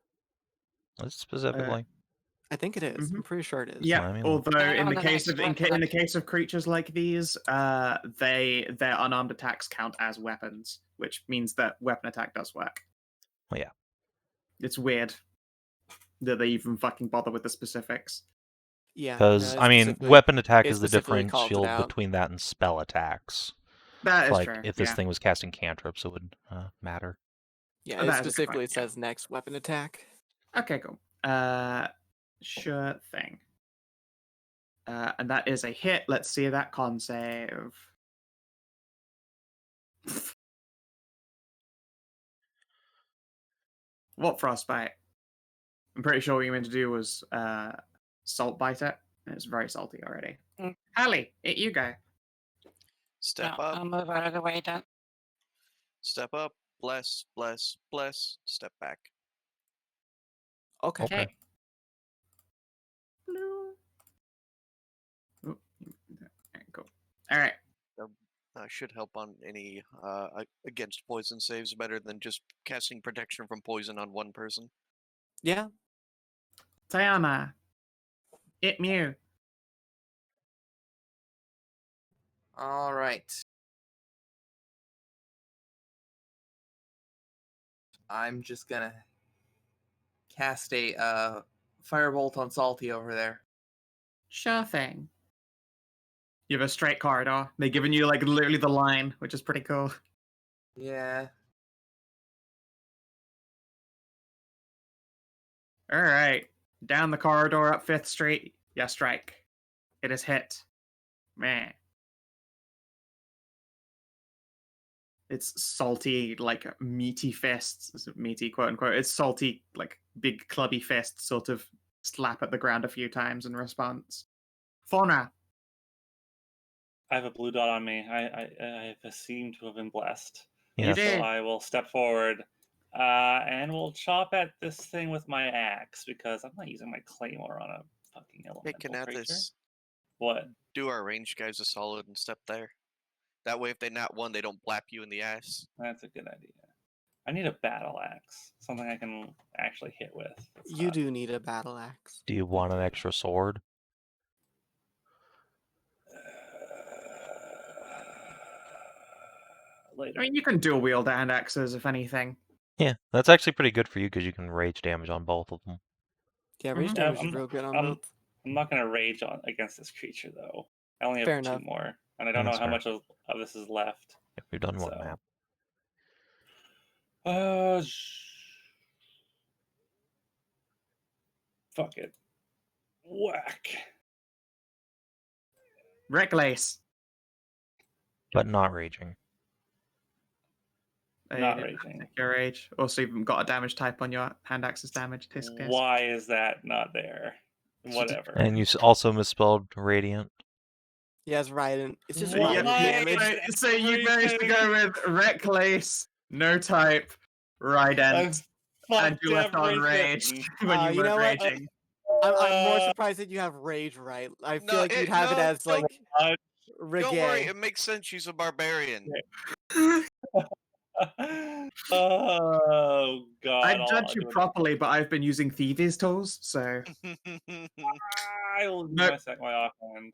Specifically. I think it is. I'm pretty sure it is. Yeah, I mean, although in the the case next of in weapon the case of creatures like these, their unarmed attacks count as weapons, which means that weapon attack does work. Well, yeah. It's weird that they even fucking bother with the specifics. Yeah. Because, no, I mean, specifically- weapon attack it is the specifically calls it differential out. between that and spell attacks. That is Like, true. if this yeah. thing was casting cantrips, it would matter. Yeah, Oh, it that is a good specifically point, yeah. says next weapon attack. Okay, cool. Sure thing. And that is a hit. Let's see that con save. What frostbite? I'm pretty sure what you meant to do was salt bite it. It's very salty already. Hallie, you go. Step No, up, I'll move out of the way then. step up, bless, bless, bless, step back. Okay. Okay. Blue. Oh, cool. All right. Should help on any against poison saves better than just casting protection from poison on one person. Yeah. Tajana. It Mew. All right. I'm just gonna cast a firebolt on Salty over there. Sure thing. You have a straight corridor. They're giving you like literally the line, which is pretty cool. Yeah. All right, down the corridor up 5th Street. Yeah, strike. It is hit. Man. It's salty, like meaty fists. Meaty, quote unquote. It's salty, like big clubby fists sort of slap at the ground a few times in response. Faunra. I have a blue dot on me. I seem to have been blessed. You Yes. So did. I will step forward and we'll chop at this thing with my axe because I'm not using my claymore on a fucking Hey, elemental creature. Kinathis, What? do our ranged guys a solid and step there. That way, if they not one, they don't blap you in the ass. That's a good idea. I need a battle axe, something I can actually hit with. It's You not- do need a battle axe. Do you want an extra sword? Later. I mean, you can dual wield hand axes if anything. Yeah, that's actually pretty good for you because you can rage damage on both of them. Yeah, rage Mhm. damage I'm- is real good on I'm- both. I'm not gonna rage on against this creature though. I only have Fair 2 enough. more, and I don't know That's how fair. much of this is left. Yeah, we've done one So- map. Fuck it. Whack. Recklace. But not raging. Not You raging. take your rage. Also, you've got a damage type on your hand axes damage. Tisk, tisk. Why is that not there? Whatever. And you also misspelled radiant. Yeah, it's right. And it's just Why? random damage. So you managed to go with Recklace, no type, Rident, and you left on rage when you you know weren't what? raging. I'm more surprised that you have rage right. I feel No, like you'd have it no, as like Don't worry, reggae. it makes sense. She's a barbarian. Oh god. I I'll judge you do it. properly, but I've been using Thieves' tools, so I will do Nope. my offhand.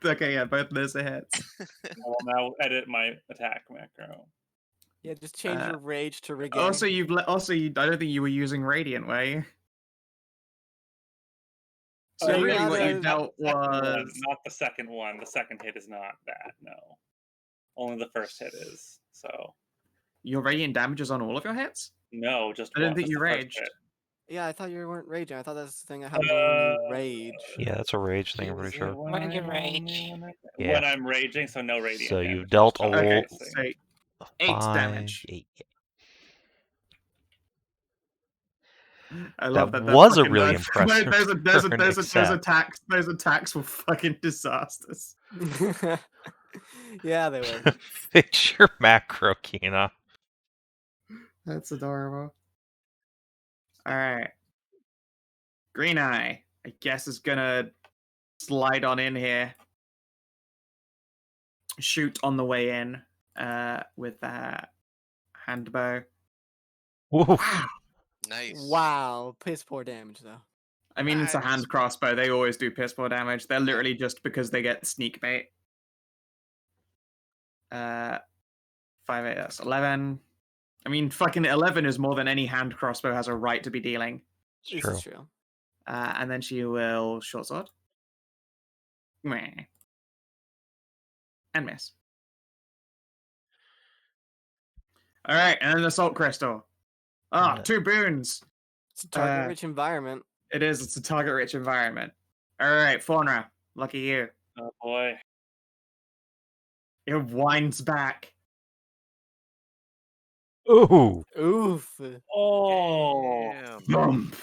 okay, yeah, both those are hits. I will now edit my attack macro. Yeah, just change your rage to reggae. Also, I don't think you were using Radiant, were you? So Yeah, really, not what you as- dealt was not the second one. The second hit is not that. No, only the first hit is. So your Radiant damage is on all of your hits. no, just I didn't one, think just you the first raged. hit. Yeah, I thought you weren't raging. I thought that's the thing that happens when you rage. Yeah, that's a rage thing, I'm pretty Is it sure. When you I'm rage. only when I- Yeah. When I'm raging, so no radiant. So damage, you've just dealt a chop whole- Okay, everything. so 8 damage. 8. I love That that. was a fucking- really those- impressive Those turn, those except- attacks. Those attacks were fucking disasters. Yeah, they were. Fix your macro, Kina. That's adorable. All right, Green Eye. I guess is gonna slide on in here. Shoot on the way in. With that hand bow. Woo. Nice. Wow, piss poor damage though. I mean, it's a Nice. hand crossbow. They always do piss poor damage. They're literally just because they get sneak bait. 5, 8, that's 11. I mean, fucking 11 is more than any hand crossbow has a right to be dealing. It's This true. is true. And then she will short sword. Meh. And miss. All right, and then assault crystal. Ah, Yeah. 2 boons. It's a target-rich environment. It is. It's a target-rich environment. All right, Faunra. Lucky you. Oh boy. It winds back. Ooh. Oof. Oh. Damn. Thump.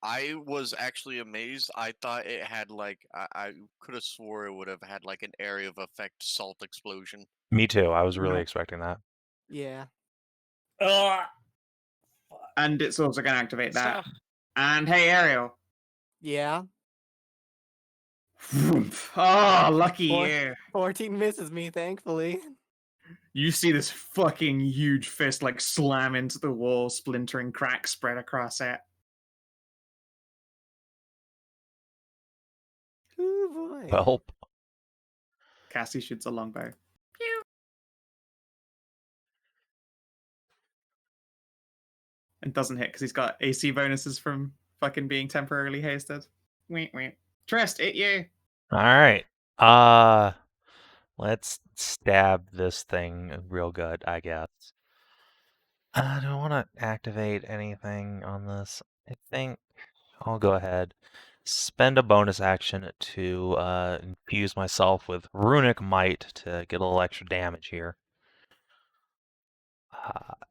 I was actually amazed. I thought it had like I could have swore it would have had like an area of effect salt explosion. Me too. I was really No. expecting that. Yeah. Ugh. And it's also going to activate that. So, And hey, Ariel. Yeah. Oh, lucky Four- you. 14 misses me, thankfully. You see this fucking huge fist like slam into the wall, splintering cracks spread across it. Oh boy. Well, Cassie shoots a longbow. And doesn't hit because he's got AC bonuses from fucking being temporarily hasted. Wait. Trist, hit you. All right. Let's stab this thing real good, I guess. Do I want to activate anything on this? I think I'll go ahead, spend a bonus action to infuse myself with runic might to get a little extra damage here.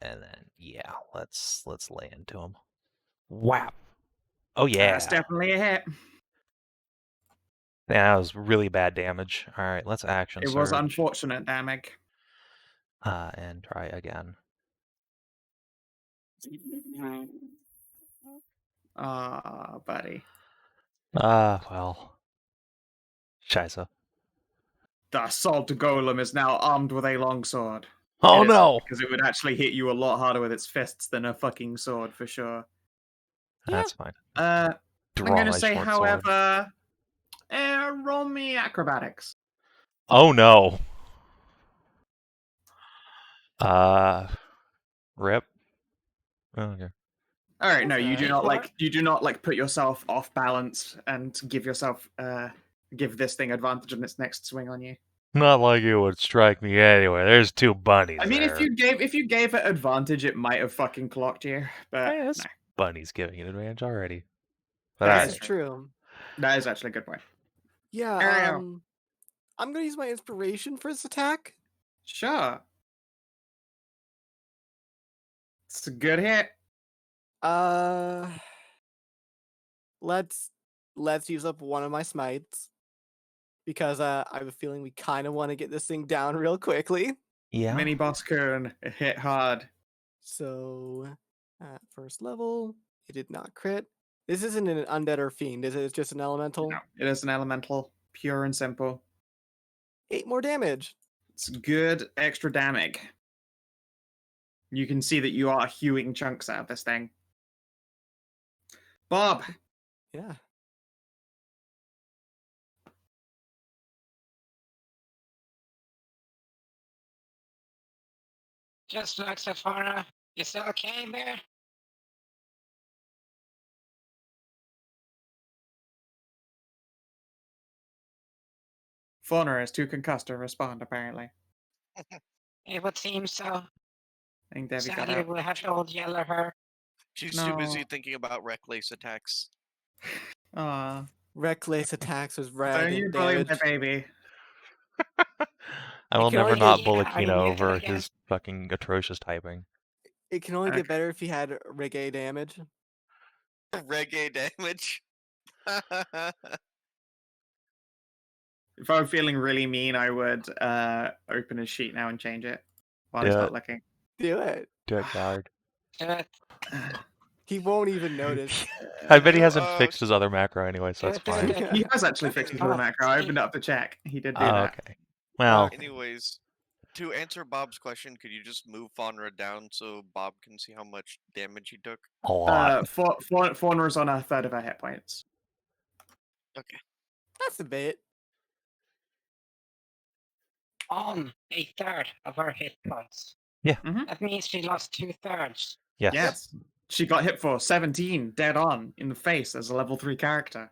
And then yeah, let's lay into him. Wow. Oh yeah. That's definitely a hit. Yeah, that was really bad damage. All right, let's action It surge. was unfortunate damage. And try again. Ah, buddy. Well. Scheiße. The assault golem is now armed with a longsword. Oh no! Because it would actually hit you a lot harder with its fists than a fucking sword for sure. That's fine. I'm Draw going to my say, short sword. however, roll me acrobatics. Oh no. Rip. Oh, okay. All right, no, you do Okay. not like put yourself off balance and give yourself give this thing advantage on its next swing on you. Not like it would strike me anyway. There's two bunnies. I mean, there. if you gave it advantage, it might have fucking clocked you. But Hey, this no, bunny's giving it advantage already. But That alright. is This is true. that is actually a good point. Yeah. Ariel. I'm gonna use my inspiration for this attack. Sure, it's a good hit. Let's use up one of my smites because I have a feeling we kind of want to get this thing down real quickly. Yeah. Mini boss Kern hit hard. So at first level, it did not crit. This isn't an undead or fiend, is it? It's just an elemental. No, it is an elemental, pure and simple. 8 more damage. It's good extra damage. You can see that you are hewing chunks out of this thing. Bob. Yeah. Just like Faunra. You still okay in there? Faunra is too concussed to respond, apparently. It would seem so. I think Debbie got Sadly, out. we'll have to old yellow her. She's too busy No. thinking about reckless attacks. Aw. Reckless attacks was Don't rad you and bully my damage. baby. I will can never only not get- bully yeah, I Kina mean, yeah, over yeah. his fucking atrocious typing. It can only Okay. get better if he had reggae damage. Reggae damage. If I'm feeling really mean, I would open his sheet now and change it while he's Yeah. not looking. Do it. Do it, coward. He won't even notice. I bet he hasn't Uh, fixed his other macro anyway, so that's fine. He has actually fixed his little macro. I opened it up to check. He did do Oh, that. okay. Well, Anyways, to answer Bob's question, could you just move Faunra down so Bob can see how much damage he took? a lot. Faunra's on a third of her hit points. Okay. That's a bit. On a third of her hit points. Yeah. Mhm. That means she lost 2/3. Yes. Yes. She got hit for 17 dead on in the face as a level 3 character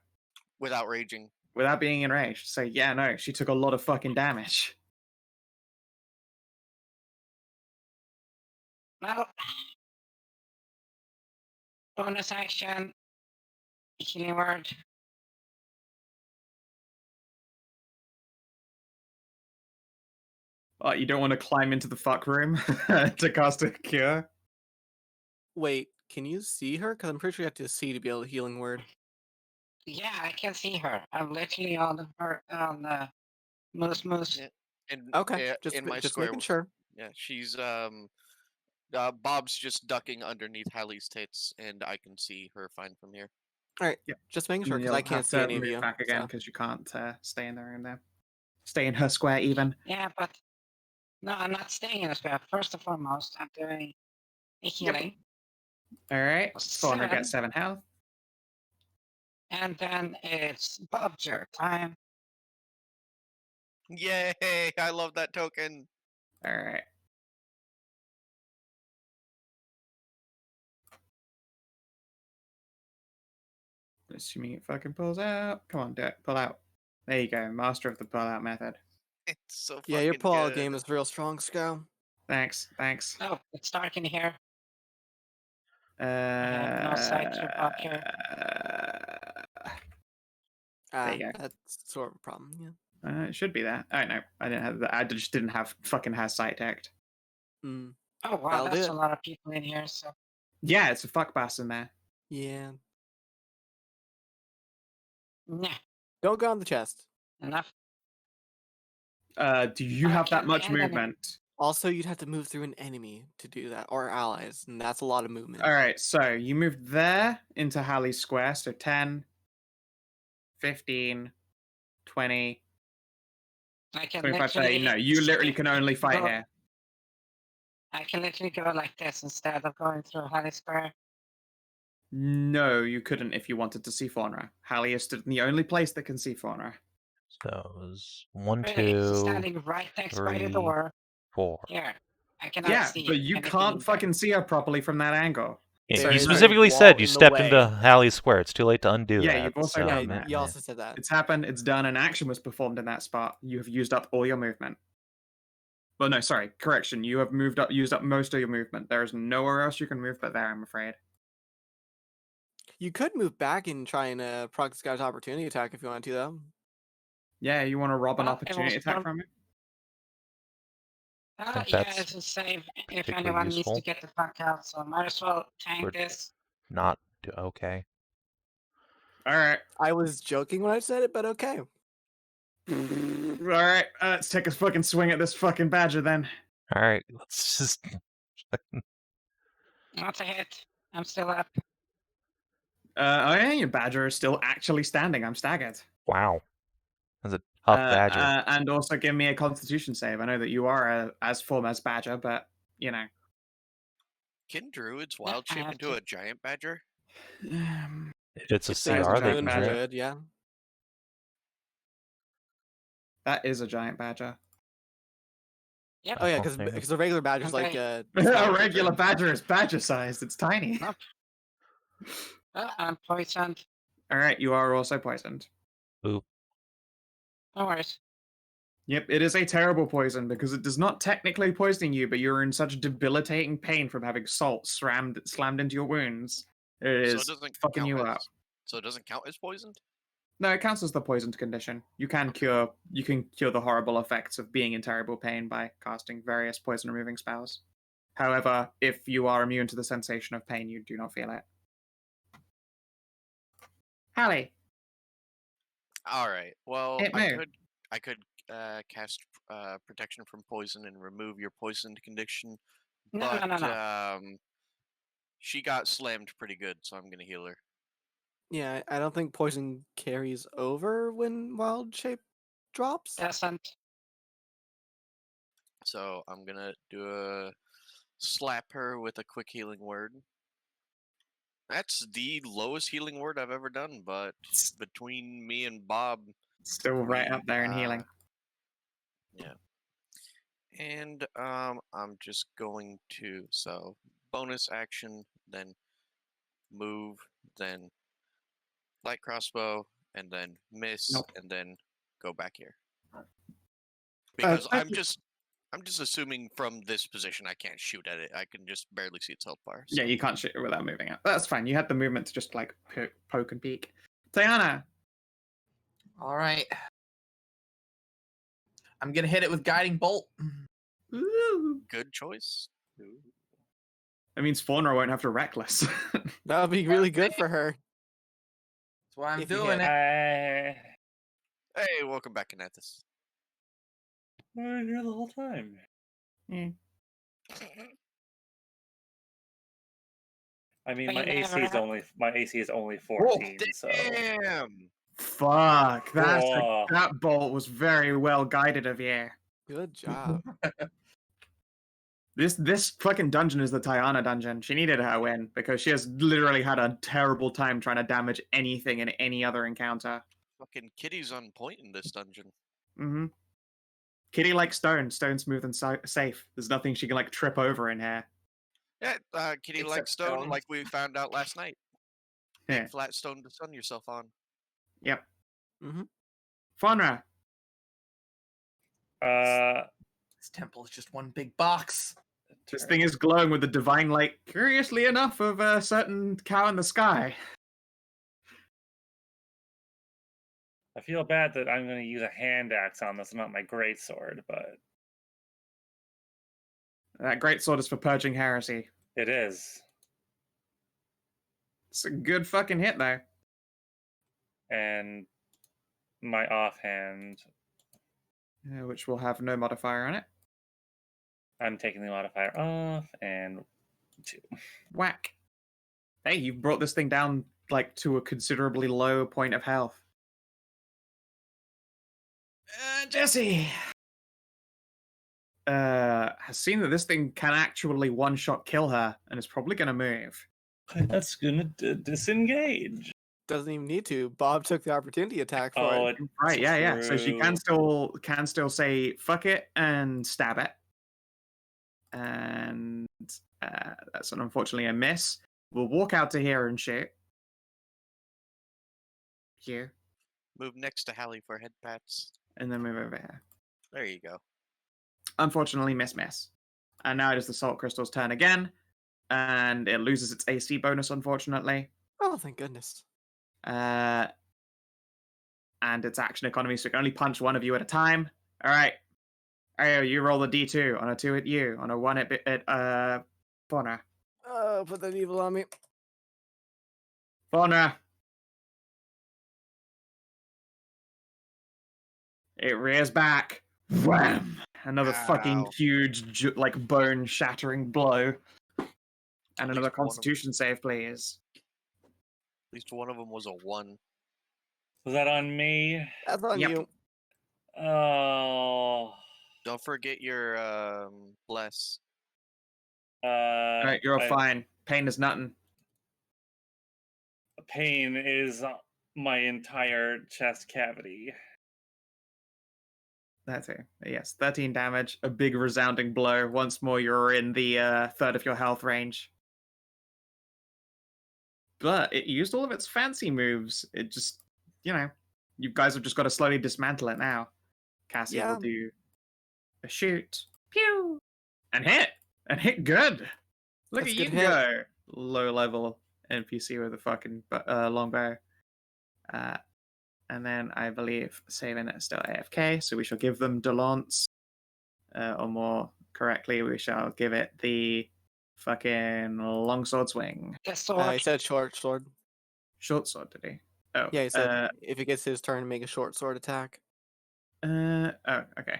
Without raging. without being enraged. So yeah, no, she took a lot of fucking damage. Well, bonus action. Healing word. You don't want to climb into the fuck room to cast a cure? Wait, can you see her? Because I'm pretty sure you have to see to be able to healing word. Yeah, I can see her. I'm literally on her on the moose. Yeah. And Okay, yeah, just in my just square. making sure. Yeah, she's Bob's just ducking underneath Hallie's tits, and I can see her fine from here. All right, Yep. just making sure And because you'll I can't have see to any of move you. back again so. because you can't stay in the room there. Stay in her square even. Yeah, but no, I'm not staying in a square. First and foremost, I'm doing a healing, All right. Faunra Seven. gets 7 health. and then it's Bob's time. Yay! I love that token. All right. Assuming it fucking pulls out. Come on, do it. Pull out. There you go. Master of the pull out method. It's so Yeah, your fucking pull-out good. game is real strong, Skow. Thanks. Oh, it's dark in here. have no sight to pop here. There you go. That's sort of a problem. Yeah. It should be there. Oh no, I didn't have that. I just didn't have fucking has sight detect. Mm. Oh wow, That'll do that's it. a lot of people in here. So Yeah, it's a fuck bass in there. Yeah. nah, Don't go on the chest. enough. Do you have that Okay, much and then- movement? Also, you'd have to move through an enemy to do that, or allies, and that's a lot of movement. All right, so you moved there into Halley's Square, so 10, 15, 20, I can 25, 30. literally. No, you literally can only fight go- here. I can literally go like this instead of going through Halley Square. No, you couldn't if you wanted to see Faunra. Halley is stood in the only place that can see Faunra. So it was 1, Really, 2, he's standing right next by the 3, door. 4. Here, I cannot Yeah, see. but you anything can't in there. fucking see her properly from that angle. Yeah, So you no, specifically wall said you in the stepped way. into Halley's Square. It's too late to undo Yeah, that. you've also so, done Yeah, that. you also said that. It's happened, it's done, an action was performed in that spot. You have used up all your movement. Well, no, sorry, correction. You have used up most of your movement. There is nowhere else you can move but there, I'm afraid. You could move back and try and proc this guy's opportunity attack if you want to, though. Yeah, you want to rob an Well, it opportunity was attack done- from him? think Yeah, that's it's a save if particularly anyone needs useful. to get the fuck out. So might as well tank Would- this. Not okay. All right. I was joking when I said it, but okay. All right, let's take a fucking swing at this fucking badger then. All right, let's just. Not a hit. I'm still up. Oh yeah, your badger is still actually standing. I'm staggered. Wow, that's a tough badger. And also give me a Constitution save. I know that you are as form as badger, but you know. Can druids Yeah, wild I shape have into to. a giant badger? It's a If they is a CR, they giant can badger. do it. Druid, yeah. That is a giant badger. Yep. Oh yeah, Okay. because a regular badger's like Okay. A regular badger is badger sized. It's tiny. Nope. I'm poisoned. All right, you are also poisoned. No worries. Yep, it is a terrible poison because it does not technically poison you, but you're in such debilitating pain from having salt slammed into your wounds. It So is it doesn't fucking count you as, up. So it doesn't count as poisoned? No, it counts as the poisoned condition. You can cure the horrible effects of being in terrible pain by casting various poison removing spells. However, if you are immune to the sensation of pain, you do not feel it. Hallie, All right. Well, Hit me. I could cast protection from poison and remove your poisoned condition. No, But no. she got slammed pretty good, so I'm gonna heal her. Yeah, I don't think poison carries over when wild shape drops. Doesn't. So I'm gonna do a slap her with a quick healing word. That's the lowest healing word I've ever done, but between me and Bob, still right up there in healing. Yeah. And I'm just going to bonus action, then move, then light crossbow, and then miss, Nope. and then go back here. Because I I'm just assuming from this position I can't shoot at it. I can just barely see its health bar. Yeah, you can't shoot it without moving it. That's fine. You had the movement to just like poke and peek. Tajana, All right. I'm gonna hit it with guiding bolt. ooh. Good choice. That means Faunra won't have to reckless. That would be really good for her. That's why I'm If you doing hit. it. Hey, welcome back, Kinathis. We're here the whole time. I mean, But my you AC never is only 14. So Damn. Fuck, Whoa. that bolt was very well guided of you. Good job. This fucking dungeon is the Tajana dungeon. She needed her win because she has literally had a terrible time trying to damage anything in any other encounter. Fucking Kitty's on point in this dungeon. Mm-hmm. Kitty likes stone. Stone smooth and safe. There's nothing she can like trip over in here. Yeah, Kitty Except likes stone, stone. like we found out last night. big flat stone to sun yourself on. Yep. Mm-hmm. Faunra. This temple is just one big box. This thing is glowing with the divine light, curiously enough, of a certain cow in the sky. I feel bad that I'm going to use a hand axe on this, not my greatsword, but That greatsword is for purging heresy. it is. It's a good fucking hit, though. And my offhand, Which will have no modifier on it. I'm taking the modifier off, and 2. Whack. Hey, you've brought this thing down, like, to a considerably low point of health. Jesse has seen that this thing can actually one-shot kill her, and is probably going to move. That's going to disengage. Doesn't even need to. Bob took the opportunity attack for it. Right, yeah. So she can True. still say fuck it and stab it, and that's unfortunately a miss. We'll walk out to here and shoot. Here, Move next to Hallie for head pats. and then move over here. There you go. Unfortunately, miss. And now it is the Salt Crystal's turn again, and it loses its AC bonus, unfortunately. Oh, thank goodness. And its action economy, so it can only punch one of you at a time. All right. Ariel, you roll a D2. On a 2 at you. On a 1 at Faunra. Put that evil on me. Faunra. It rears back. Wham! Another fucking Ow. huge, like, bone-shattering blow. And another least one of- Constitution save, please. At least one of them was a 1. Was that on me? That's on Yep. you. Oh. Don't forget your bless. All right, you're all fine. Pain is nothing. Pain is my entire chest cavity. That's it. Yes, 13 damage. A big resounding blow. Once more, you're in the third of your health range. But it used all of its fancy moves. It just, you guys have just got to slowly dismantle it now. Cassie will do a shoot. Pew! And hit! And hit good! Look That's at you good hit. go! Low level NPC with a fucking longbow. And then I believe Savin is still AFK, so we shall give them Delance. Or more correctly, we shall give it the fucking longsword swing. The sword. He said short sword. Short sword, did he? Oh, Yeah, he said if it gets his turn to make a short sword attack. Okay.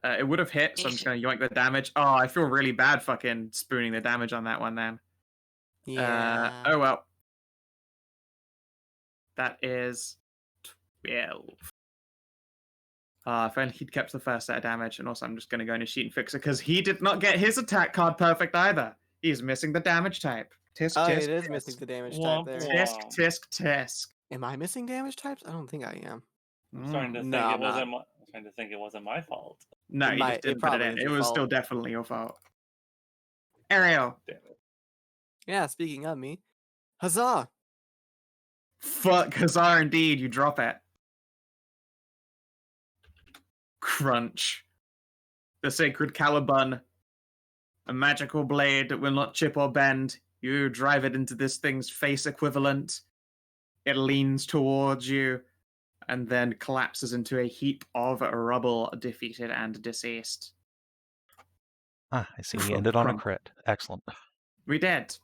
It would have hit, so I'm just going to yoink the damage. Oh, I feel really bad fucking spooning the damage on that one then. Yeah. Oh well. That is 12. If only he'd kept the first set of damage, and also I'm just going to go into sheet and fix it, because he did not get his attack card perfect either. He's missing the damage type. Tisk, Oh, tisk, it is tisk. missing the damage Womp type there. womp. Tisk. Am I missing damage types? I don't think I am. I'm starting to think No, it I'm not. wasn't. I'm starting to think it wasn't my fault. No, It you might- just it didn't put it probably in. is It your was still fault. definitely your fault. Ariel. Damn it. Yeah, speaking of me. Huzzah! Fuck, Hazar indeed, you drop it. Crunch. The sacred caliban. A magical blade that will not chip or bend. You drive it into this thing's face equivalent. It leans towards you and then collapses into a heap of rubble, defeated and deceased. I see we ended on a crit. Excellent. We did.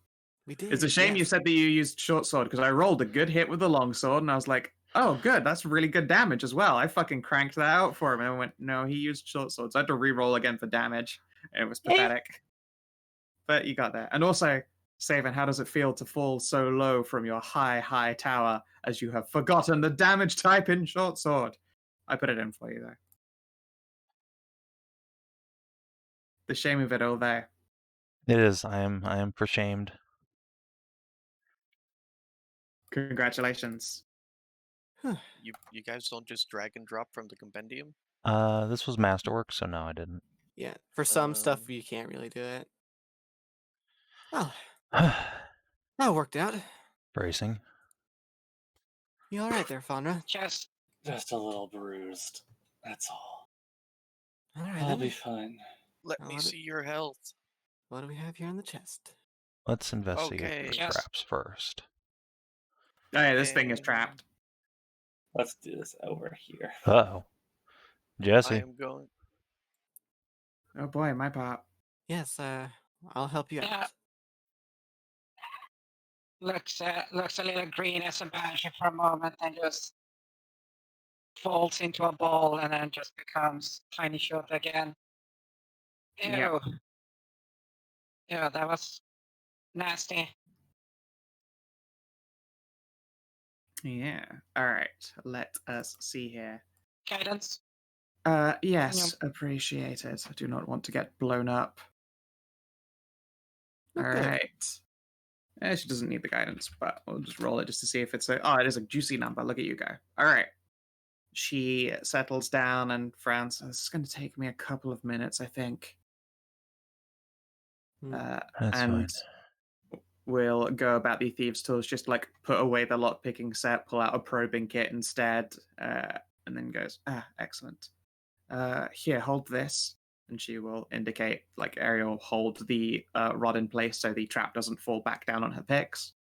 We did. It's a shame you yes. said that you used short sword, because I rolled a good hit with the long sword, and I was like, oh, good, that's really good damage as well. I fucking cranked that out for him, and I went, no, he used short sword, so I had to re-roll again for damage. It was pathetic. But you got there. And also, Savin, how does it feel to fall so low from your high tower as you have forgotten the damage type in short sword? I put it in for you, though. The shame of it all there. It is. I am for-shamed. Congratulations. You guys don't just drag and drop from the compendium? This was masterwork, so no, I didn't. Yeah, for some stuff you can't really do it. Oh, That worked out. Bracing. You all right there, Faunra? Just Just a little bruised. That's all. All right, I'll then. be fine. Let I'll me let it- see your health. What do we have here in the chest? Let's investigate Okay. the Yes. traps first. Oh, yeah, this thing is trapped. Let's do this over here. Uh-oh. I Jesse. am going. Oh boy, my part. Yes, I'll help you Yeah. out. looks a little green as a badger for a moment, and just falls into a ball, and then just becomes tiny short again. Ew. Yep. Yeah, that was nasty. Yeah. All right. Let us see here. Guidance. Yes, appreciated. I do not want to get blown up. All Okay. right. She doesn't need the guidance, but we'll just roll it just to see if it's a. Oh, it is a juicy number. Look at you go. All right. She settles down and frowns. This is going to take me a couple of minutes, I think. That's and fine. we'll go about the thieves' tools. Just like put away the lockpicking set, pull out a probing kit instead, and then goes, excellent. Here, hold this. And she will indicate, like Ariel, hold the rod in place so the trap doesn't fall back down on her picks.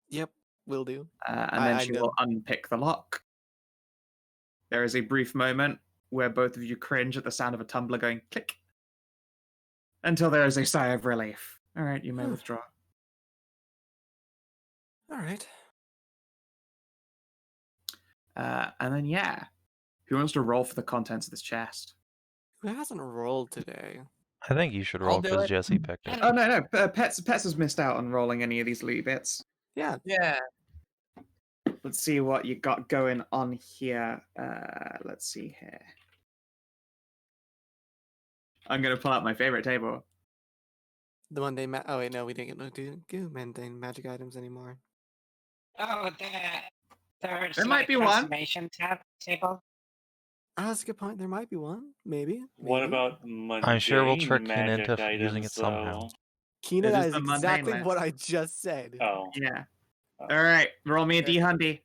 Yep, will do. And then I she know. will unpick the lock. There is a brief moment where both of you cringe at the sound of a tumbler going click, until there is a sigh of relief. All right, you may withdraw. All right. And then, yeah. Who wants to roll for the contents of this chest? Who hasn't rolled today? I think you should I'll roll do because it. Jesse picked it. Oh, no. Pets has missed out on rolling any of these loot bits. Yeah. Yeah. Let's see what you got going on here. Let's see here. I'm going to pull out my favorite table. The mundane oh wait, no, we didn't do mundane magic items anymore. Oh, there's There might like be one. transformation table. Oh, that's a good point. There might be one. Maybe. What maybe. about mundane I'm sure we'll trick magic Kinathis items, using it somehow. though? Kina, It that is is the mundane exactly list. what I just said. Oh. Yeah. All right. Roll me a Okay. D-Hundy.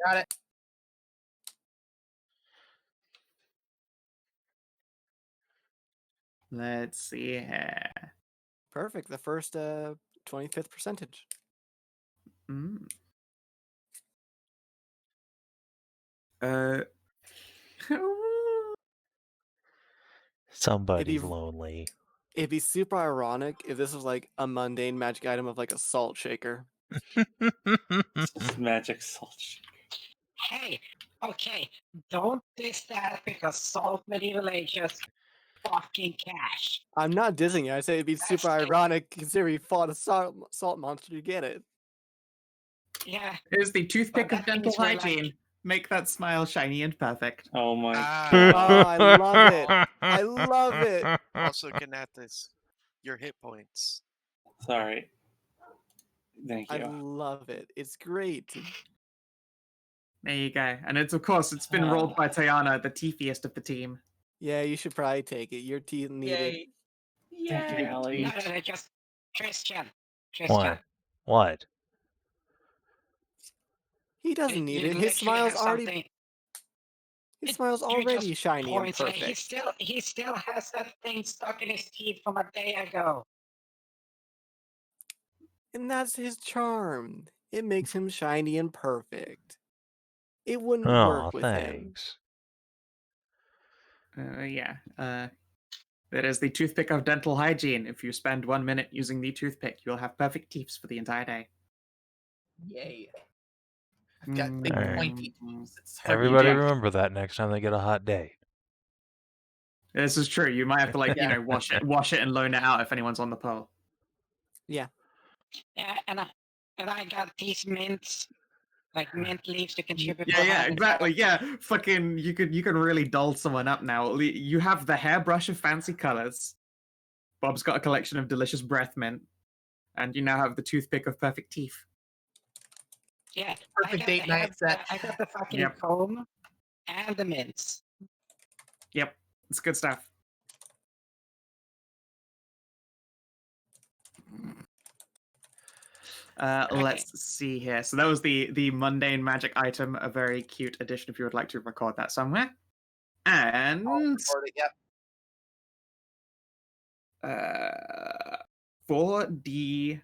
Got it. Let's see here. Perfect. The first 25th percentage. Mm. Somebody's It'd be- lonely. It'd be super ironic if this was like a mundane magic item of like a salt shaker. Just magic salt. Hey, okay, don't diss that because salt medieval ages fucking cash. I'm not dissing it. I say it'd be That's super true. ironic considering you fought a salt monster to get it. Yeah. Here's the toothpick But of that dental means we're like- hygiene. Make that smile shiny and perfect. Oh my Ah. god. Oh, I love it. I love it. Also, Kinathis, your hit points. Sorry. Thank I you. love it. It's great. There you go. And it's, of course, it's been rolled by Tajana, the teethiest of the team. Yeah, you should probably take it. Your teeth need it. Yay. Thank you, Allie. No, just Tristan. What? What? He doesn't need it. His literally smile's have already something- his smile's you already just shiny and points at it. perfect. He still has that thing stuck in his teeth from a day ago. And that's his charm. It makes him shiny and perfect. It wouldn't Oh, work with him. thanks. Yeah. That is the toothpick of dental hygiene. If you spend 1 minute using the toothpick, you'll have perfect teeth for the entire day. Yay. I've got big Alright. pointy teeth. It's hard to Everybody inject. remember that next time they get a hot day. This is true. You might have to, like, Yeah. wash it and loan it out if anyone's on the pole. Yeah, and I got these mints, like mint leaves to contribute. Yeah, exactly. Yeah, fucking, you can really doll someone up now. You have the hairbrush of fancy colors. Bob's got a collection of delicious breath mint, and you now have the toothpick of perfect teeth. Yeah, Perfect date night set. I got the fucking Yep. comb and the mints. Yep, it's good stuff. Let's see here. So that was the mundane magic item, a very cute addition if you would like to record that somewhere. And Record it, yep. 4D.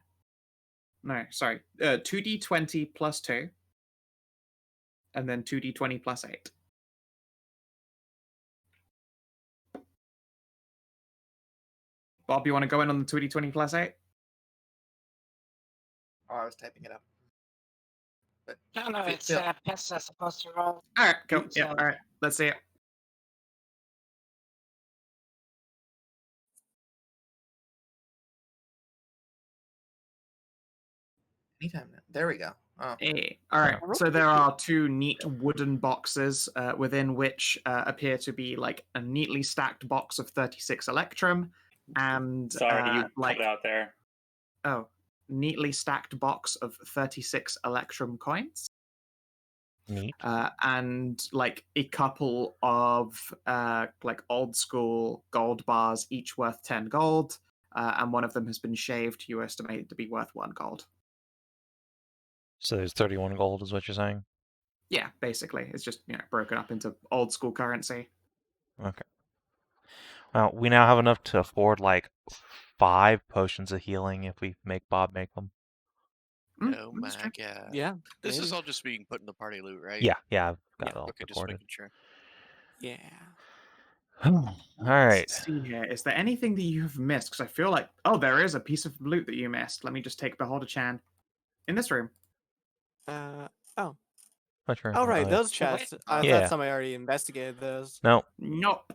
No, sorry. 2D20 plus 2. And then 2D20 plus 8. Bob, you want to go in on the 2D20 plus 8? Oh, I was typing it up. But No, Fi- it's Phil- Pesta supposed to roll. All right, cool. Yeah, So- all right. Let's see it. anytime now. There we go. Oh, Hey. All right. So there are two neat wooden boxes within which appear to be like a neatly stacked box of 36 electrum and Sorry, you like cut out there. neatly stacked box of 36 electrum coins. Neat. And like a couple of like old school gold bars, each worth 10 gold, and one of them has been shaved. You estimate it to be worth 1 gold. So there's 31 gold, is what you're saying? Yeah, basically, it's just broken up into old school currency. Okay. Well, we now have enough to afford like 5 potions of healing if we make Bob make them. Oh my that's true. god. Yeah. This is maybe. all just being put in the party loot, right? Yeah, I've got Yeah, it all Okay, just recorded. making sure. Yeah. All right. Let's see here. Is there anything that you have missed? Because I feel like, there is a piece of loot that you missed. Let me just take Beholder-chan in this room. Oh. Which room? Oh, right. yeah. Those chests. I Yeah. thought somebody already investigated those. No. Nope.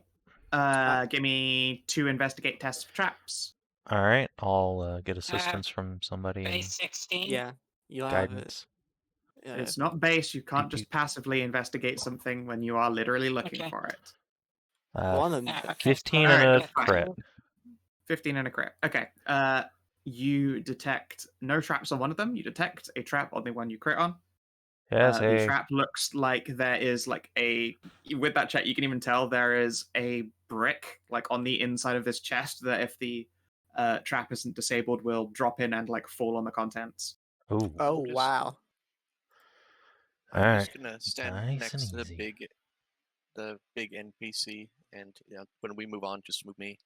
Give me 2 investigate tests for traps. All right. I'll get assistance from somebody and Base 16. Yeah. You'll have it. guidance. It's not base. You can't just passively investigate something when you are literally looking Okay. for it. One of them. Okay, 15 so and Alright, a that's fine. crit. 15 and a crit. Okay. You detect no traps on one of them. You detect a trap on the one you crit on. Yes, The hey. trap looks like there is like with that check, you can even tell there is a brick like on the inside of this chest that if the trap isn't disabled will drop in and like fall on the contents. Ooh. Oh, Just- wow. I'm just Alright. gonna stand Nice next and to easy. the big NPC, and when we move on, just move me.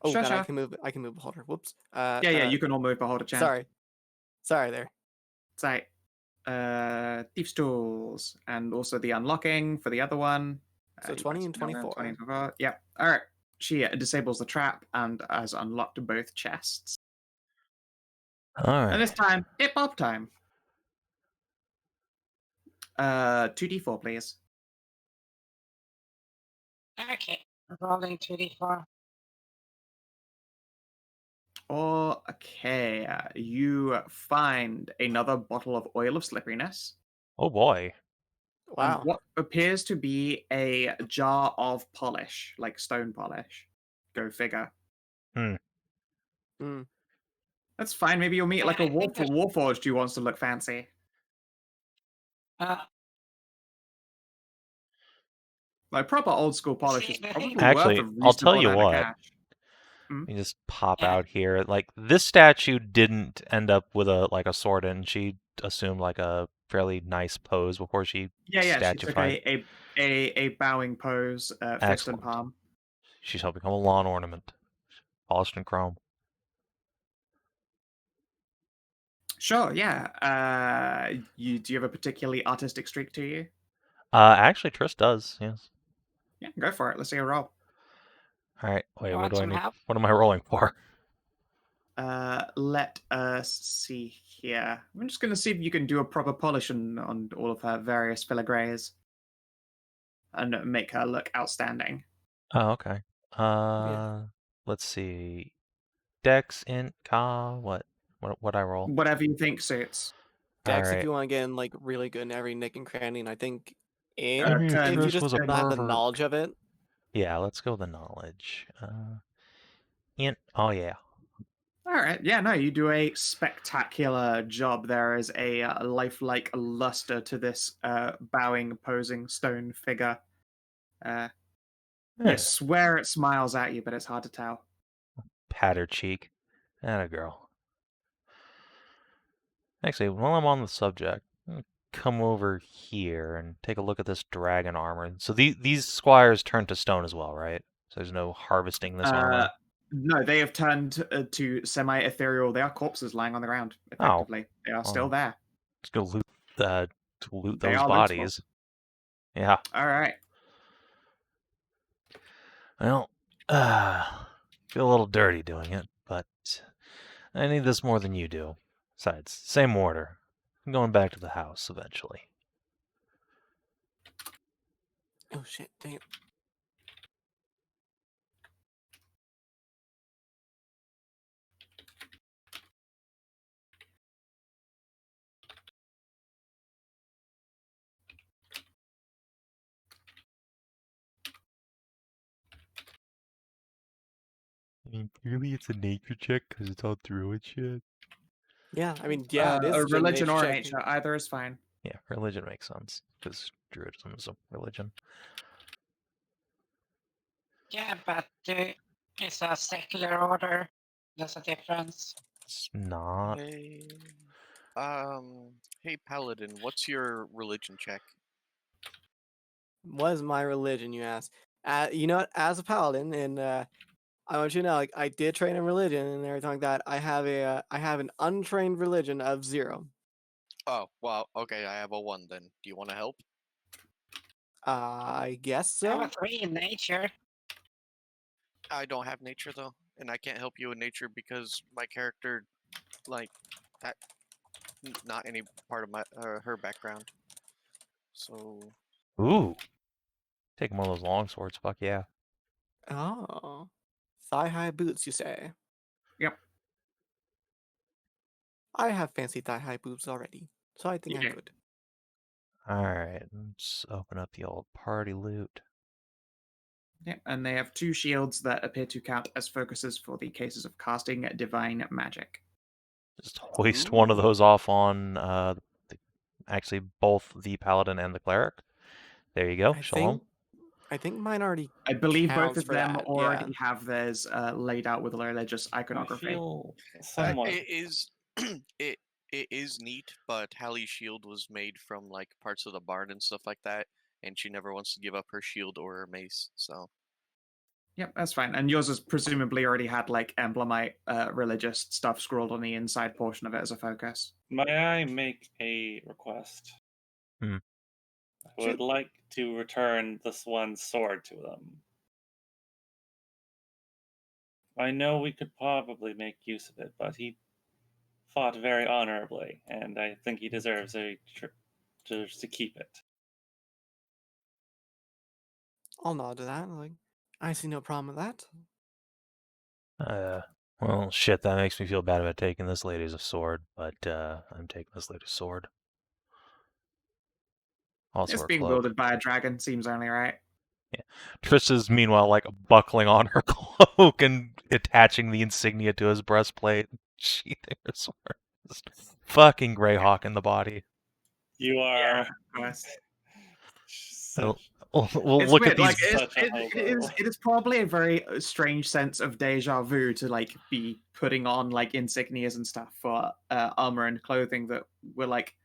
Oh, Sure, God, sure. I can move Beholder. Whoops. Yeah, you can all move Beholder-chan. Sorry there. It's like Thief's Tools and also the unlocking for the other one. So You 20 guys and know them, 24. 20 and 24. Yeah. All right. She disables the trap and has unlocked both chests. All And this right. time, it's Bob time. 2d4, please. Okay. Rolling 2d4. Okay. You find another bottle of oil of slipperiness. Oh boy. Wow. And what appears to be a jar of polish, like stone polish. Go figure. Hmm. That's fine. Maybe you'll meet like a I think there's- Warforged who wants to look fancy. Like proper old school polish is the thing- probably Actually, worth a I'll tell reasonable you amount of what. cash. You just pop Yeah. out here. Like this statue didn't end up with a sword in. She assumed like a fairly nice pose before she Yeah, she took statuified. a bowing pose, fist and Excellent. palm. She shall become a lawn ornament, polished in chrome. Sure, yeah. Do you have a particularly artistic streak to you? Actually, Tris does. Yes. Yeah, go for it. Let's see a roll. All right. Wait, You what want do I some need? help? What am I rolling for? Let us see here. I'm just going to see if you can do a proper polish on all of her various filigrees and make her look outstanding. Oh, okay. Let's see. Dex, int, Ka. What I roll? Whatever you think suits. Dex, Alright. if you want to get in like really good in every nick and cranny, and I think knew if you Tris just was a don't have the pervert. knowledge of it, Yeah, let's go with the knowledge. Int. Oh yeah. All right. Yeah, no, you do a spectacular job. There is a lifelike luster to this bowing, posing stone figure. Yeah. You swear it smiles at you, but it's hard to tell. Pat her cheek. Atta girl. Actually, while I'm on the subject, I'm gonna come over here and take a look at this dragon armor. So these squires turn to stone as well, right? So there's no harvesting this armor. No, they have turned to semi-ethereal. They are corpses lying on the ground. Effectively, they are still there. Let's go loot They those are bodies. Yeah. All right. Well, feel a little dirty doing it, but I need this more than you do. Besides, same order. I'm going back to the house eventually. Oh shit! Dang it. I mean, really, it's a nature check because it's all Druid shit. Yeah, I mean, yeah, it is A just a religion nature or a check. nature, either is fine. Yeah, religion makes sense because Druidism is a religion. Yeah, but it's a secular order. There's a difference. It's not. Hey, hey Paladin, what's your religion check? What is my religion, you ask? You know what? As a paladin, and I want you to know, like, I did train in religion and everything like that. I have an untrained religion of 0. Oh, well, okay, I have a 1 then. Do you want to help? I guess I have so. a 3 in nature. I don't have nature though, and I can't help you in nature because my character, like, that, not any part of my her background. So Ooh. Take one of those long swords, fuck yeah. Oh, thigh-high boots, you say? Yep. I have fancy thigh-high boots already, so I think I'm Yeah. good. Alright, let's open up the old party loot. Yep. And they have 2 shields that appear to count as focuses for the cases of casting divine magic. Just hoist one of Ooh. those off on actually both the Paladin and the Cleric. There you go, Shalom. I think mine already I believe both counts of for them that, already yeah. have theirs laid out with religious I iconography. feel somewhat. It is it is neat, but Hallie's shield was made from like parts of the barn and stuff like that, and she never wants to give up her shield or her mace. So Yep, that's fine. And yours has presumably already had like emblemite religious stuff scrawled on the inside portion of it as a focus. May I make a request? Hmm. I would like to return this one sword to them. I know we could probably make use of it, but he fought very honorably, and I think he deserves to keep it. I'll nod to that. Like, I see no problem with that. Well, shit, that makes me feel bad about taking this lady's sword, but I'm taking this lady's sword. Also It's her being cloak. wielded by a dragon, seems only right. Yeah. Trista's meanwhile like buckling on her cloak and attaching the insignia to his breastplate, sheathing her sword. Just fucking Greyhawk in the body. You are. Yeah, of course. We'll It's look weird. at these. Like Such a hobo. it is probably a very strange sense of deja vu to like be putting on like insignias and stuff for armor and clothing that were like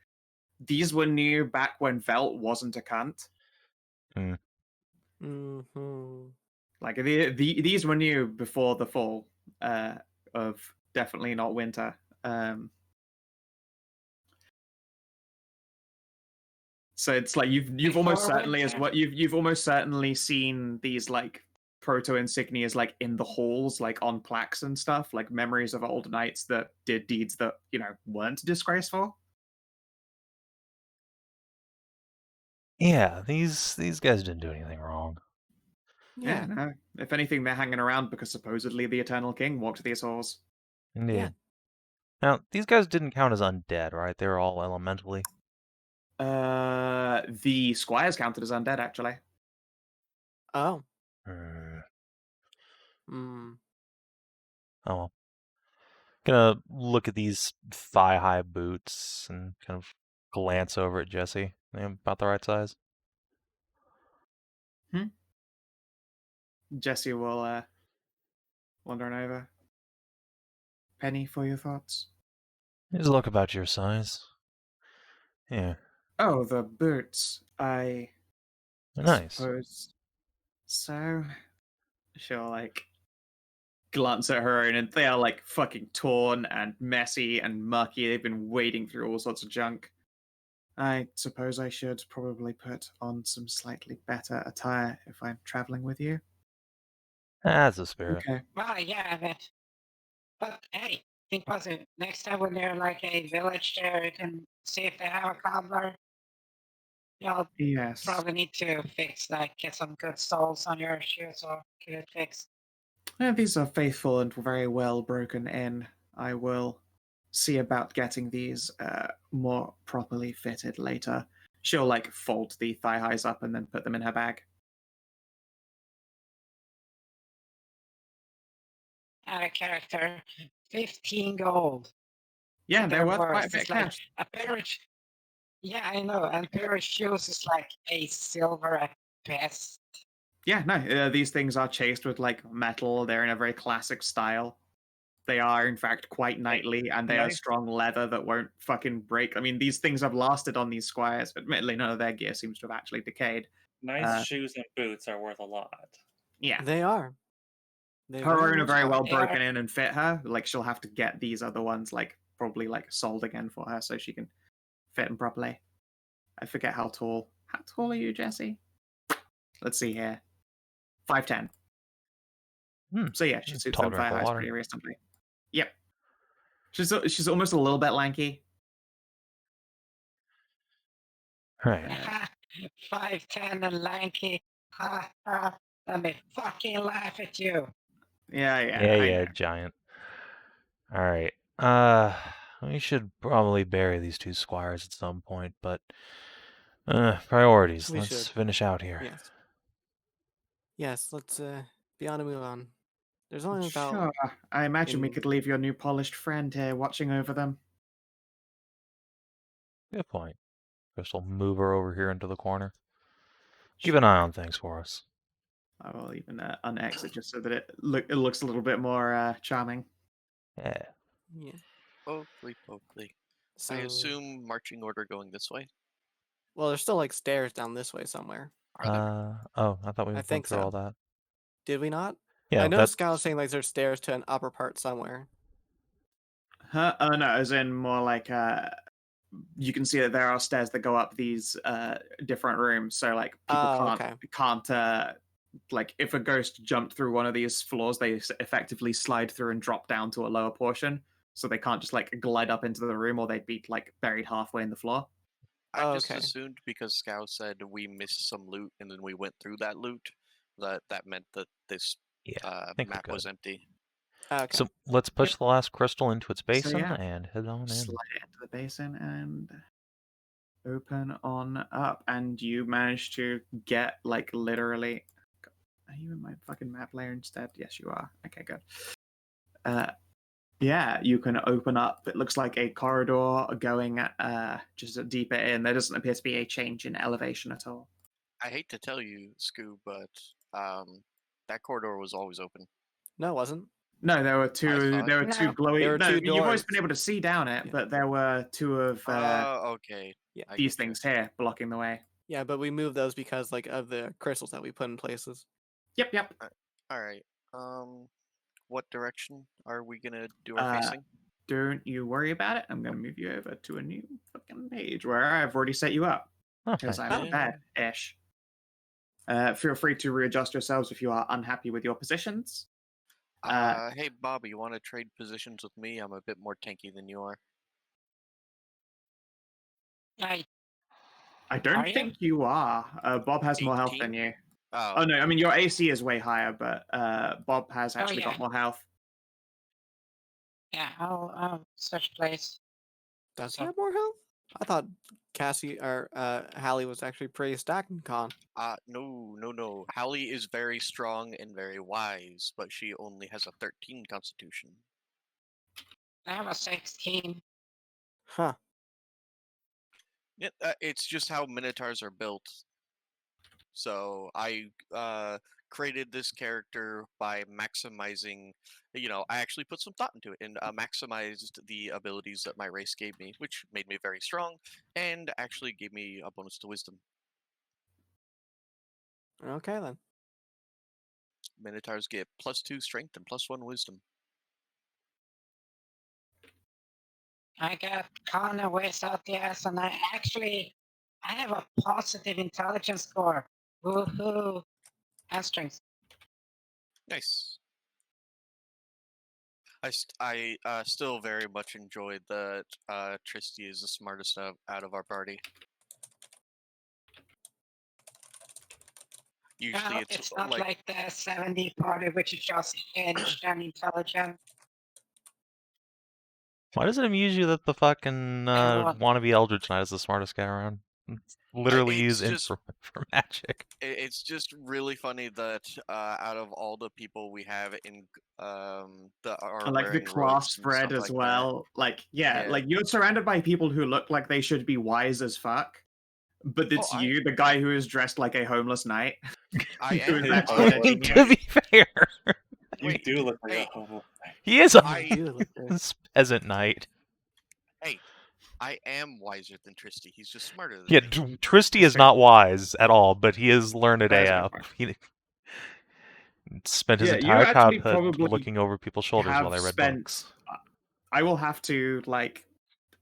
these were new back when Velt wasn't a cunt. Mm-hmm. Like these were new before the fall of definitely not winter. So it's like you've almost Before certainly as winter? what you've almost certainly seen these like proto insignias like in the halls, like on plaques and stuff, like memories of old knights that did deeds that weren't disgraceful. Yeah, these guys didn't do anything wrong. Yeah, no. If anything, they're hanging around because supposedly the Eternal King walked these halls. Indeed. Yeah. Now, these guys didn't count as undead, right? They were all elementally. The squires counted as undead, actually. Oh. Hmm. Hmm. Oh well. Gonna look at these thigh-high boots and kind of glance over at Jesse. They about the right size. Jesse will wandering over. Penny, for your thoughts. These look about your size. Yeah, Oh, the boots. I they're nice. suppose so. She'll like glance at her own, and they are like fucking torn and messy and mucky. They've been wading through all sorts of junk. I suppose I should probably put on some slightly better attire if I'm traveling with you. That's the spirit. Okay. Well, yeah, but hey, think positive. Next time when you're like a village there, you can see if they have a cobbler. You'll Yes. probably need to fix, like, get some good soles on your shoes or get it fixed. Yeah, these are faithful and very well broken in. I will see about getting these more properly fitted later. She'll like fold the thigh highs up and then put them in her bag. Out of character, 15 gold. Yeah, they're worth quite a worth. bit It's of like cash. a pair of, yeah, I know. And a pair of shoes is like a silver at best. Yeah, no, these things are chased with like metal. They're in a very classic style. They are, in fact, quite knightly, and they are Nice. strong leather that won't fucking break. I mean, these things have lasted on these squires. Admittedly, none of their gear seems to have actually decayed. Nice shoes and boots are worth a lot. Yeah. They are. They Her very own are much very are. well They broken are. in and fit her. Like, she'll have to get these other ones, like, probably, like, sold again for her so she can fit them properly. I forget how tall. How tall are you, Jesse? Let's see here. 5'10". So, yeah, she suits Tall them drink thigh of highs water. pretty reasonably. Yep. She's almost a little bit lanky. Right. 5'10" and lanky. Ha ha. Let me fucking laugh at you. Yeah, I Yeah, know. giant. All right. We should probably bury these two squires at some point, but priorities. We Let's should. finish out here. Yes. Yes, let's be on and move on. There's only about Sure. I imagine we in- could leave your new polished friend here watching over them. Good point. Crystal, move her over here into the corner. Keep an eye on things for us. I will even unexit just so that it looks a little bit more charming. Yeah. yeah. Pokely, pokely. So I assume marching order going this way. well, there's still like stairs down this way somewhere. Are there? Oh, I thought we I went think through all so. that. Did we not? Yeah, I know that's Scout was saying like there's stairs to an upper part somewhere. Huh? Oh no, as in more like you can see that there are stairs that go up these different rooms. So like people Oh, can't like if a ghost jumped through one of these floors, they effectively slide through and drop down to a lower portion. So they can't just like glide up into the room, or they'd be like buried halfway in the floor. I Oh, just okay. assumed because Scout said we missed some loot and then we went through that loot, that meant that this I think we're map was good. empty. Okay. So let's push the last crystal into its basin yeah. and head on in. Slide it into the basin and open on up, and you manage to get like literally. Are you in my fucking map layer instead? Yes, you are. Okay, good. Yeah, you can open up. It looks like a corridor going just deeper in. There doesn't appear to be a change in elevation at all. I hate to tell you, Scoo, but that corridor was always open. No, it wasn't. No, there were two. thought- There were two No. glowy. There were No, two you've always doors. been able to see down it, Yeah. but there were two of Okay. Yeah. I these get you. things here blocking the way. Yeah, but we moved those because like of the crystals that we put in places. Yep. All right. What direction are we gonna do our facing? Don't you worry about it. I'm going to move you over to a new fucking page where I've already set you up Oh, because nice. I'm bad-ish. Feel free to readjust yourselves if you are unhappy with your positions. Hey, Bob, you want to trade positions with me? I'm a bit more tanky than you are. I I don't Are you? think you are. Bob has more health 18? than you. Oh, Oh no, I mean your AC is way higher, but Bob has Oh, actually yeah. got more health. Yeah, I'll switch place. Does he So- have more health? I thought Cassie or Hallie was actually pretty stacked in con. no. Hallie is very strong and very wise, but she only has a 13 constitution. I have a 16. Huh. Yeah, it's just how Minotaurs are built. So I created this character by maximizing, I actually put some thought into it and maximized the abilities that my race gave me, which made me very strong and actually gave me a bonus to wisdom. Okay then. Minotaurs get +2 strength and +1 wisdom. I got kind of ways out the ass, and I have a positive intelligence score. Woohoo! And strength. Nice. I still very much enjoyed that Tristy is the smartest out of our party. Usually Well, it's not like the 70 party, which is just hinged and intelligent. Why does it amuse you that the fucking Everyone. wannabe Eldritch Knight is the smartest guy around? It's literally it's use int just- for magic. It's just really funny that out of all the people we have in that are And like the wearing class robes and spread stuff as like that, well. Like, yeah, Yeah. like you're surrounded by people who look like they should be wise as fuck. But it's I- you, the guy who is dressed like a homeless knight. I who am. is actually a To genius. be fair, You Wait, do look like hey, a hobo. he is a I- You look good. peasant knight. Hey, I am wiser than Tristy. He's just smarter than Yeah, me. Tristy That's is not wise at all, but he is learned That is AF. fair. He spent his Yeah, you entire actually childhood probably looking over people's shoulders while have they read spent. books. I will have to like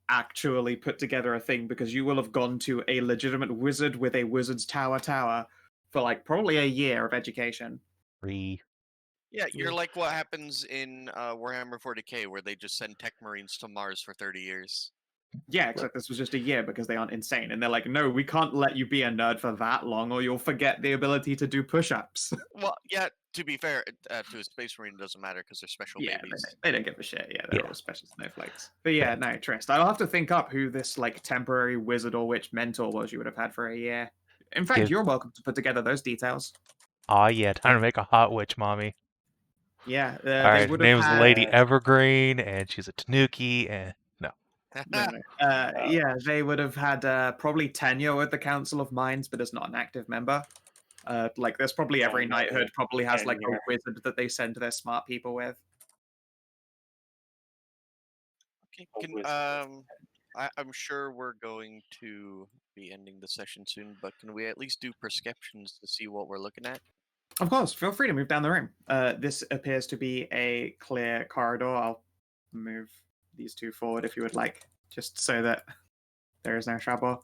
actually put together a thing because you will have gone to a legitimate wizard with a wizard's tower for like probably a year of education. Yeah, you're Yeah. like what happens in Warhammer 40k, where they just send tech marines to Mars for 30 years. Yeah, except this was just a year because they aren't insane. And they're like, no, we can't let you be a nerd for that long or you'll forget the ability to do push-ups. Well, yeah, to be fair, to a space marine it doesn't matter because they're special Yeah, babies. they don't give a shit. Yeah, they're Yeah. all special snowflakes. But yeah, no, Trist. I'll have to think up who this like temporary wizard or witch mentor was you would have had for a year. In fact, Give- you're welcome to put together those details. Aw, yeah, time to make a hot witch, mommy. Yeah, All they right, her would have name's had. Lady Evergreen, and she's a Tanuki, and no. No. Yeah, they would have had probably tenure with the Council of Minds, but as not an active member. Like, there's probably every Oh, no. knighthood probably has like a Tenure. wizard that they send their smart people with. Okay, A can, wizard. I'm sure we're going to be ending the session soon, but can we at least do perceptions to see what we're looking at? Of course, feel free to move down the room. This appears to be a clear corridor. I'll move these two forward if you would like, just so that there is no trouble.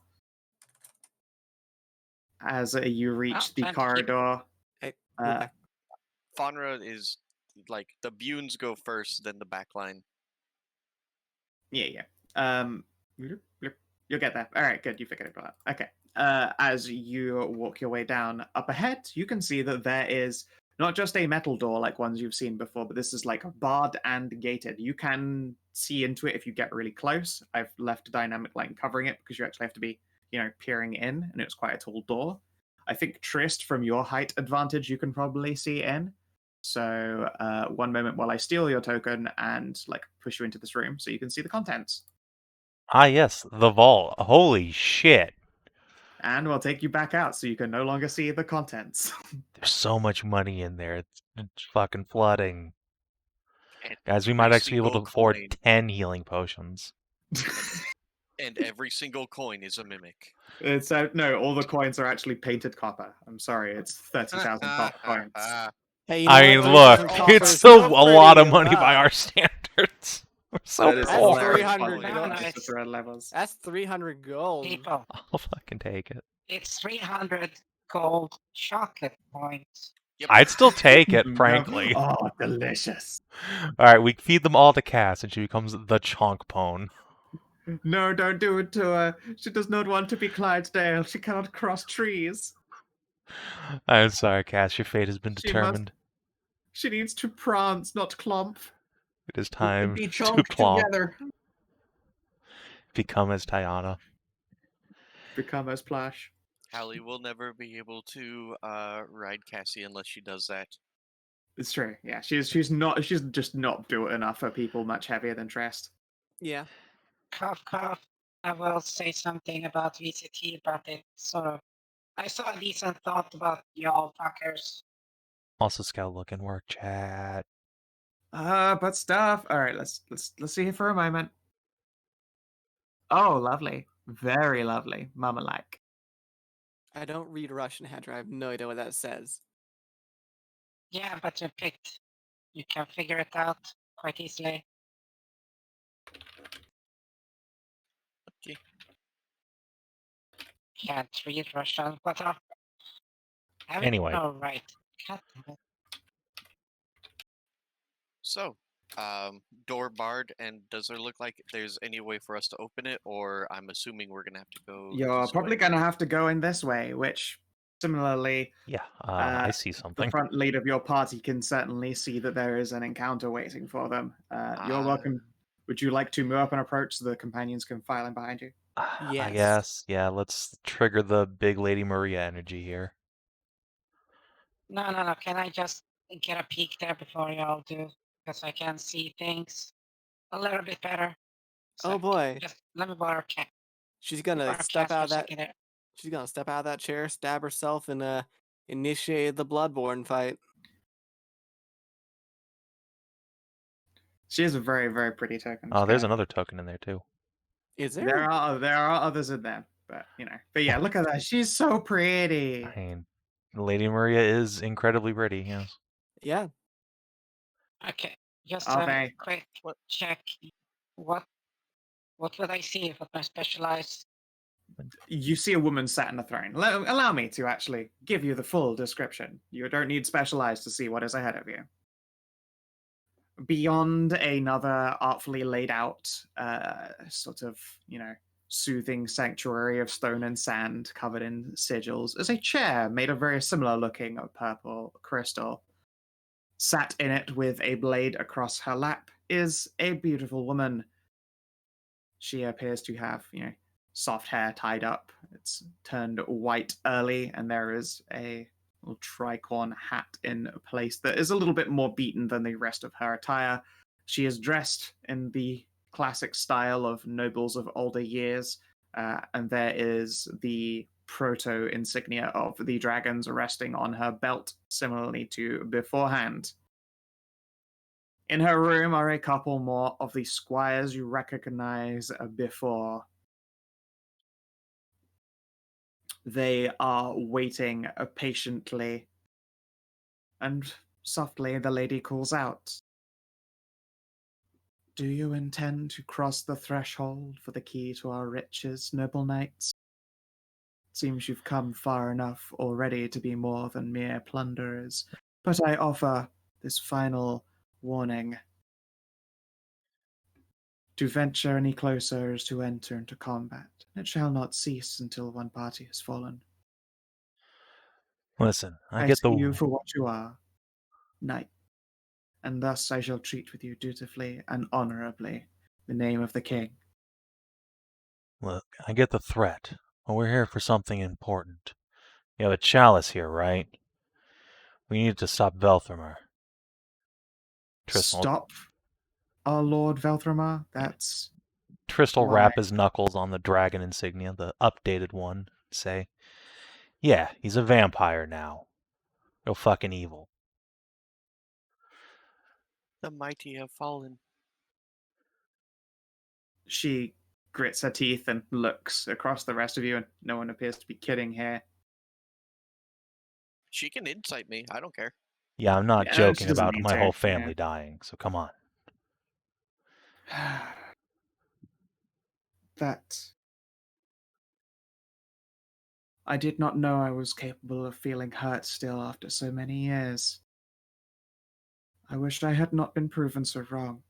As you reach the time to keep- corridor, Hey, move uh, back. Faunra is like the Bunes go first, then the back line. yeah. You'll get there. All right, good. You figured it out. Okay. As you walk your way down up ahead, you can see that there is not just a metal door like ones you've seen before, but this is like barred and gated. You can see into it if you get really close. I've left a dynamic light covering it because you actually have to be, peering in, and it's quite a tall door. I think Trist, from your height advantage, you can probably see in. So one moment while I steal your token and like push you into this room so you can see the contents. Ah, yes, the vault. Holy shit. And we'll take you back out so you can no longer see the contents. There's so much money in there. It's fucking flooding. And Guys, we might every actually be able to single afford coin- 10 healing potions. And every single coin is a mimic. It's no, all the coins are actually painted copper. I'm sorry, it's 30,000 copper coins. Hey, you I know mean, what? look, 300 copper it's is still so a lot of pretty, money by wow. our standards. We're so That is That's poor. hilarious 300 quality, gold. just at the red levels. That's 300 gold. People, I'll fucking take it. it's 300 gold chocolate points. Yep. I'd still take it, No. frankly. Oh, delicious. Alright, we feed them all to Cass, and she becomes the Chonkpone. No, don't do it to her. She does not want to be Clydesdale. She cannot cross trees. I'm sorry, Cass, your fate has been She determined. She needs to prance, not clomp. It is time Be to chunked clomp. together. Become as Tajana. Become as Plash. Hallie will never be able to ride Cassie unless she does that. It's true. Yeah, she's just not built enough for people much heavier than Trist. Yeah. Cough, cough. I will say something about VCT, but it's sort of I saw a decent thought about y'all fuckers. Also, Scout looking work chat. But stuff. All right, let's see here for a moment. Oh, lovely, very lovely, mama-like. I don't read Russian, Hedrah. I have no idea what that says. Yeah, but you picked. You can figure it out quite easily. Okay. Can't read Russian, but Anyway. Oh, right. God damn it. So, door barred, and does there look like there's any way for us to open it, or I'm assuming we're gonna have to go. You're this probably way? gonna have to go in this way, which similarly, Yeah, I see the something. front lead of your party can certainly see that there is an encounter waiting for them. You're welcome. Would you like to move up and approach so the companions can file in behind you? I Yes. guess. Yeah, let's trigger the big Lady Maria energy here. No. Can I just get a peek there before y'all do? Because I can see things a little bit better. Oh boy. Just let me borrow a cat. She's gonna Borrow step cast for out a of that. second there. She's gonna step out of that chair, stab herself, and initiate the Bloodborne fight. She has a very, very pretty token. Oh, there's another token in there too. Is there? There are others in there, but you know. But yeah, look at that. She's so pretty. I mean, Lady Maria is incredibly pretty. Yes. Yeah. Okay, just Are a they? quick What? check. What would I see with my specialized? You see a woman sat on a throne. Allow me to actually give you the full description. You don't need specialized to see what is ahead of you. Beyond another artfully laid out sort of, soothing sanctuary of stone and sand covered in sigils is a chair made of very similar looking purple crystal. Sat in it with a blade across her lap is a beautiful woman. She appears to have, soft hair tied up. It's turned white early, and there is a little tricorn hat in place that is a little bit more beaten than the rest of her attire. She is dressed in the classic style of nobles of older years, and there is the proto insignia of the dragons resting on her belt, similarly to beforehand. In her room are a couple more of the squires you recognize before. They are waiting patiently, and softly the lady calls out, "Do you intend to cross the threshold for the key to our riches, noble knights? Seems you've come far enough already to be more than mere plunderers, but I offer this final warning. To venture any closer is to enter into combat, and it shall not cease until one party has fallen. Listen, I I get see the. you for what you are, knight, and thus I shall treat with you dutifully and honorably, in the name of the king." Look, I get the threat, but we're here for something important. You have a chalice here, right? We need to stop Velthramar. Tristan will, Stop, our Lord Velthramar? That's Tristan will why. wrap his knuckles on the dragon insignia, the updated one, and say, "Yeah, he's a vampire now. Real fucking evil." The mighty have fallen. She grits her teeth and looks across the rest of you, and no one appears to be kidding here. She can incite me. I don't care. Yeah, I'm not Yeah, she joking doesn't about need my to, whole yeah. family dying, so come on. That I did not know I was capable of feeling hurt still after so many years. I wish I had not been proven so wrong.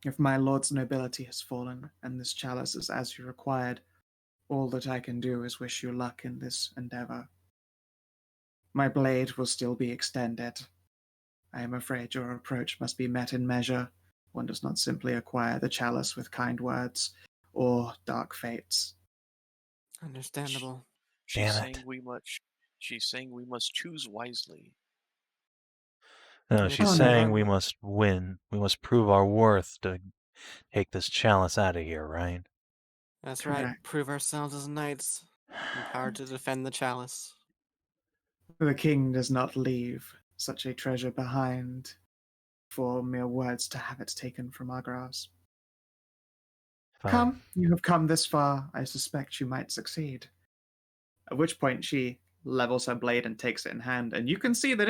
If my lord's nobility has fallen, and this chalice is as you required, all that I can do is wish you luck in this endeavor. My blade will still be extended. I am afraid your approach must be met in measure. One does not simply acquire the chalice with kind words or dark fates. Understandable. She's Damn saying it. She's saying we must choose wisely. No, Which she's Oh, saying no. we must win. We must prove our worth to take this chalice out of here, right? That's right. Correct. Prove ourselves as knights, empowered to defend the chalice. The king does not leave such a treasure behind for mere words to have it taken from our grasp. Fine. Come, you have come this far. I suspect you might succeed. At which point she levels her blade and takes it in hand, and you can see that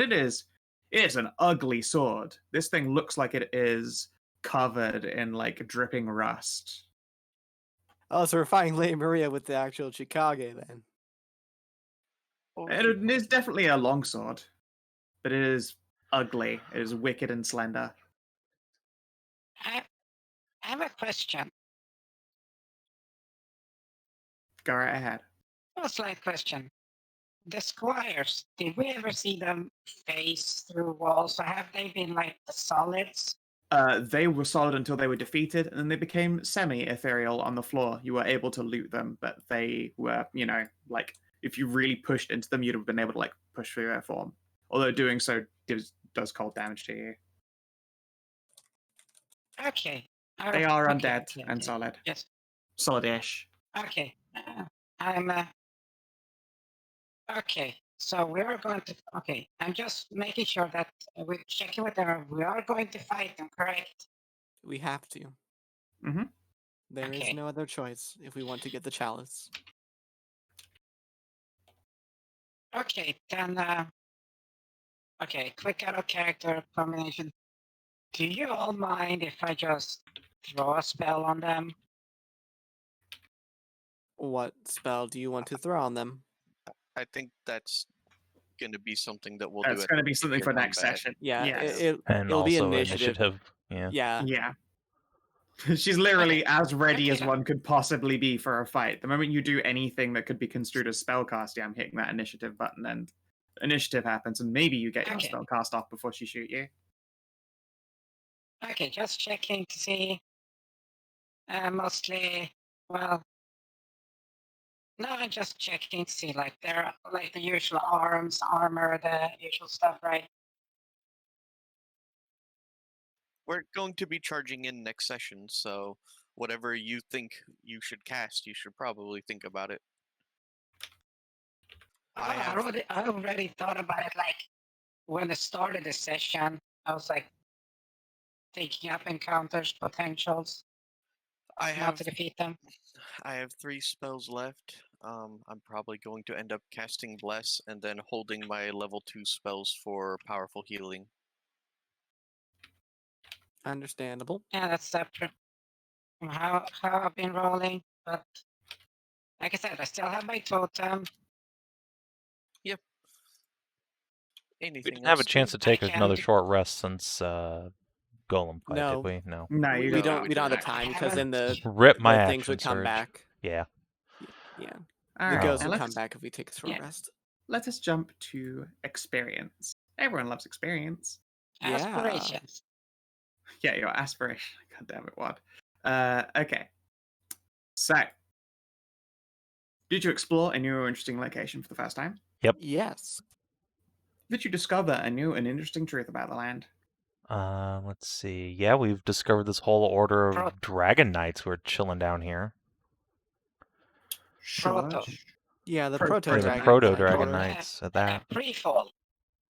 it's an ugly sword. This thing looks like it is covered in like dripping rust. Oh, so we're fighting Lady Maria with the actual Chikage then. And it is definitely a longsword, but it is ugly. It is wicked and slender. I have a question. Go right ahead. A slight question. The squires, did we ever see them face through walls, or have they been like the solids? They were solid until they were defeated, and then they became semi-ethereal on the floor. You were able to loot them, but they were, like if you really pushed into them, you'd have been able to like push through their form. Although doing so does cold damage to you. Okay. They are okay, undead okay, and okay. solid. Yes. Solid-ish. Okay. I'm. Okay. So we are going to. Okay. I'm just making sure that we're checking with them. We are going to fight them, correct? We have to. Mm-hmm. There is Okay. no other choice if we want to get the chalice. Okay. Then. Okay. Quick out of character combination. Do you all mind if I just throw a spell on them? What spell do you want to throw on them? I think that's going to be something that we'll do. That's at going to the be end of something your for next combat. session. Yeah, Yes. And it'll be also initiative. Yeah. Yeah. Yeah. She's literally Okay. as ready Okay, as then. one could possibly be for a fight. The moment you do anything that could be construed as spellcasting, I'm hitting that initiative button, and initiative happens, and maybe you get your Okay. spell cast off before she shoot you. Okay, just checking to see. Mostly, well, no, I'm just checking to see, like, they're like the usual arms, armor, the usual stuff, right? We're going to be charging in next session, so whatever you think you should cast, you should probably think about it. I already thought about it, like, when I started the session, I was like, thinking up encounters, potentials, I how have to defeat them. 3 spells left. I'm probably going to end up casting Bless and then holding my level 2 spells for powerful healing. Understandable. Yeah, that's separate from how I've been rolling, but like I said, I still have my totem. We Anything didn't have a else? chance to I take can another do- short rest since Golem fight, No. did we? No. No, you we don't. don't have the I time because haven't- then the Rip my things action would come surge. back. Yeah. Yeah. All The right, ghosts now will come back if we take a short Yeah. rest. let us jump to experience. Everyone loves experience. Yeah. Aspirations. Yeah, your aspiration. God damn it, what? Okay. So, did you explore a new or interesting location for the first time? Yes. Did you discover a new and interesting truth about the land? Let's see. Yeah, we've discovered this whole order Pro- of dragon knights who are chilling down here. Proto. Yeah, the Pro- proto Or the dragon. proto-dragon order. knights at that. Pre-fall.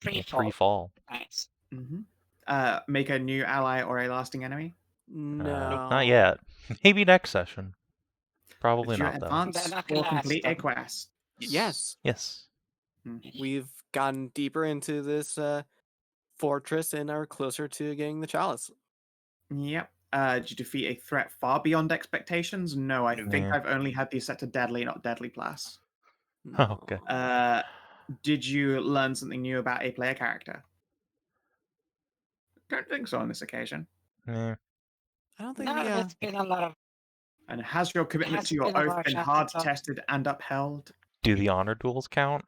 Yeah, Pre-fall. pre-fall. Nice. Mm-hmm. Make a new ally or a lasting enemy. No. Not yet. Maybe next session. Probably Did you not, though. advance They're not or gonna complete a ask them. quest? Yes. Yes. We've gone deeper into this fortress and are closer to getting the chalice. Yep. Did you defeat a threat far beyond expectations? No, I think Yeah. I've only had these set to deadly, not deadly plus. Oh, okay. Did you learn something new about a player character? Don't think so on this occasion. Yeah. I don't think No, we. it's been a lot of. And has your commitment has to your been a oath lot of been chat hard and talk. tested and upheld? Do the honor duels count?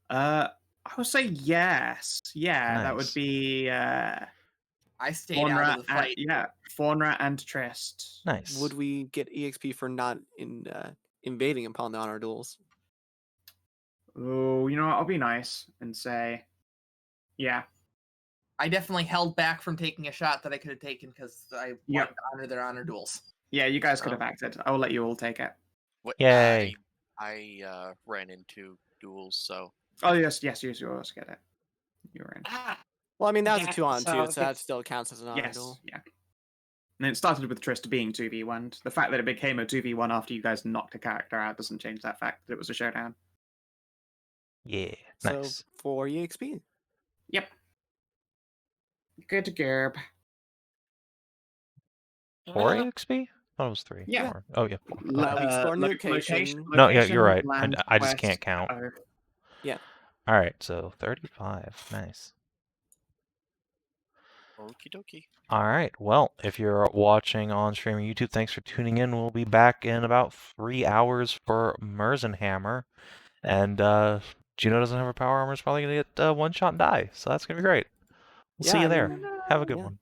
I would say yes. Yeah, that would Nice. be I stayed out of the fight. Faunra and Trist. Nice. Would we get EXP for not invading upon the honor duels? Oh, you know what? I'll be nice and say, yeah. I definitely held back from taking a shot that I could have taken because I wanted to honor their honor duels. Yeah, you guys could Oh. have acted. I will let you all take it. What, Yay. I ran into duels, so Oh yes, you also get it. You were in. Ah, Well, I mean, that was Yeah, a 2-on-2, so so that it's- still counts as an honor Yes, duel. yeah. And it started with Trist being 2v1. The fact that it became a 2v1 after you guys knocked a character out doesn't change that fact that it was a showdown. Yeah. So Nice. 4 EXP. Yep. Good Gerb. 4 well, EXP? I thought it was 3. Yeah. Four. Oh, yeah, 4. Lo- Okay. we explored new location. location. No, yeah, location, you're right. land, I just quest, can't count. Yeah. All right, so 35. Nice. okie dokie. All right. Well, if you're watching on stream or YouTube, thanks for tuning in. We'll be back in about 3 hours for Merzenhammer. And Juno doesn't have her power armor. Is probably going to get one shot and die. So that's going to be great. We'll see Yeah, you I there. mean, Have a good yeah. one.